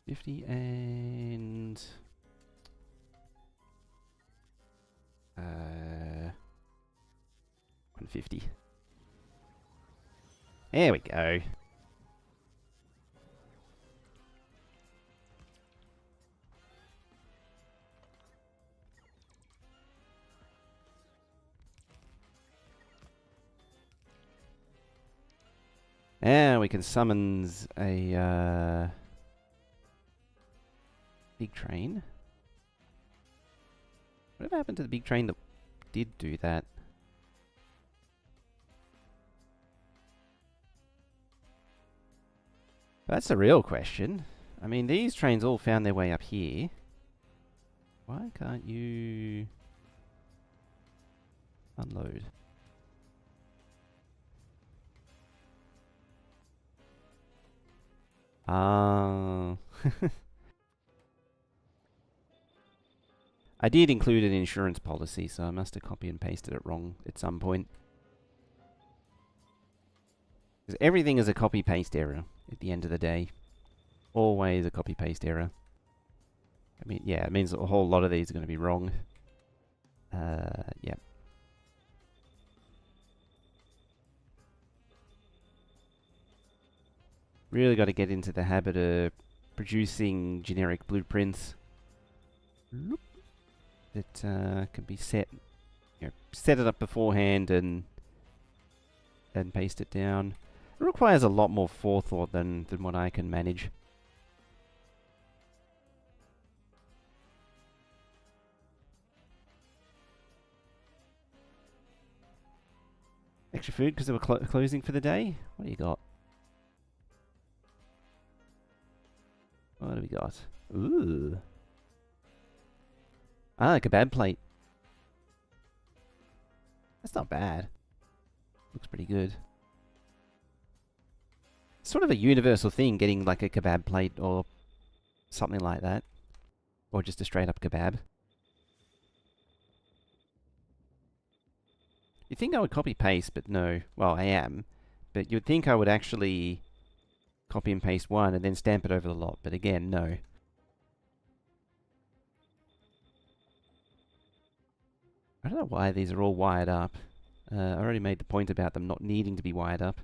50 and 150. There we go. And we can summons a big train. Whatever happened to the big train that did do that? That's the real question. I mean, these trains all found their way up here. Why can't you unload? Ah. I did include an insurance policy, so I must have copy and pasted it wrong at some point. Because everything is a copy-paste error at the end of the day. Always a copy-paste error. I mean, yeah, it means that a whole lot of these are going to be wrong. Yeah. Really got to get into the habit of producing generic blueprints that can be set, set it up beforehand and paste it down. It requires a lot more forethought than what I can manage. Extra food because they were closing for the day? What do you got? What do we got? Ooh. Ah, kebab plate. That's not bad. Looks pretty good. It's sort of a universal thing, getting like a kebab plate or something like that. Or just a straight up kebab. You'd think I would copy paste, but no. Well, I am. But you'd think I would actually copy and paste one and then stamp it over the lot. But again, no. I don't know why these are all wired up. I already made the point about them not needing to be wired up.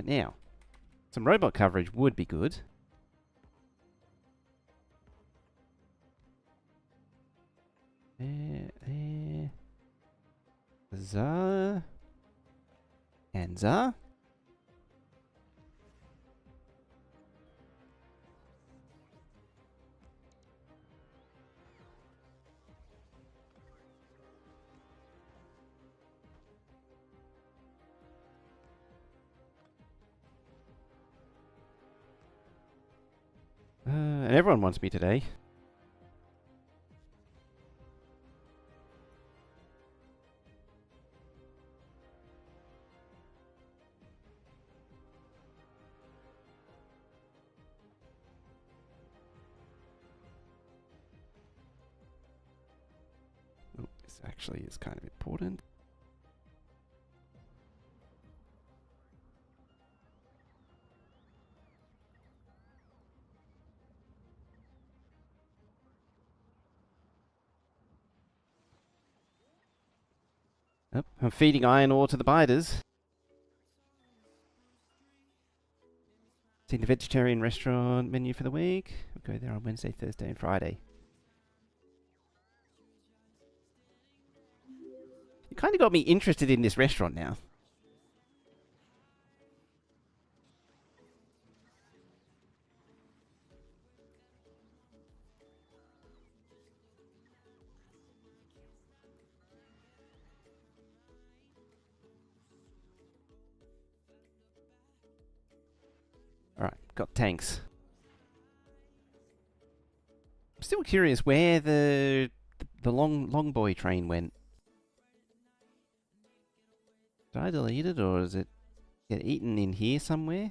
Now, some robot coverage would be good. Za. And za. And everyone wants me today. Oh, this actually is kind of important. Oh, I'm feeding iron ore to the biters. Seen the vegetarian restaurant menu for the week. We'll go there on Wednesday, Thursday, and Friday. You kind of got me interested in this restaurant now. got tanks. I'm still curious where the long boy train went. Did I delete it, or does it get eaten in here somewhere?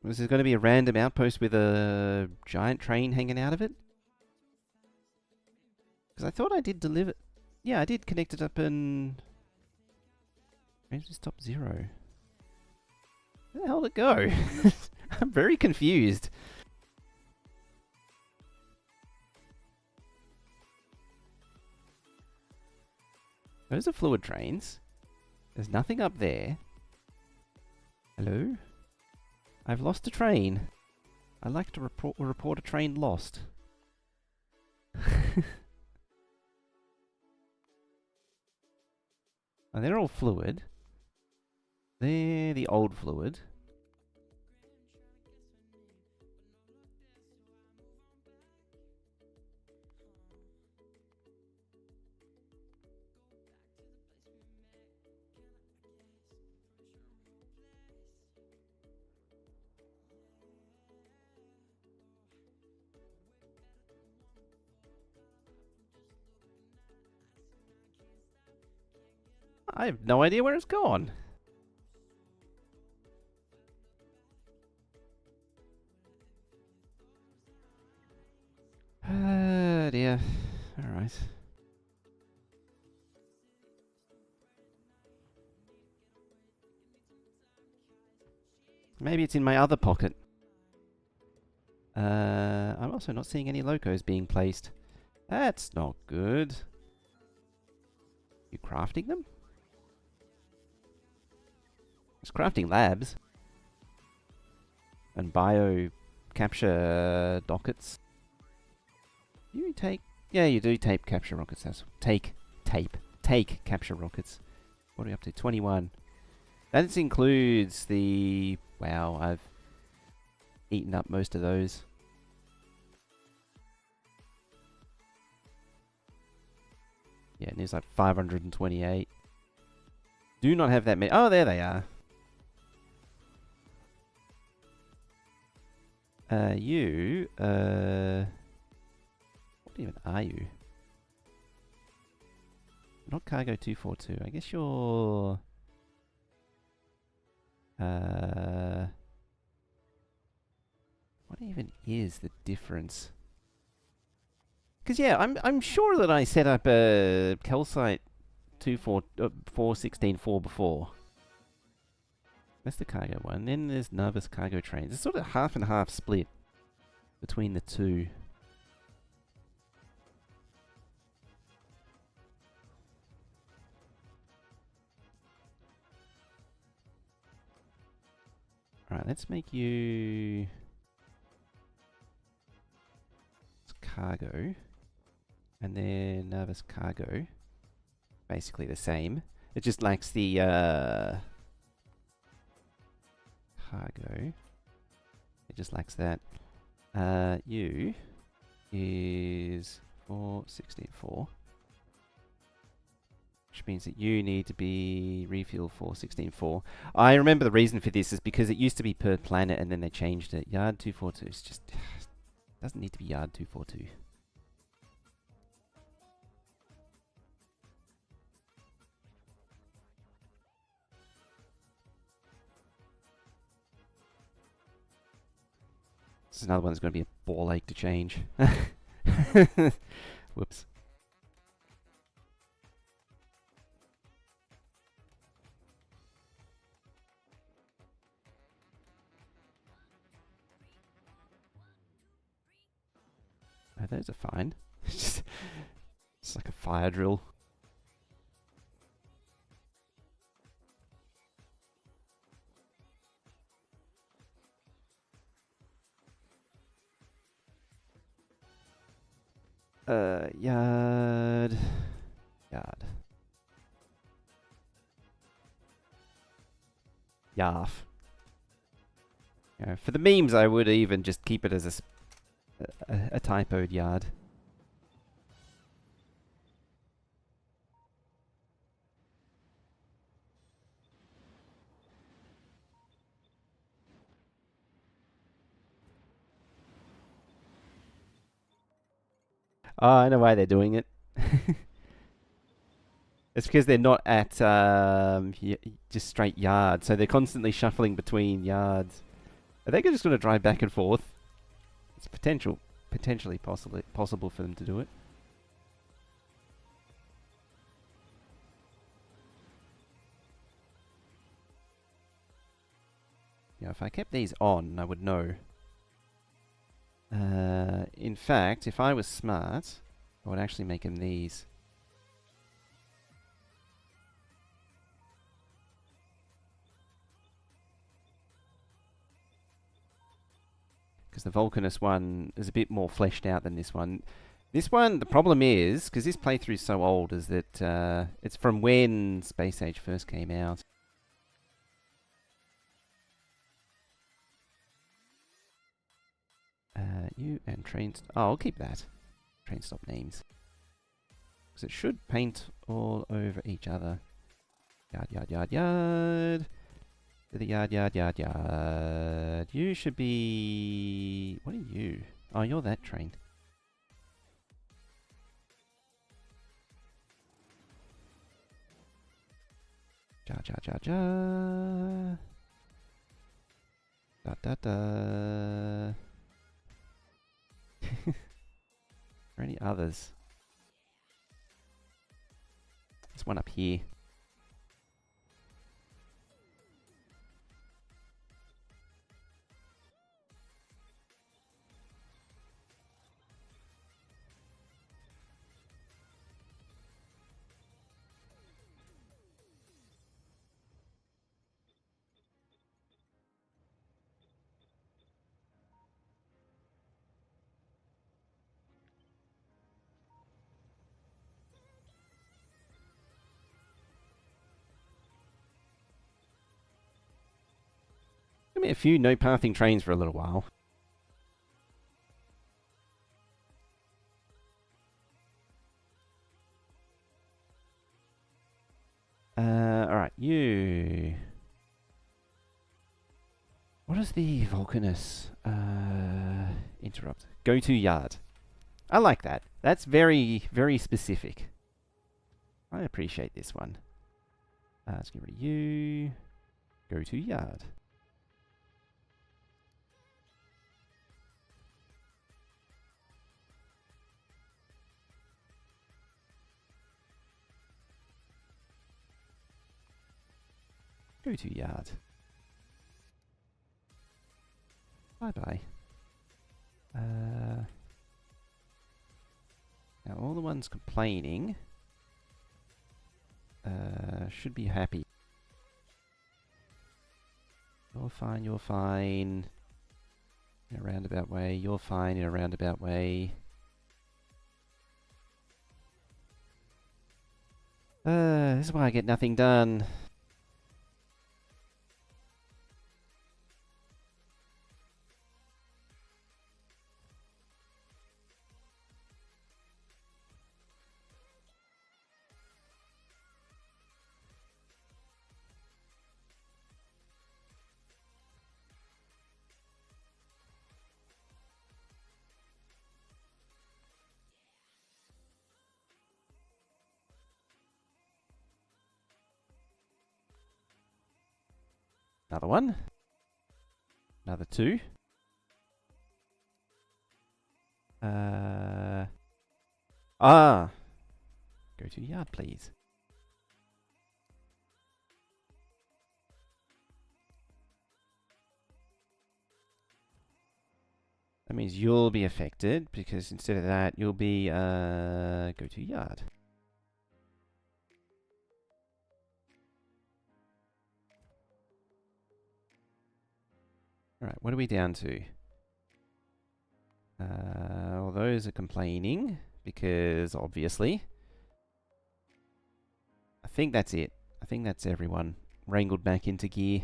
Was there going to be a random outpost with a giant train hanging out of it? Because I thought I did deliver... Yeah, I did connect it up and... Where did it stop 0? Where the hell did it go? I'm very confused. Those are fluid trains. There's nothing up there. Hello? I've lost a train. I'd like to report a train lost. Oh, they're all fluid. They're the old fluid. I have no idea where it's gone. Dear. Alright. Maybe it's in my other pocket. I'm also not seeing any locos being placed. That's not good. You crafting them? It's crafting labs. And bio capture dockets. You take... Yeah, you do tape capture rockets. That's take capture rockets. What are we up to? 21. That includes the... Wow, I've eaten up most of those. Yeah, and there's like 528. Do not have that many. Oh, there they are. What even are you? Not cargo 242. I guess you're... What even is the difference? Because yeah, I'm sure that I set up a calcite 416.4 before. That's the cargo one. Then there's Nervous cargo trains. It's sort of half and half split between the two. Alright, let's make you... It's cargo. And then Nervous cargo. Basically the same. It just lacks the cargo. It just lacks that. U is 416.4. Which means that you need to be refuel 416.4. I remember the reason for this is because it used to be per planet and then they changed it. Yard 242 is just... doesn't need to be yard 242. This is another one that's going to be a ball ache to change. Whoops. Oh, those are fine. It's like a fire drill. Yard. Yarf. You know, for the memes, I would even just keep it as a typoed yard. Oh, I know why they're doing it. It's because they're not at just straight yards, so they're constantly shuffling between yards. Are they just going to drive back and forth? It's potentially possible for them to do it. Yeah, if I kept these on, I would know. In fact, if I was smart, I would actually make them these. Because the Vulcanus one is a bit more fleshed out than this one. This one, the problem is, because this playthrough is so old, is that it's from when Space Age first came out. You and train... Oh, I'll keep that. Train stop names. Because it should paint all over each other. Yard, yard, yard, yard. To the yard, yard, yard, yard. You should be... What are you? Oh, you're that train. Jar, jar, jar, jar. Da, da, da. Are there any others? There's one up here. Give me a few no pathing trains for a little while. Alright, you... What is the Vulcanus? Interrupt. Go to yard. I like that. That's very, very specific. I appreciate this one. Let's get rid of you. Go to yard. Go to yard. Bye-bye. Now all the ones complaining should be happy. You're fine, you're fine. In a roundabout way, you're fine in a roundabout way. This is why I get nothing done. Another one. Another two. Go to yard, please. That means you'll be affected, because instead of that, you'll be, go to yard. Alright, what are we down to? Well, those are complaining, because obviously. I think that's it. I think that's everyone wrangled back into gear.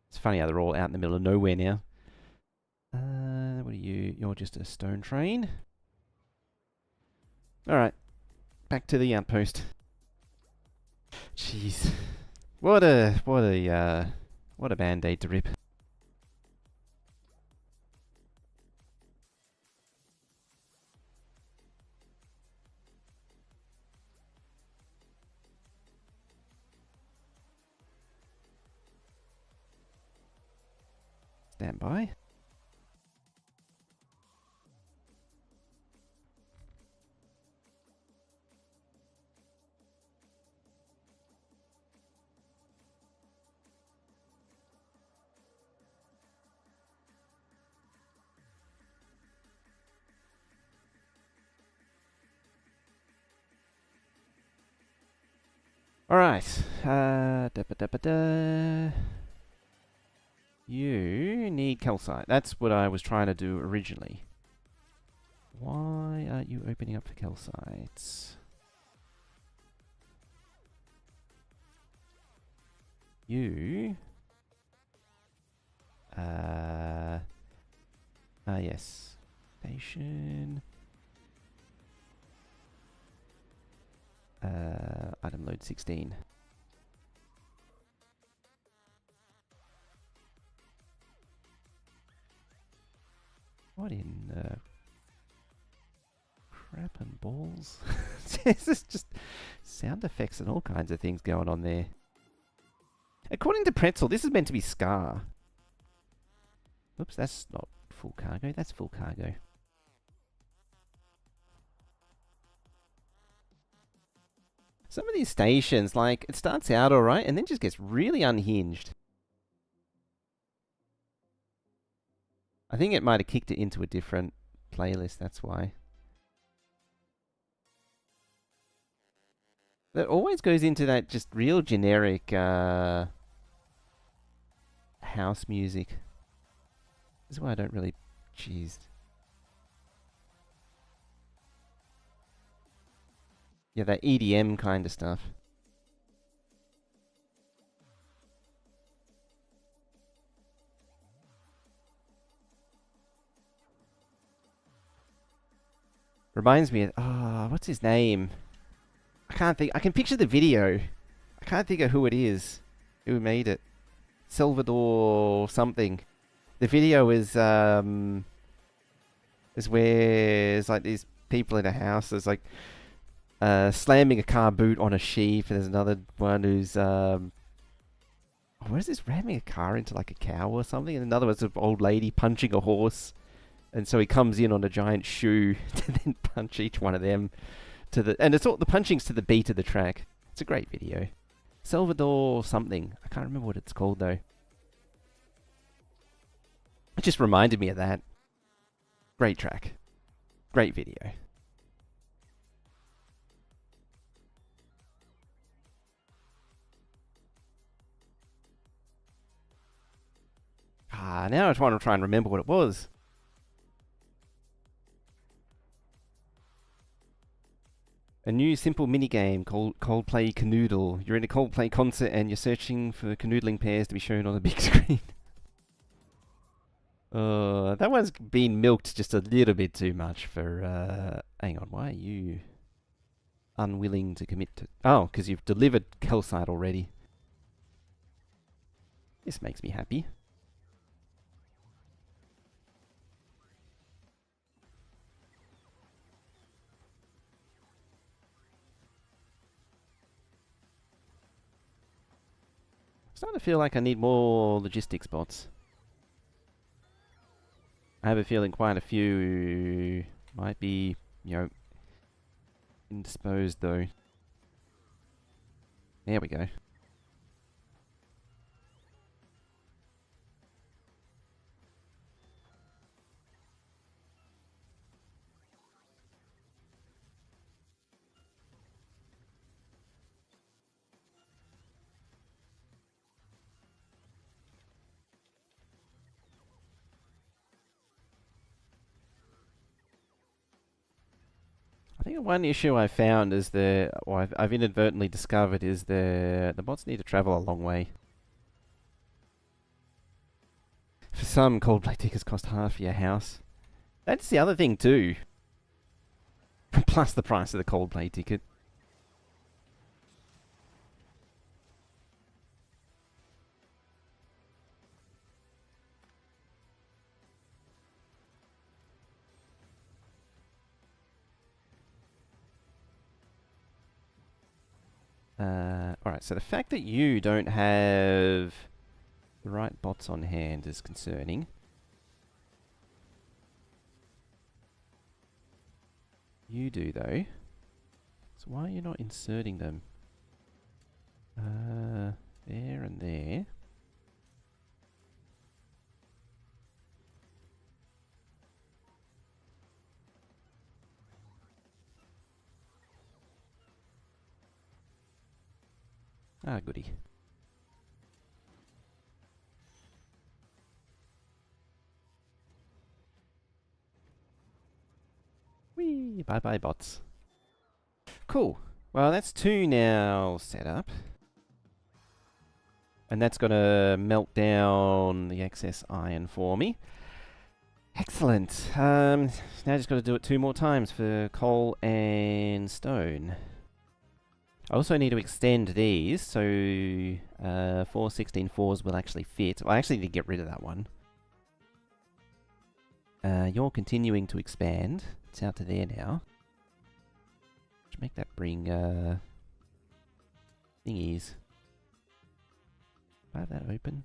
It's funny how they're all out in the middle of nowhere now. What are you? You're just a stone train. Alright, back to the outpost. Jeez. What a band-aid to rip. Stand by. Alright. You need calcite. That's what I was trying to do originally. Why aren't you opening up for calcites? You... yes. Station... item load 16. What in crap and balls? This is just sound effects and all kinds of things going on there. According to Pretzel, this is meant to be Scar. Oops, that's not full cargo. That's full cargo. Some of these stations, like, it starts out alright and then just gets really unhinged. I think it might have kicked it into a different playlist, that's why. That always goes into that just real generic house music. This is why I don't really... Jeez. Yeah, that EDM kind of stuff. Reminds me of... what's his name? I can't think... I can picture the video. I can't think of who it is. Who made it. Salvador something. The video is where it's like these people in a house. There's like... slamming a car boot on a sheep, and there's another one who's what is this, ramming a car into like a cow or something, and another one's an old lady punching a horse, and so he comes in on a giant shoe to then punch each one of them to the, and it's all the punching's to the beat of the track. It's a great video. Salvador something, I can't remember what it's called though. It just reminded me of that. Great track, great video. Now I want to try and remember what it was. A new simple minigame called Coldplay Canoodle. You're in a Coldplay concert and you're searching for canoodling pairs to be shown on the big screen. That one's been milked just a little bit too much for... hang on, why are you unwilling to commit to... Oh, because you've delivered calcite already. This makes me happy. Starting to feel like I need more logistics bots. I have a feeling quite a few might be, you know, indisposed though. There we go. I think one issue I found is or I've inadvertently discovered is the bots need to travel a long way. For some, Coldplay tickets cost half your house. That's the other thing too. Plus the price of the Coldplay ticket. Alright, so the fact that you don't have the right bots on hand is concerning. You do, though. So why are you not inserting them? There and there. Ah, goody. Whee! Bye-bye, bots. Cool. Well, that's 2 now set up. And that's going to melt down the excess iron for me. Excellent. Now I just got to do it 2 more times for coal and stone. I also need to extend these, so 4 16.4s will actually fit. Well, I actually need to get rid of that one. You're continuing to expand. It's out to there now. Should make that bring thingies. Do I have that open?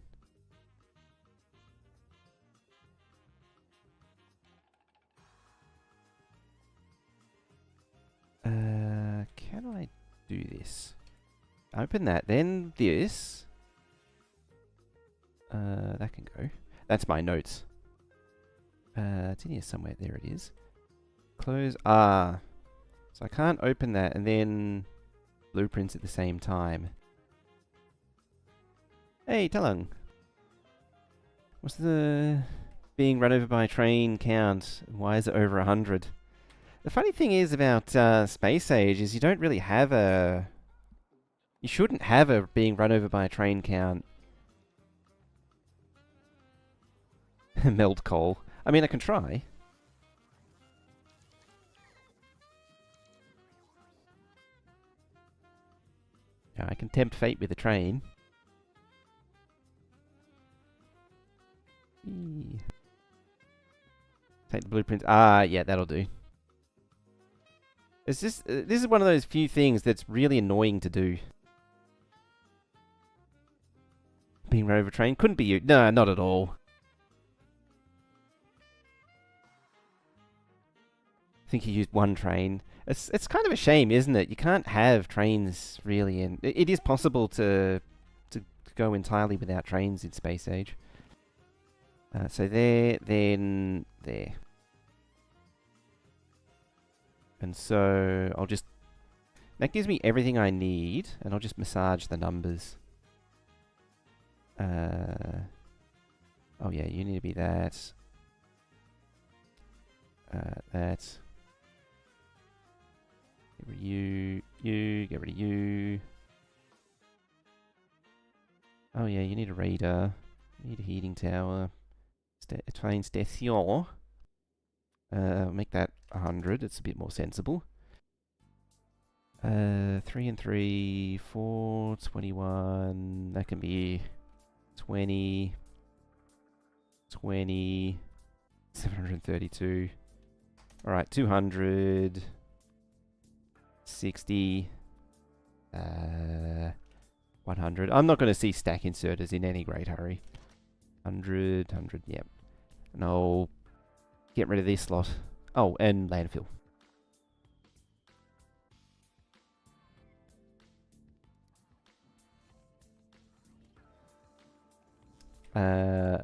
Can I do this? Open that, then this. That can go. That's my notes. It's in here somewhere. There it is. Close. Ah. So I can't open that and then blueprints at the same time. Hey, Talung. What's the being run over by a train count? Why is it over 100? The funny thing is about Space Age is you don't really have a... You shouldn't have a being run over by a train count. Meld coal. I mean, I can try. Yeah, I can tempt fate with a train. Eee. Take the blueprints. Ah, yeah, that'll do. It's just, this is one of those few things that's really annoying to do. Being run over a train couldn't be you. No, not at all. I think you used 1 train. It's kind of a shame, isn't it? You can't have trains really in... It is possible to go entirely without trains in Space Age. So there, then there. And so I'll just... That gives me everything I need, and I'll just massage the numbers. Oh yeah, you need to be that. That. Get rid of you, get rid of you. Oh yeah, you need a radar. You need a heating tower. Train station. Make that 100, it's a bit more sensible. 3 and 3, 4, 21, that can be 20, 20, 732. Alright, 200, 60, 100. I'm not going to see stack inserters in any great hurry. 100, 100, yep. And I'll get rid of this lot. Oh, and landfill.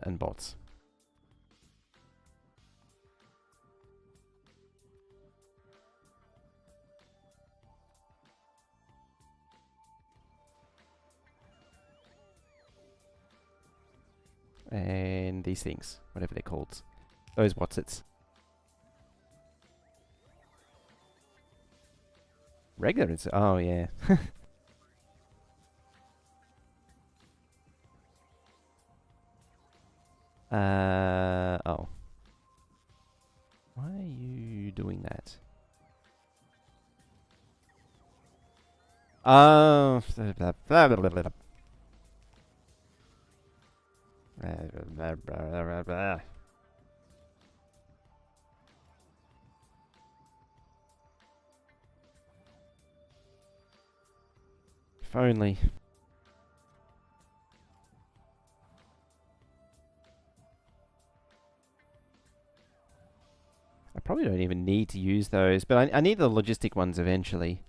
And bots. And these things, whatever they're called. Those whatsits. Regular insert. Oh, yeah. Oh. Why are you doing that? Oh. If only. probably don't even need to use those, but I need the logistic ones eventually.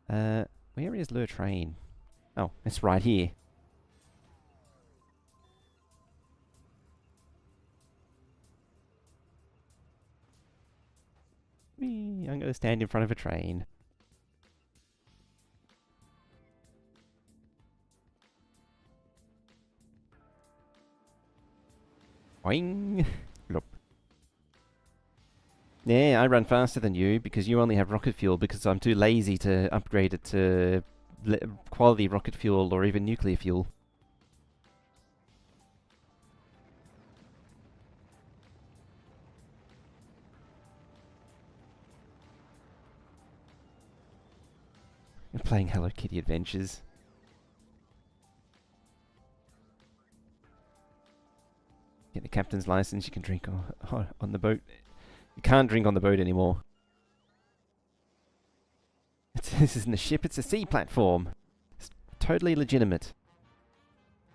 Where is Le Train? Oh, it's right here. Whee, I'm going to stand in front of a train. Boing! Look. Yeah, I run faster than you because you only have rocket fuel because I'm too lazy to upgrade it to quality rocket fuel or even nuclear fuel. You're playing Hello Kitty Adventures. Get the captain's license, you can drink on the boat. You can't drink on the boat anymore. This isn't a ship, it's a sea platform. It's totally legitimate.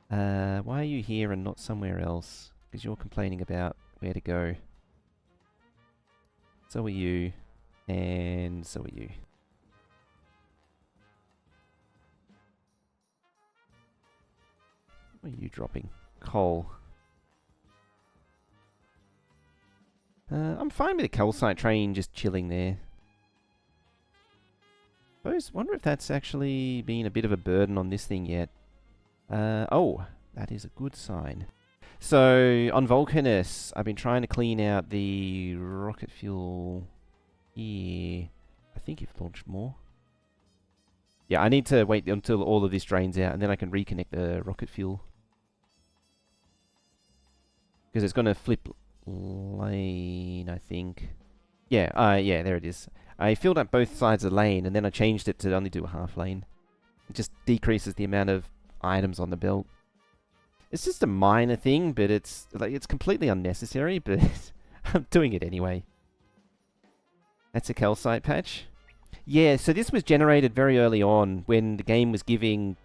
Why are you here and not somewhere else? Because you're complaining about where to go. So are you. And so are you. What are you dropping? Coal. I'm fine with the calcite train just chilling there. Wonder if that's actually been a bit of a burden on this thing yet. Oh, that is a good sign. So, on Vulcanus, I've been trying to clean out the rocket fuel here. I think you've launched more. Yeah, I need to wait until all of this drains out, and then I can reconnect the rocket fuel. Because it's going to flip lane, I think. Yeah, yeah, there it is. I filled up both sides of the lane, and then I changed it to only do a half lane. It just decreases the amount of items on the belt. It's just a minor thing, but it's completely unnecessary, but I'm doing it anyway. That's a calcite patch. Yeah, so this was generated very early on when the game was giving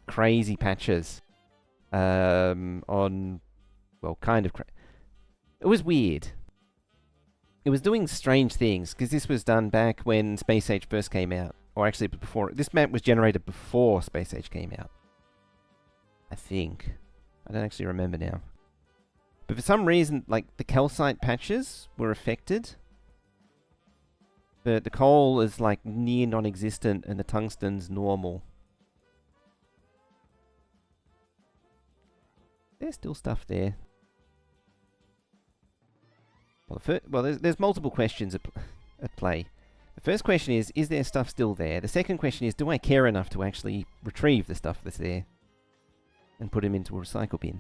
crazy patches. On, well, kind of it was weird. It was doing strange things, because this was done back when Space Age first came out. Or actually before. This map was generated before Space Age came out. I think. I don't actually remember now. But for some reason, like, the calcite patches were affected. But the coal is, like, near non-existent, and the tungsten's normal. There's still stuff there. Well, there's multiple questions at play. The first question is there stuff still there? The second question is, do I care enough to actually retrieve the stuff that's there and put them into a recycle bin?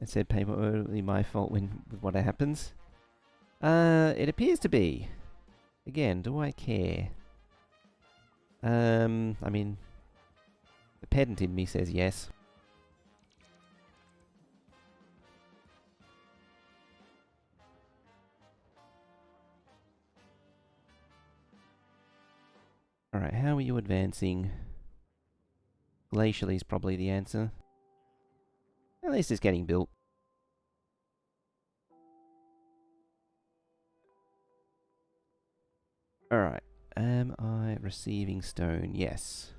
I said probably my fault with what happens. It appears to be. Again, do I care? I mean, the pedant in me says yes. Alright, how are you advancing? Glacially is probably the answer. At least it's getting built. Alright, am I receiving stone? Yes.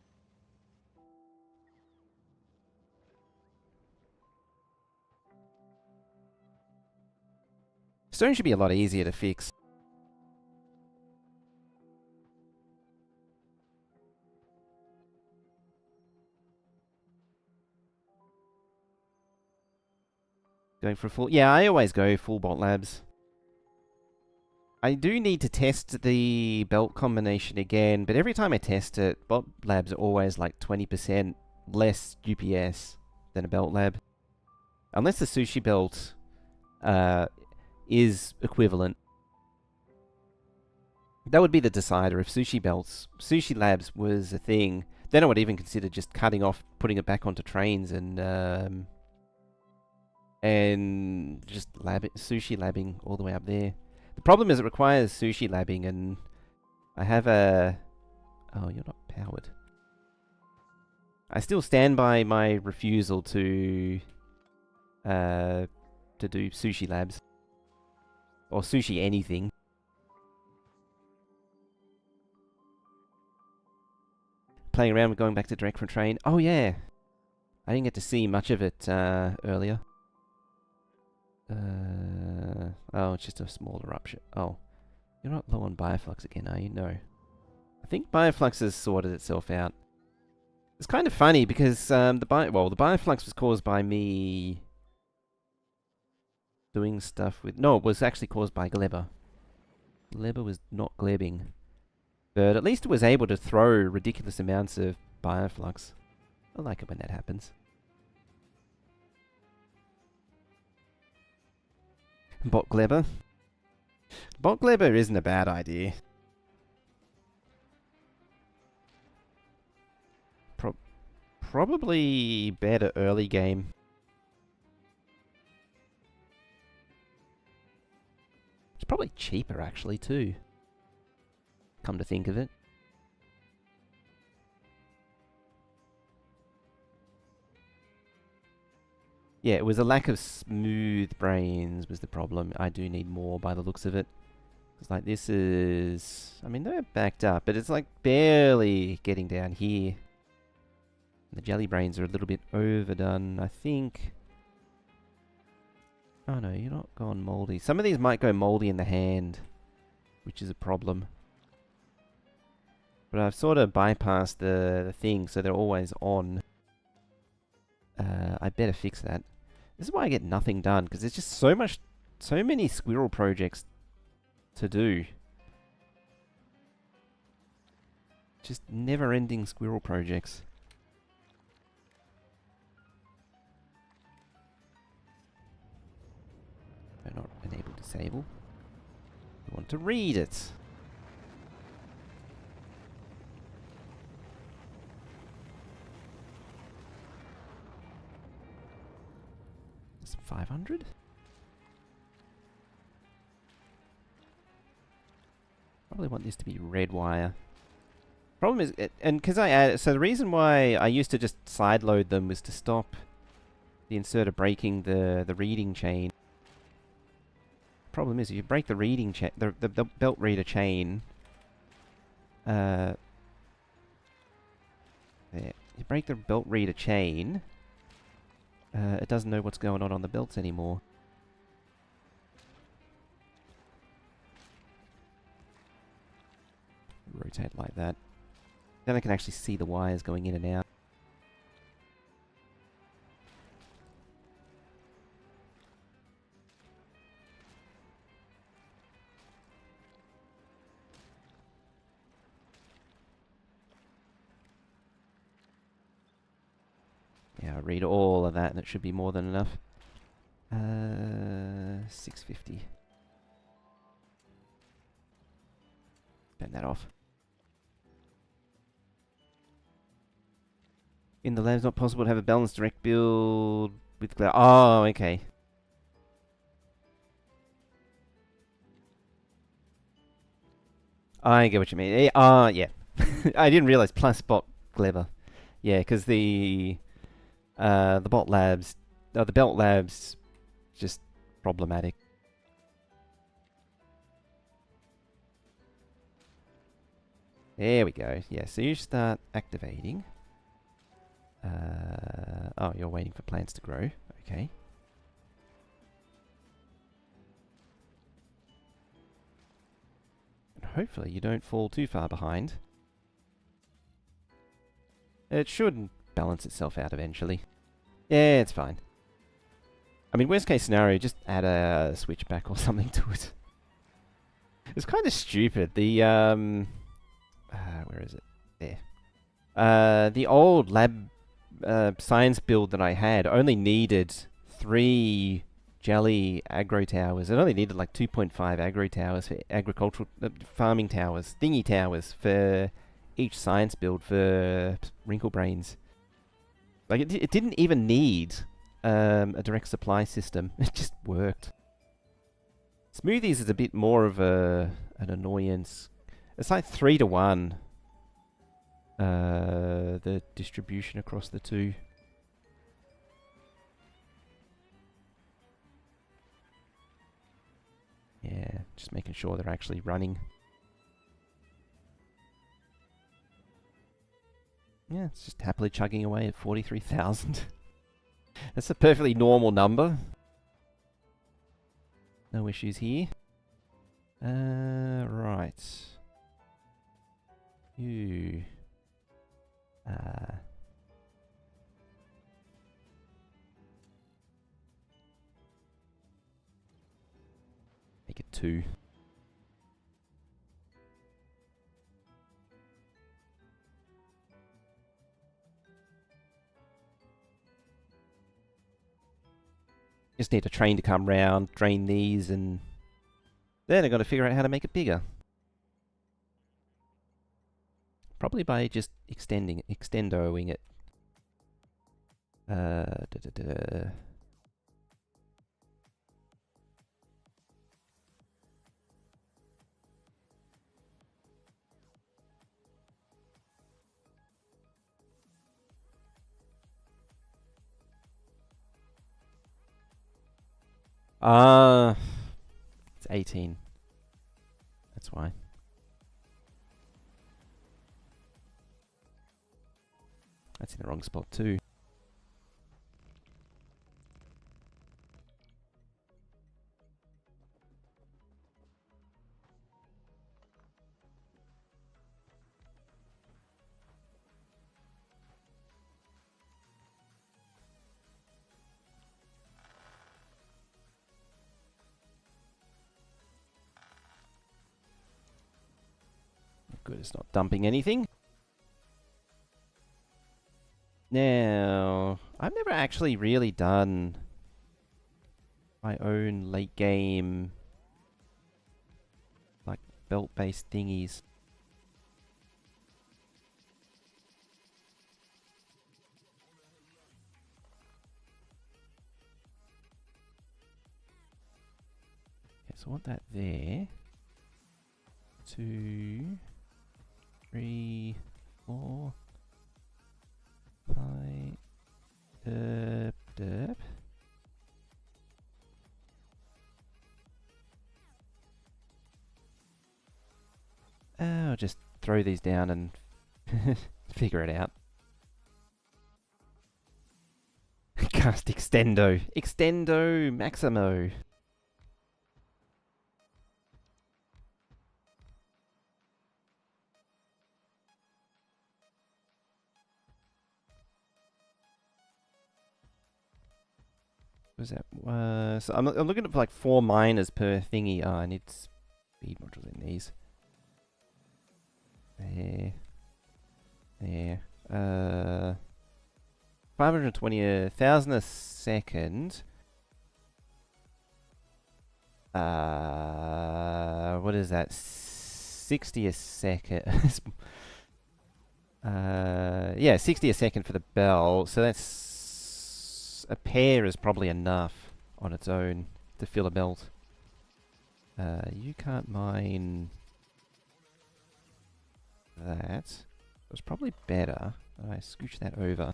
Stone should be a lot easier to fix. Going for a full... Yeah, I always go full bot labs. I do need to test the belt combination again, but every time I test it, bot labs are always like 20% less UPS than a belt lab. Unless the sushi belt is equivalent. That would be the decider. If sushi labs was a thing, then I would even consider just cutting off, putting it back onto trains and just sushi labbing all the way up there. The problem is it requires sushi labbing, and I have a... Oh, you're not powered. I still stand by my refusal to do sushi labs. Or sushi anything. Playing around with going back to direct from train. Oh yeah! I didn't get to see much of it earlier. Oh, it's just a small eruption. Oh. You're not low on bioflux again, are you? No. I think bioflux has sorted itself out. It's kind of funny because the bioflux was caused by me doing stuff with... No, it was actually caused by Glebber. Glebber was not glebbing. But at least it was able to throw ridiculous amounts of bioflux. I like it when that happens. Bot Glebber? Bot Glebber isn't a bad idea. Probably better early game. It's probably cheaper actually too. Come to think of it. Yeah, it was a lack of smooth brains was the problem. I do need more by the looks of it. It's like this is... I mean, they're backed up, but it's like barely getting down here. The jelly brains are a little bit overdone, I think. Oh no, you're not gone moldy. Some of these might go moldy in the hand, which is a problem. But I've sort of bypassed the thing, so they're always on. I better fix that. This is why I get nothing done, because there's just so many squirrel projects to do. Just never-ending squirrel projects. Not enable disable. We want to read it. It's 500? Probably want this to be red wire. Problem is, and because I added, so the reason why I used to just side load them was to stop the inserter breaking the reading chain. Problem is, if you break the reading chain, the belt reader chain, there. You break the belt reader chain, it doesn't know what's going on the belts anymore. Rotate like that. Then I can actually see the wires going in and out. Yeah, I read all of that and it should be more than enough. 650. Turn that off. In the lab, it's not possible to have a balanced direct build with cloud. Oh, okay. I get what you mean. Yeah. I didn't realize plus bot clever. Yeah, because the bot labs, the belt labs, just problematic. There we go. Yeah, so you start activating. Oh, you're waiting for plants to grow. Okay. And hopefully you don't fall too far behind. It should balance itself out eventually. Yeah, it's fine. I mean, worst case scenario, just add a switchback or something to it. It's kind of stupid. The, where is it? There. The old lab science build that I had only needed 3 jelly aggro towers. It only needed like 2.5 aggro towers for agricultural farming towers, thingy towers for each science build for wrinkle brains. Like it didn't even need a direct supply system. It just worked. Smoothies is a bit more of an annoyance. It's like 3 to 1. the distribution across the two. Yeah, just making sure they're actually running. Yeah, it's just happily chugging away at 43,000. That's a perfectly normal number. No issues here. Right. You. Make it 2. Just need a train to come round, drain these, and then I've got to figure out how to make it bigger. Probably by just extendoing it. It's 18. That's why. That's in the wrong spot too. Good, it's not dumping anything. Now, I've never actually really done my own late game, like, belt-based thingies. Okay, so I want that there. 2, 3, 4, 5, derp. I'll just throw these down and figure it out. Cast extendo. Extendo maximo. Was that? So I'm looking at like 4 miners per thingy. Oh, I need speed modules in these. There. There. 520,000 a second. What is that? 60 a second. Yeah, 60 a second for the bell. So that's a pair is probably enough on its own to fill a belt. You can't mine that. It was probably better. I scooch that over.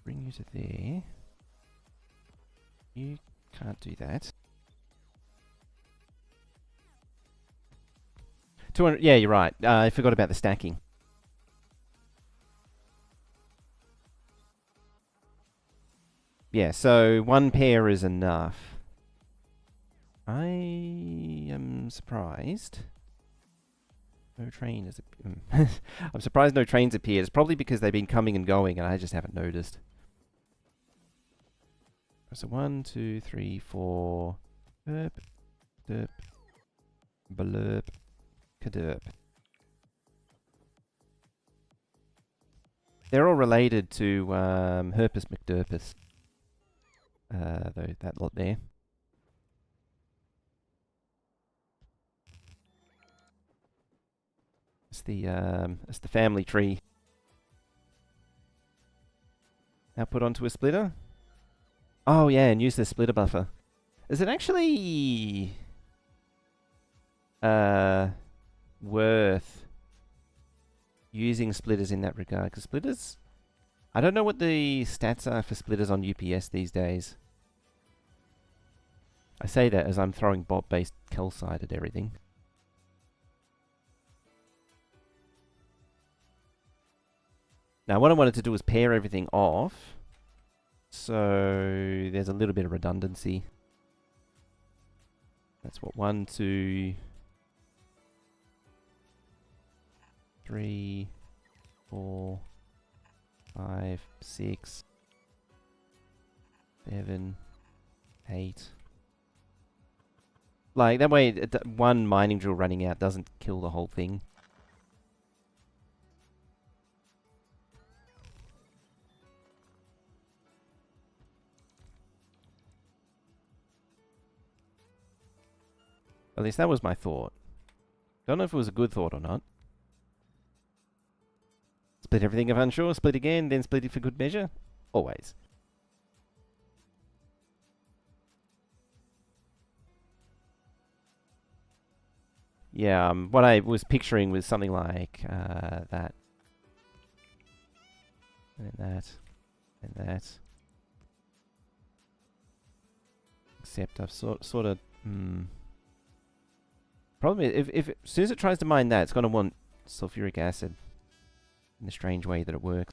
Bring you to there. You can't do that. 200. Yeah, you're right. I forgot about the stacking. Yeah, so 1 pair is enough. I am surprised. No train is. I'm surprised no trains appeared. It's probably because they've been coming and going, and I just haven't noticed. So 1, 2, 3, 4. Derp, derp, blurp, kaderp. They're all related to Herpes McDurpus. Though that lot there. It's the family tree. Now put onto a splitter. Oh yeah, and use the splitter buffer. Is it actually worth using splitters in that regard? Because splitters, I don't know what the stats are for splitters on UPS these days. I say that as I'm throwing bot-based calcite at everything. Now what I wanted to do was pair everything off, so there's a little bit of redundancy. That's what, 1, 2, 3, 4, 5, 6, 7, 8. Like, that way, one mining drill running out doesn't kill the whole thing. At least that was my thought. Don't know if it was a good thought or not. Split everything if unsure, split again, then split it for good measure. Always. Yeah, what I was picturing was something like that. And that. And that. Except I've sort of... Problem is, if as soon as it tries to mine that, it's going to want sulfuric acid. In the strange way that it works.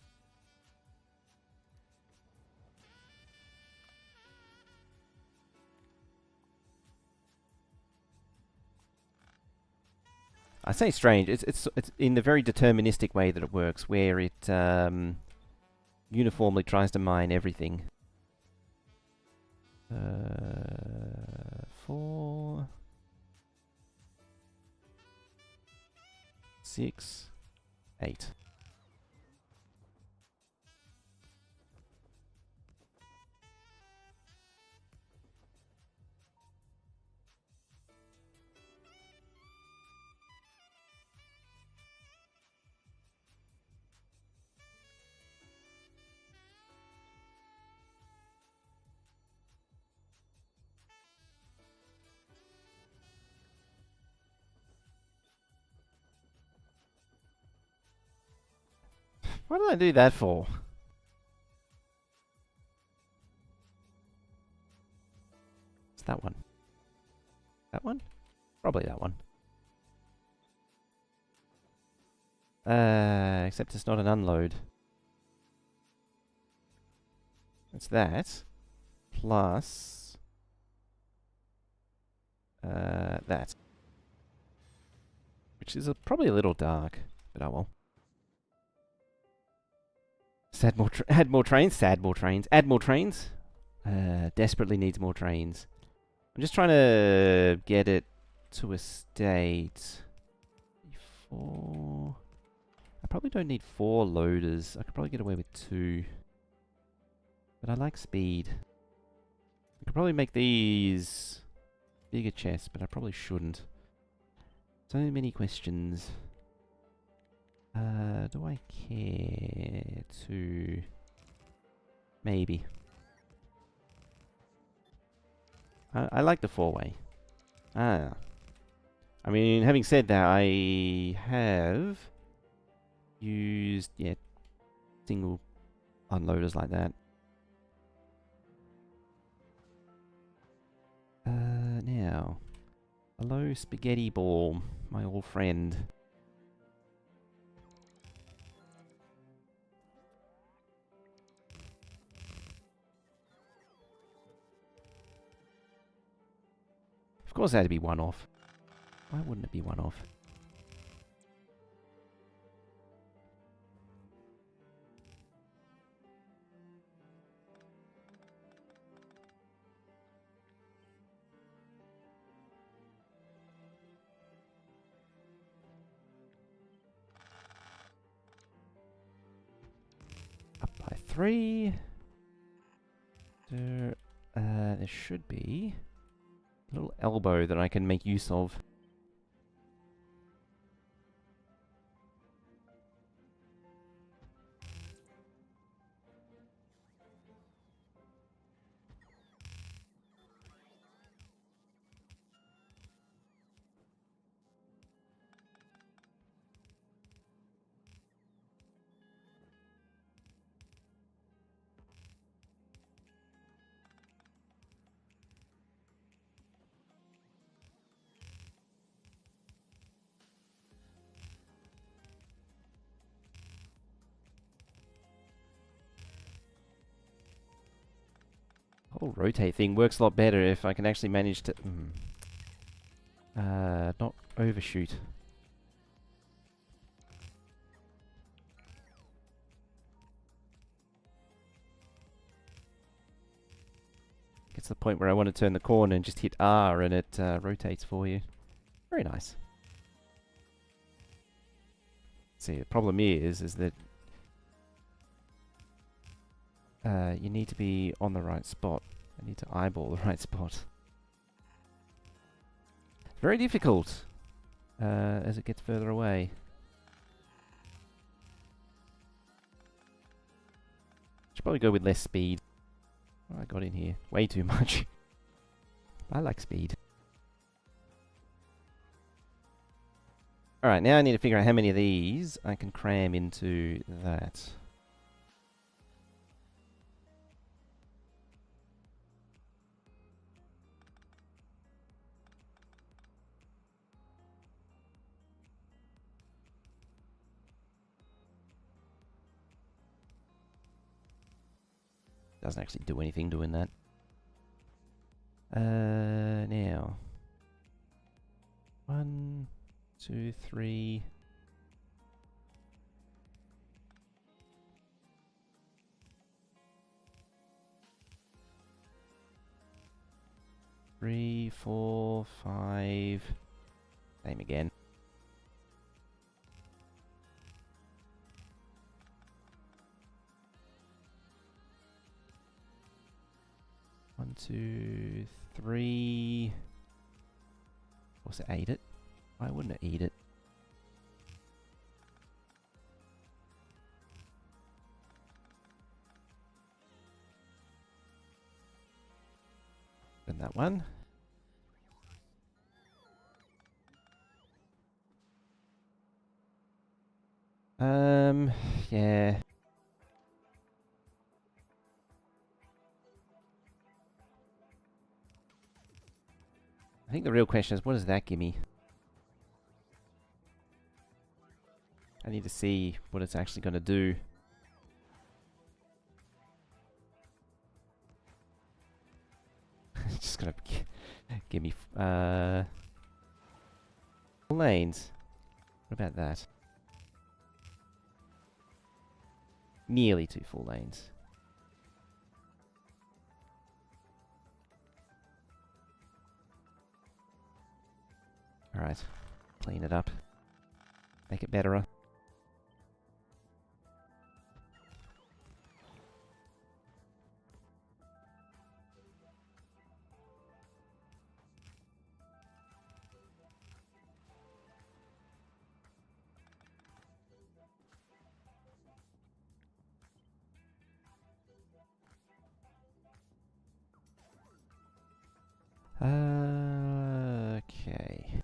I say strange. It's in the very deterministic way that it works, where it uniformly tries to mine everything. 4, 6, 8. What did I do that for? It's that one. That one? Probably that one. Except it's not an unload. It's that. Plus... that. Which is probably a little dark, but oh well. Add more trains. Sad more trains. Add more trains. Desperately needs more trains. I'm just trying to get it to a state. 4. I probably don't need 4 loaders. I could probably get away with 2. But I like speed. I could probably make these bigger chests, but I probably shouldn't. So many questions. Do I care to... Maybe. I like the 4-way. Ah. I mean, having said that, I have used, yeah, single unloaders like that. Now. Hello, Spaghetti Ball, my old friend. Of course it had to be one off. Why wouldn't it be one off? Up by 3. There should be a little elbow that I can make use of. whole rotate thing works a lot better if I can actually manage to not overshoot. Gets to the point where I want to turn the corner and just hit R and it rotates for you. Very nice. See, the problem is that you need to be on the right spot. I need to eyeball the right spot. Very difficult as it gets further away. Should probably go with less speed. Oh, I got in here way too much. I like speed. Alright, now I need to figure out how many of these I can cram into that. Doesn't actually do anything doing that. Now. 1, 2, 3. Three, 4, 5. Same again. One, 2, 3. Also ate it. Why wouldn't it eat it? And that one. Yeah. I think the real question is, what does that give me? I need to see what it's actually going to do. It's just going to give me full lanes. What about that? Nearly 2 full lanes. Alright, clean it up. Make it better. Okay.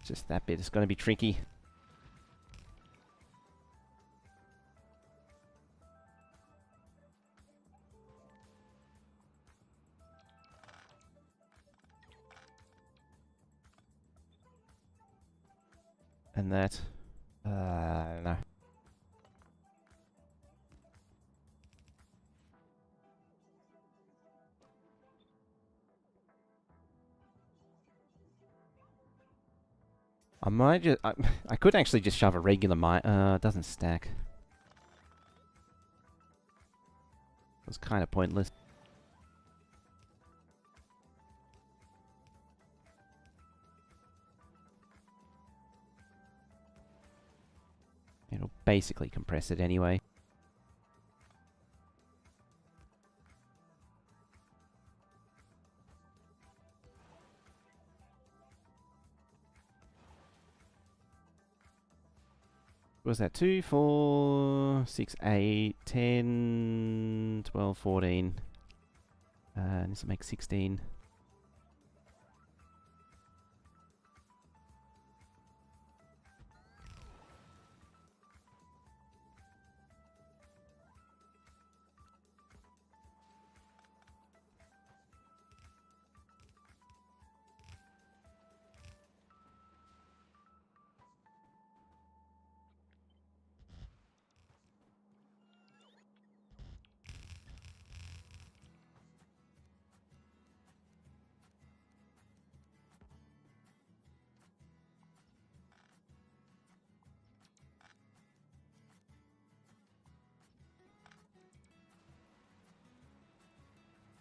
Just that bit is going to be tricky. And that, no. I might just, I could actually just shove a regular mine, it doesn't stack. It was kind of pointless. It'll basically compress it anyway. What was that? 2, 4, 6, 8, 10, 12, 14. This will make 16.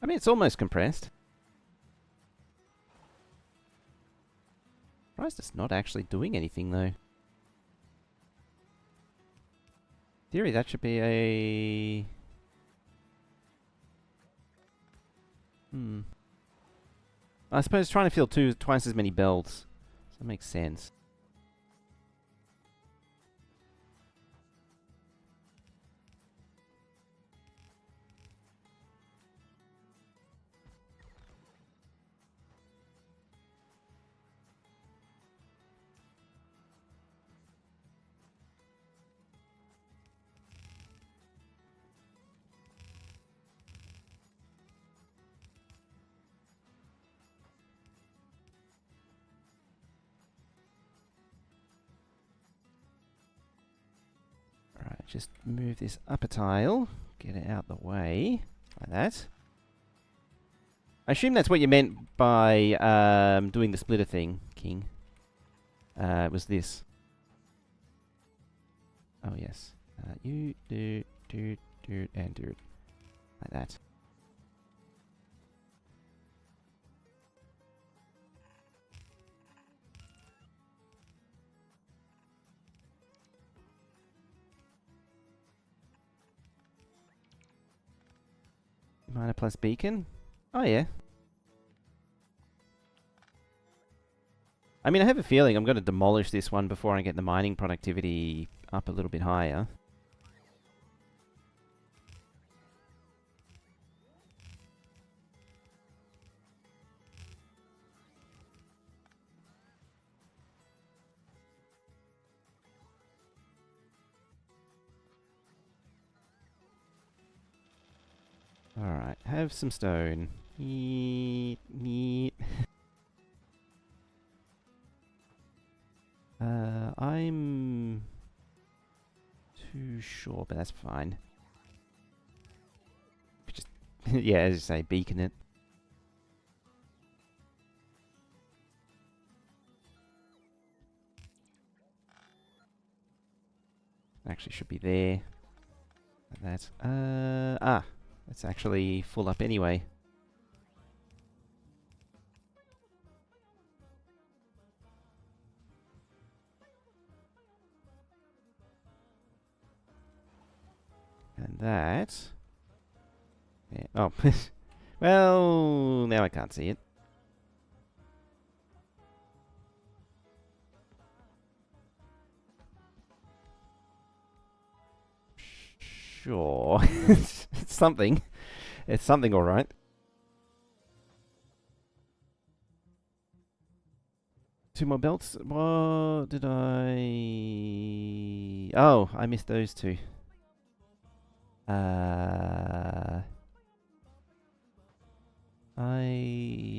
I mean, it's almost compressed. Surprised it's not actually doing anything, though. In theory, that should be a... I suppose trying to fill twice as many belts. So that makes sense. Alright, just move this upper tile. Get it out the way. Like that. I assume that's what you meant by doing the splitter thing, King. It was this. Oh, yes. You do, and do it. Like that. Minor plus beacon? Oh, yeah. I mean, I have a feeling I'm going to demolish this one before I get the mining productivity up a little bit higher. Alright, have some stone. Neat, neat. I'm too sure, but that's fine. Just, yeah, as you say, beacon it. Actually should be there. Like that. It's actually full up anyway. And that... Yeah. Oh, well, now I can't see it. Sure. It's something. It's something alright. Two more belts. What did I... Oh, I missed those two.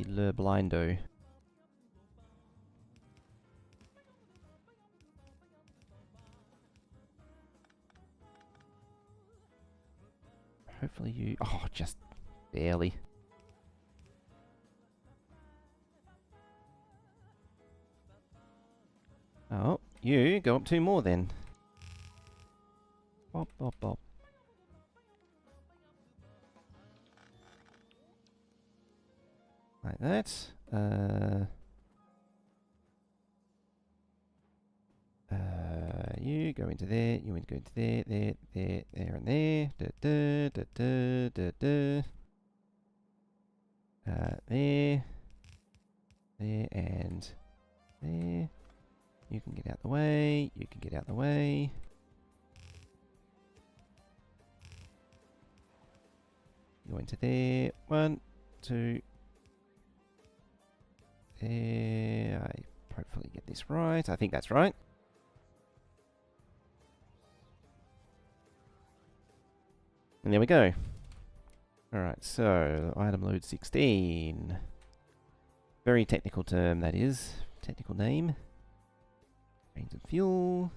Le Blindo. Hopefully you... Oh, just barely. Oh, you go up two more then. Bop, bop, bop. Like that. You go into there, you go into there, there, and there. Da, da, da, da, da, da. There, and there. You can get out the way, you can get out the way. Go into there. 1, 2. There. I hopefully get this right. I think that's right. And there we go. Alright, so item load 16. Very technical term, that is. Technical name. Range of fuel.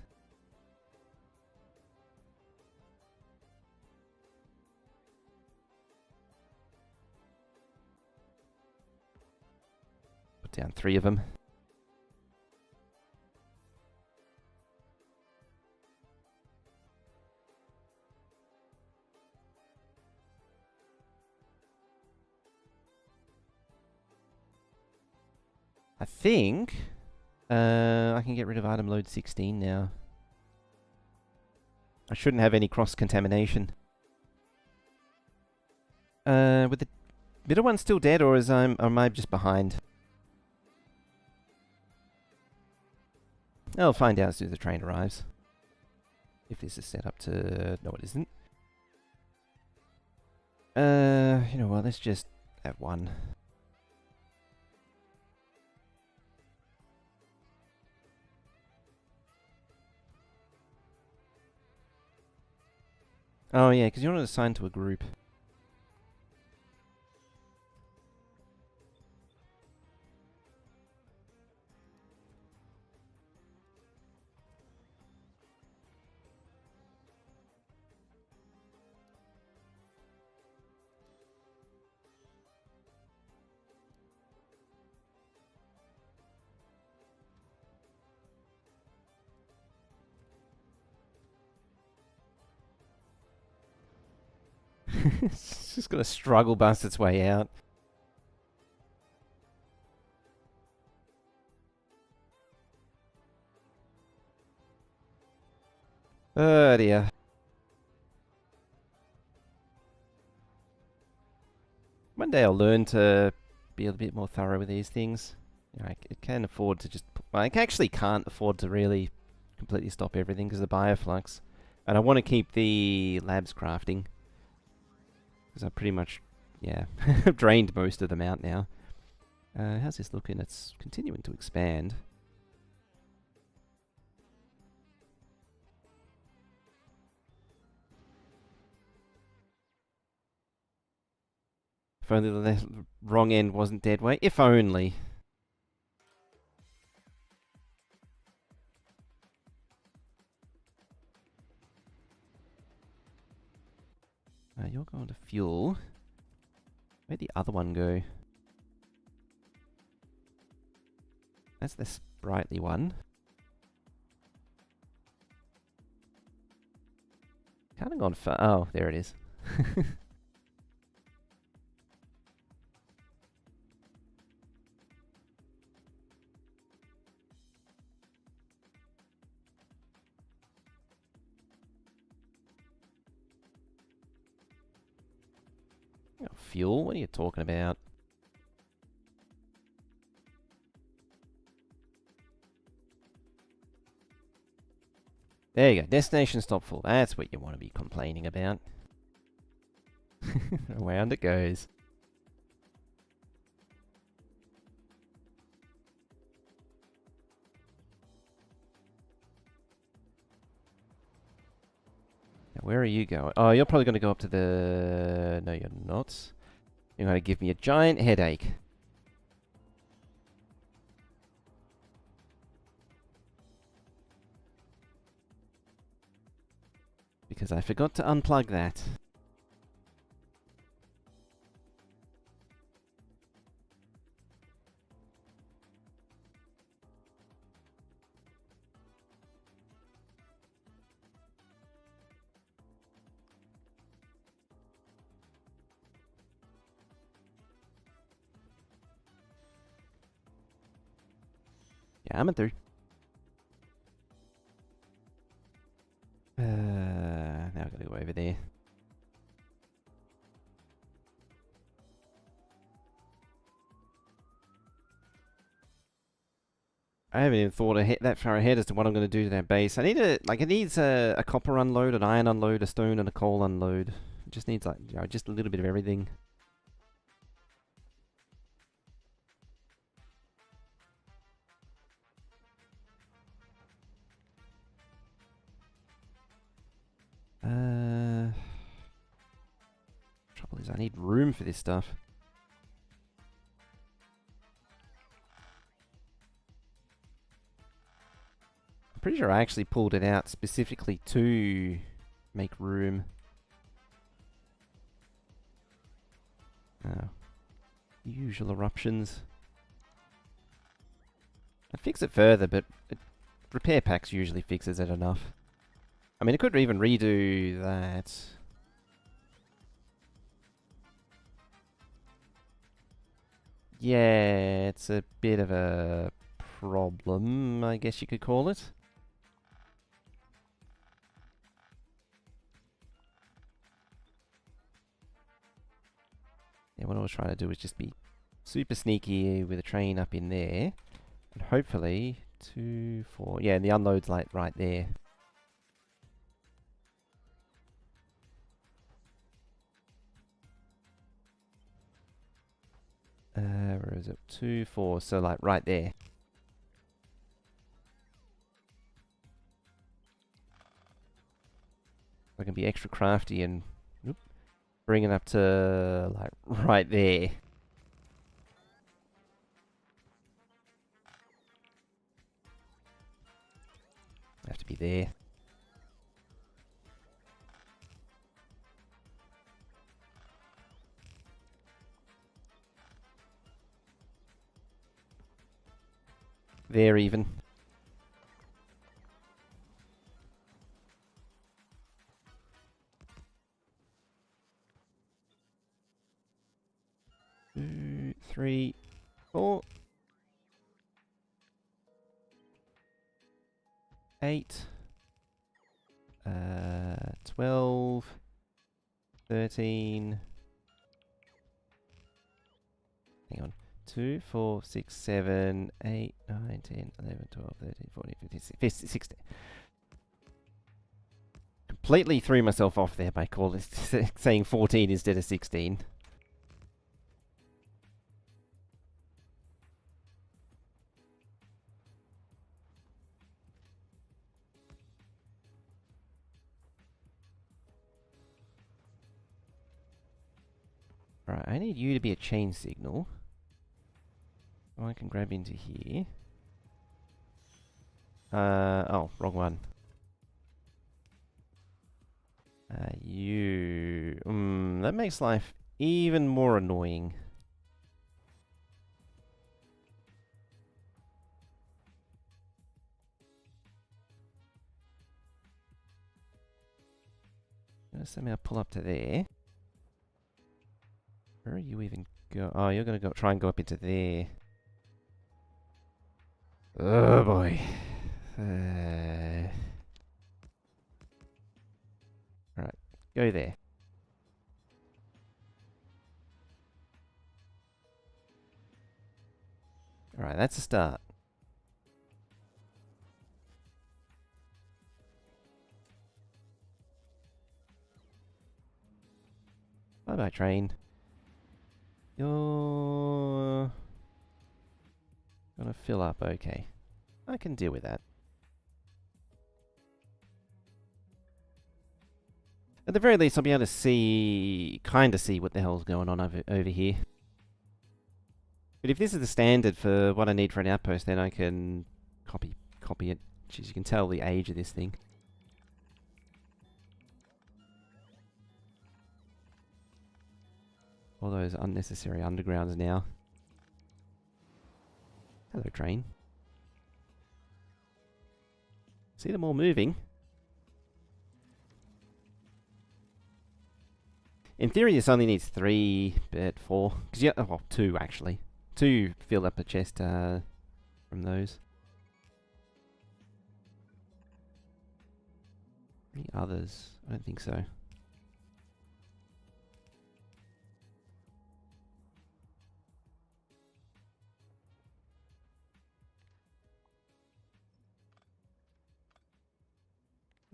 Put down 3 of them. I think I can get rid of item load 16 now. I shouldn't have any cross-contamination. With the middle one still dead, or am I just behind? I'll find out as soon as the train arrives. If this is set up to... No, it isn't. You know what, let's just have one. Oh yeah, because you want to assign to a group. It's just gonna struggle bust its way out. Oh dear. One day I'll learn to be a bit more thorough with these things. You know, I can afford to just... Well, I actually can't afford to really completely stop everything because of the bioflux. And I want to keep the labs crafting. Because I pretty much, yeah, I've drained most of them out now. How's this looking? It's continuing to expand. If only the wrong end wasn't dead weight. If only. You're going to fuel. Where'd the other one go? That's the sprightly one. Can't have gone far. Oh, there it is. Oh, fuel? What are you talking about? There you go. Destination stop full. That's what you want to be complaining about. Around it goes. Now, where are you going? Oh, you're probably going to go up to the... No, you're not. You're going to give me a giant headache. Because I forgot to unplug that. Yeah, I'm through. Now I've got to go over there. I haven't even thought that far ahead as to what I'm going to do to that base. I need it needs a copper unload, an iron unload, a stone, and a coal unload. It just needs just a little bit of everything. Trouble is I need room for this stuff. I'm pretty sure I actually pulled it out specifically to make room. Oh. Usual eruptions. I'd fix it further, but repair packs usually fixes it enough. I mean, it could even redo that. Yeah, it's a bit of a problem, I guess you could call it. Yeah, what I was trying to do was just be super sneaky with a train up in there. And hopefully, 2, 4... Yeah, and the unload's like right there. Where is it? 2, 4, so like right there. I can be extra crafty and bring it up to like right there. I have to be there. There even. Two, 3, 4, 8, 12, 13. Hang on. 2, 4, 6, 7, 8, 9, 10, 11, 12, 13, 14, 15, 16, 16. Completely threw myself off there by saying 14 instead of 16. Right, I need you to be a chain signal. So I can grab into here. Oh, wrong one. You... that makes life even more annoying. I'm gonna somehow pull up to there. Where are you even go? Oh, you're gonna try and go up into there. Oh boy. Right, go there. Alright, that's a start. Bye bye, train. You're gonna fill up, okay. I can deal with that. At the very least, I'll be able to see, kinda see what the hell's going on over here. But if this is the standard for what I need for an outpost, then I can copy it. Jeez, you can tell the age of this thing. All those unnecessary undergrounds now. Hello, train. See them all moving. In theory, this only needs 3, but 4. Because yeah, well, 2 actually. 2 fill up a chest from those. Any others? I don't think so.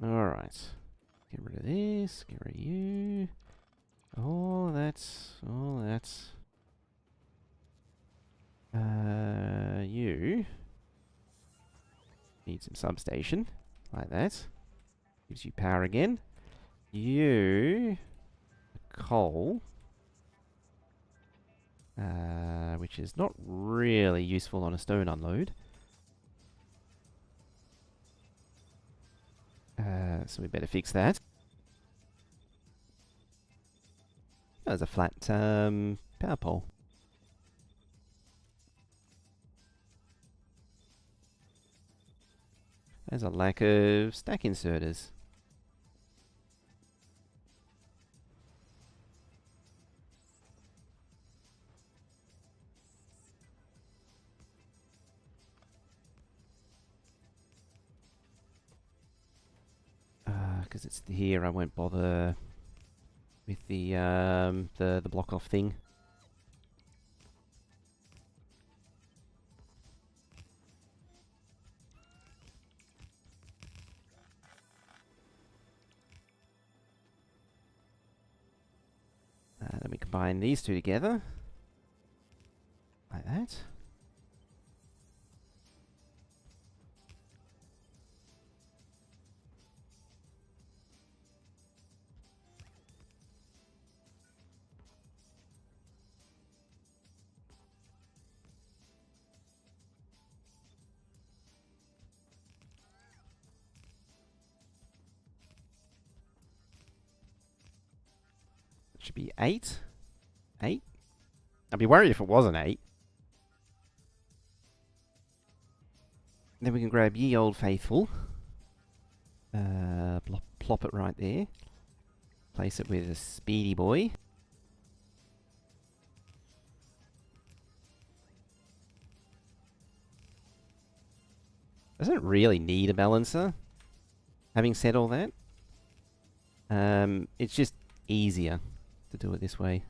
Alright. Get rid of this. Get rid of you. All that's... you need some substation, like that. Gives you power again. You coal, which is not really useful on a stone unload. So we better fix that. There's a flat power pole. There's a lack of stack inserters. because it's here, I won't bother with the block off thing. Then we combine these two together like that. Should be 8. 8? I'd be worried if it wasn't 8. Then we can grab Ye Old Faithful. Plop it right there. Place it with a Speedy Boy. Doesn't really need a balancer. Having said all that, it's just easier to do it this way.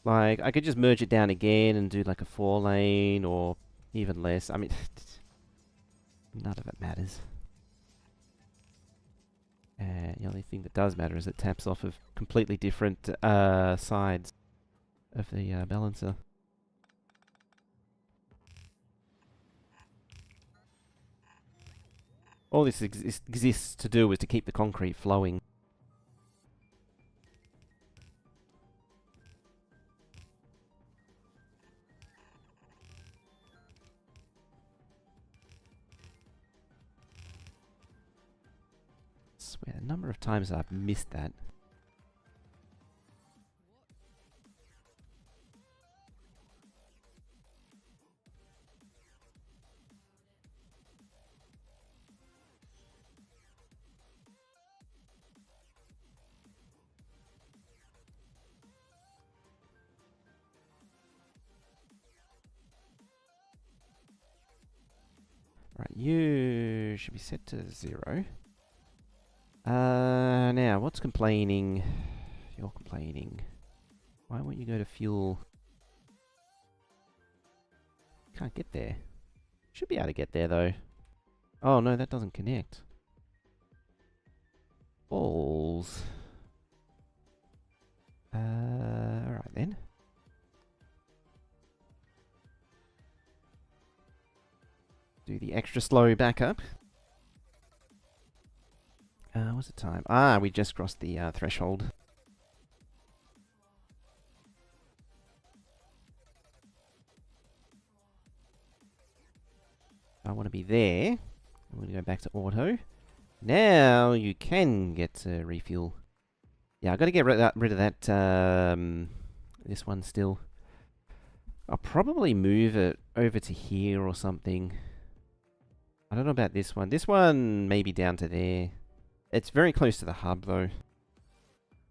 Like, I could just merge it down again and do like a 4-lane or even less. I mean, none of it matters. The only thing that does matter is it taps off of completely different sides of the balancer. All this exists to do is to keep the concrete flowing. I swear, the number of times I've missed that. Right, you should be set to 0. Now, what's complaining? You're complaining. Why won't you go to fuel? Can't get there. Should be able to get there, though. Oh, no, that doesn't connect. Balls. Alright then. Do the extra slow backup. What's the time? Ah, we just crossed the threshold. I want to be there. I'm going to go back to auto. Now you can get refuel. Yeah, I got to get rid of that. This one still. I'll probably move it over to here or something. I don't know about this one. This one maybe down to there. It's very close to the hub though.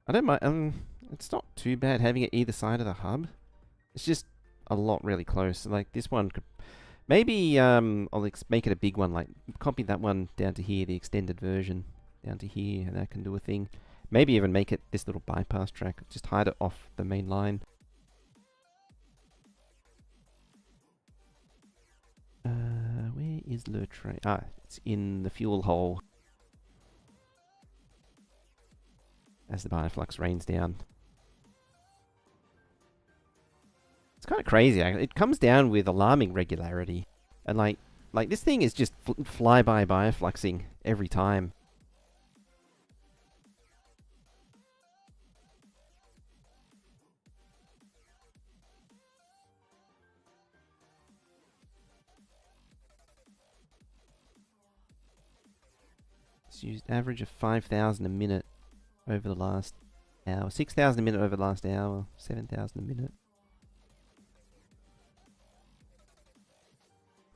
I don't mind. It's not too bad having it either side of the hub. It's just a lot really close. Like this one could. Maybe I'll make it a big one. Like copy that one down to here, the extended version down to here, and that can do a thing. Maybe even make it this little bypass track. Just hide it off the main line. Where is Le Train? Ah, it's in the fuel hole. As the bioflux rains down. It's kind of crazy. It comes down with alarming regularity. And like this thing is just fly-by biofluxing every time. It's used average of 5,000 a minute over the last hour. 6,000 a minute over the last hour. 7,000 a minute.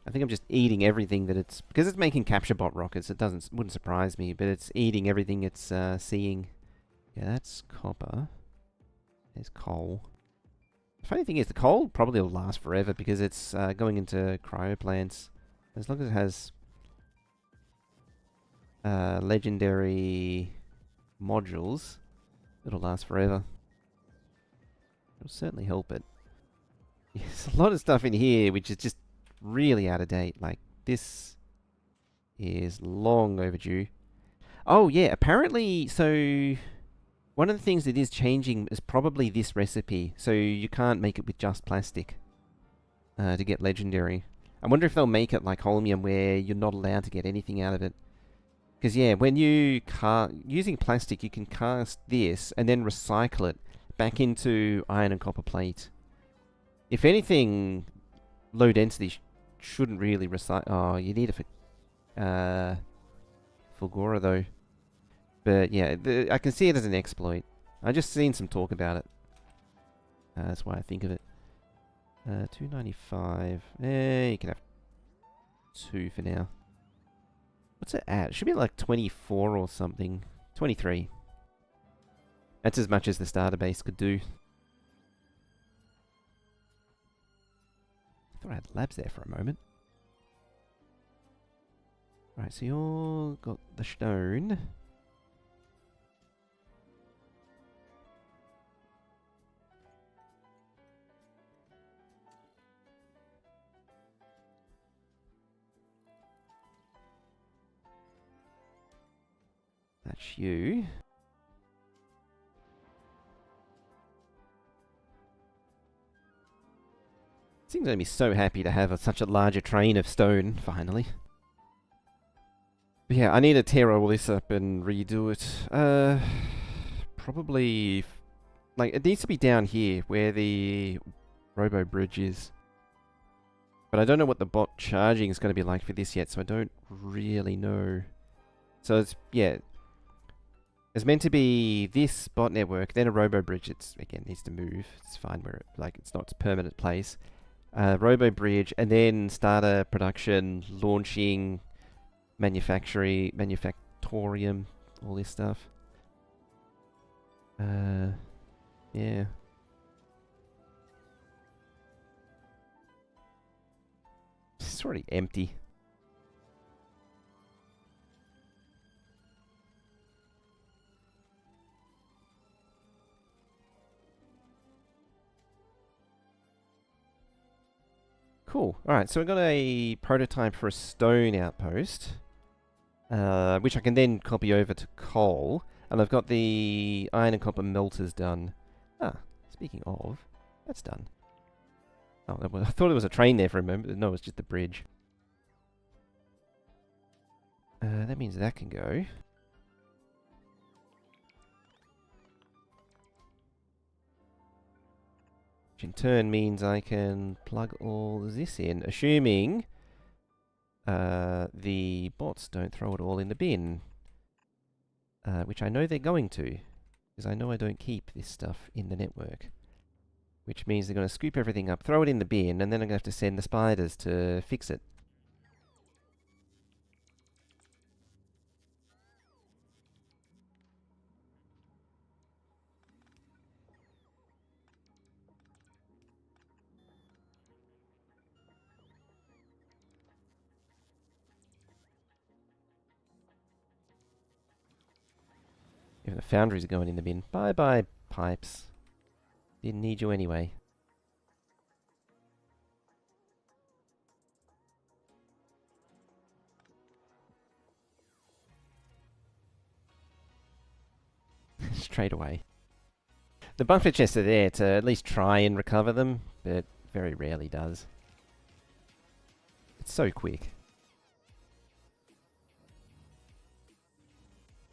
I think I'm just eating everything that it's... Because it's making capture bot rockets, it wouldn't surprise me, but it's eating everything it's seeing. Yeah, that's copper. There's coal. The funny thing is, the coal probably will last forever because it's going into cryo plants. As long as it has legendary modules, it'll last forever. It'll certainly help it. There's a lot of stuff in here which is just really out of date. Like, this is long overdue. Oh, yeah, apparently, so... One of the things that is changing is probably this recipe. So you can't make it with just plastic to get legendary. I wonder if they'll make it like holmium where you're not allowed to get anything out of it. Because, yeah, when you using plastic, you can cast this and then recycle it back into iron and copper plate. If anything, low density shouldn't really recycle. Oh, you need a Fulgora though. But yeah, I can see it as an exploit. I just seen some talk about it. That's why I think of it. 295. You can have 2 for now. What's it at? It should be like 24 or something. 23. That's as much as the starter base could do. I thought I had labs there for a moment. Right, so you'll got the stone. That's you. Seems going to be so happy to have such a larger train of stone, finally. But yeah, I need to tear all this up and redo it. Probably... Like, it needs to be down here, where the robo bridge is. But I don't know what the bot charging is going to be like for this yet, so I don't really know. So it's, yeah... It's meant to be this bot network, then a robo bridge. It's, again, needs to move. It's fine where it, like, it's not its permanent place. Robo bridge, and then starter production, launching, manufactorium, all this stuff. Yeah. It's already empty. Cool. Alright, so we've got a prototype for a stone outpost, which I can then copy over to coal. And I've got the iron and copper melters done. Ah, speaking of, that's done. Oh, I thought it was a train there for a moment, but no, it's just a bridge. That means that can go. Which in turn means I can plug all this in, assuming the bots don't throw it all in the bin. Which I know they're going to, because I know I don't keep this stuff in the network. Which means they're going to scoop everything up, throw it in the bin, and then I'm going to have to send the spiders to fix it. Even the foundries are going in the bin. Bye-bye, pipes. Didn't need you anyway. Straight away. The bunker chests are there to at least try and recover them, but very rarely does. It's so quick.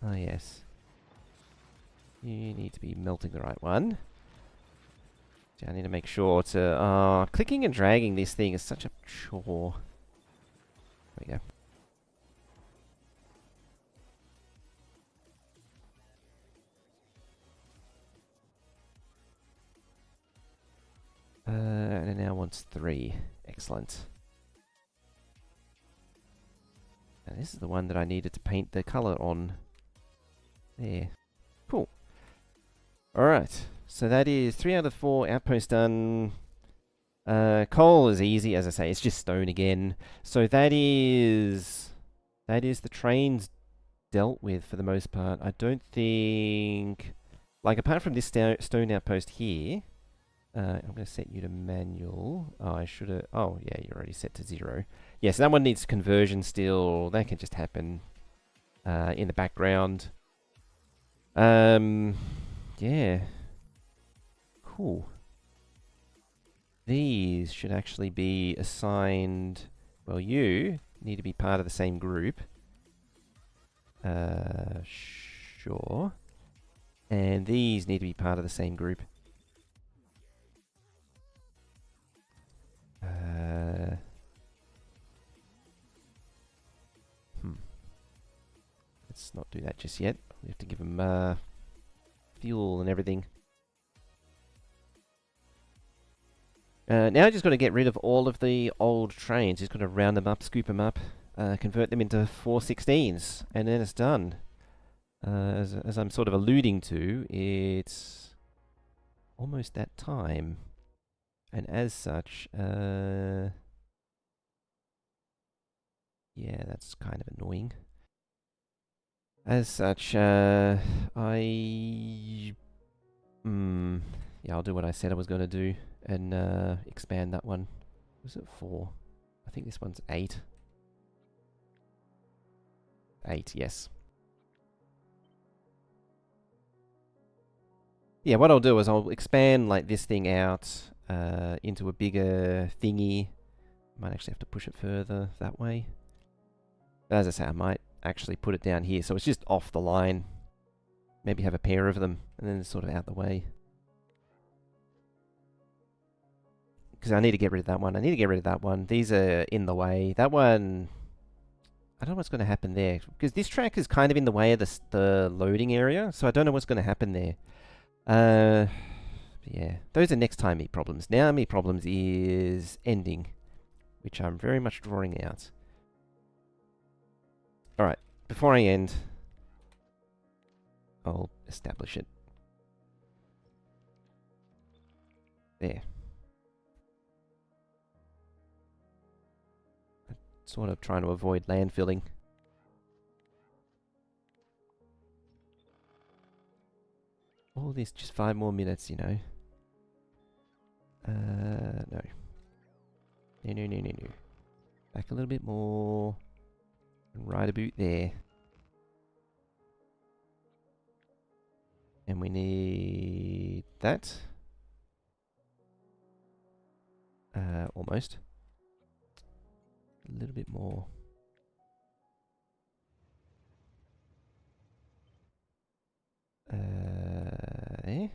Ah, yes. You need to be melting the right one. I need to make sure to... clicking and dragging this thing is such a chore. There we go. And it now wants 3. Excellent. And this is the one that I needed to paint the colour on. There. Cool. Alright. So that is 3 out of 4 outposts done. Coal is easy, as I say. It's just stone again. So that is the trains dealt with for the most part. I don't think... Like, apart from this stone outpost here... I'm going to set you to manual. Oh, I should have... Oh, yeah, you're already set to 0. Yeah, so that one needs conversion still. That can just happen in the background. Yeah. Cool. These should actually be assigned... Well, you need to be part of the same group. Sure. And these need to be part of the same group. Let's not do that just yet. We have to give them fuel and everything. Now just got to get rid of all of the old trains. Just got to round them up, scoop them up, convert them into 416s, and then it's done. As I'm sort of alluding to, it's almost that time. And as such, yeah, that's kind of annoying. As such, yeah, I'll do what I said I was going to do and expand that one. Was it 4? I think this one's 8. 8, yes. Yeah, what I'll do is I'll expand like this thing out into a bigger thingy. Might actually have to push it further that way. But as I say, I might actually put it down here, so it's just off the line. Maybe have a pair of them, and then it's sort of out the way. Because I need to get rid of that one. I need to get rid of that one. These are in the way. That one... I don't know what's going to happen there. Because this track is kind of in the way of the loading area, so I don't know what's going to happen there. Yeah, those are next time meet problems. Now meet problems is ending, which I'm very much drawing out. Alright, before I end, I'll establish it. There. I'm sort of trying to avoid landfilling. All this, just 5 more minutes, you know. No. No. Back a little bit more. Right about there. And we need that. Almost. A little bit more. There.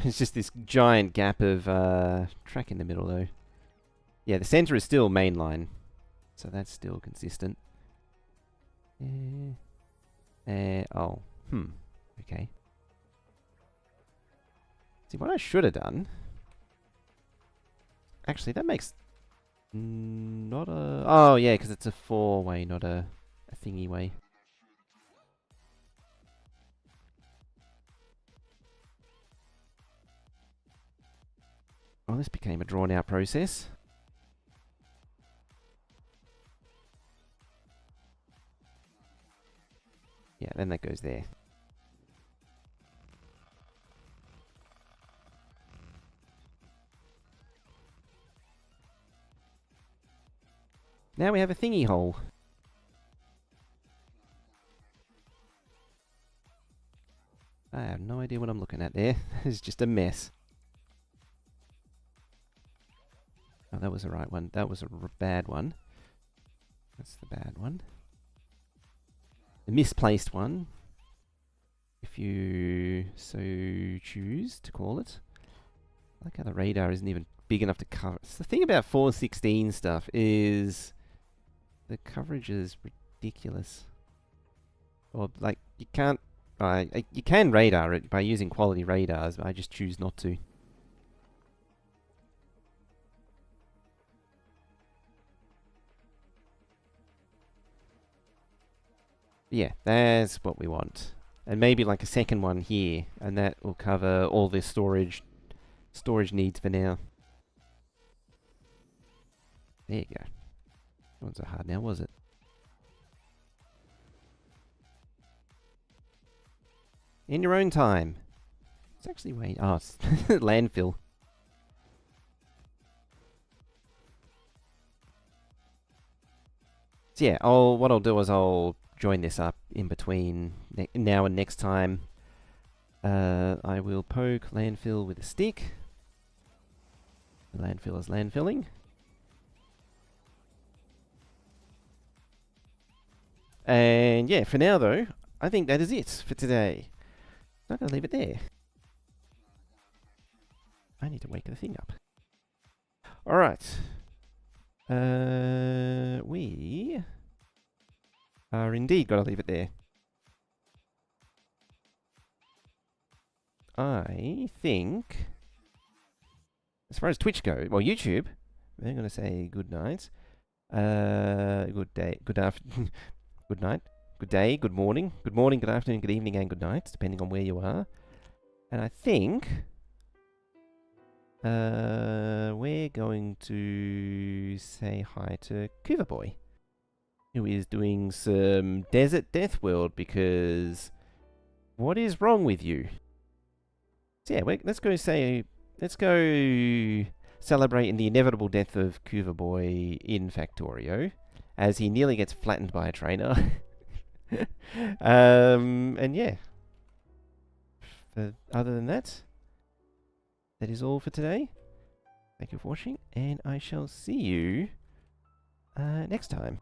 It's just this giant gap of track in the middle, though. Yeah, the center is still mainline, so that's still consistent. Oh, okay. See, what I should have done... Actually, that makes... not a... Oh, yeah, because it's a 4-way, not a thingy way. Well, this became a drawn-out process. Yeah, then that goes there. Now we have a thingy hole. I have no idea what I'm looking at there. It's just a mess. Oh, that was the right one. That was a bad one. That's the bad one. The misplaced one, if you so choose to call it. I like how the radar isn't even big enough to cover. So the thing about 416 stuff is the coverage is ridiculous. Or like you can't, you can radar it by using quality radars, but I just choose not to. Yeah, that's what we want. And maybe like a second one here, and that will cover all the storage needs for now. There you go. That wasn't so hard now, was it? In your own time. It's actually wait. Oh, it's landfill. So yeah, what I'll do is I'll join this up in between now and next time. I will poke landfill with a stick. The landfill is landfilling. And yeah, for now though, I think that is it for today. I'm going to leave it there. I need to wake the thing up. Alright. We are indeed going to leave it there. I think, as far as Twitch goes, well, YouTube, we're going to say good night. Good day, good afternoon, good night, good day, good morning, good afternoon, good evening, and good night, depending on where you are. And I think we're going to say hi to Kuva Boy, who is doing some Desert Death World, because what is wrong with you? So yeah, let's go celebrating the inevitable death of Kuva Boy in Factorio, as he nearly gets flattened by a trainer. And yeah, other than that, that is all for today. Thank you for watching, and I shall see you next time.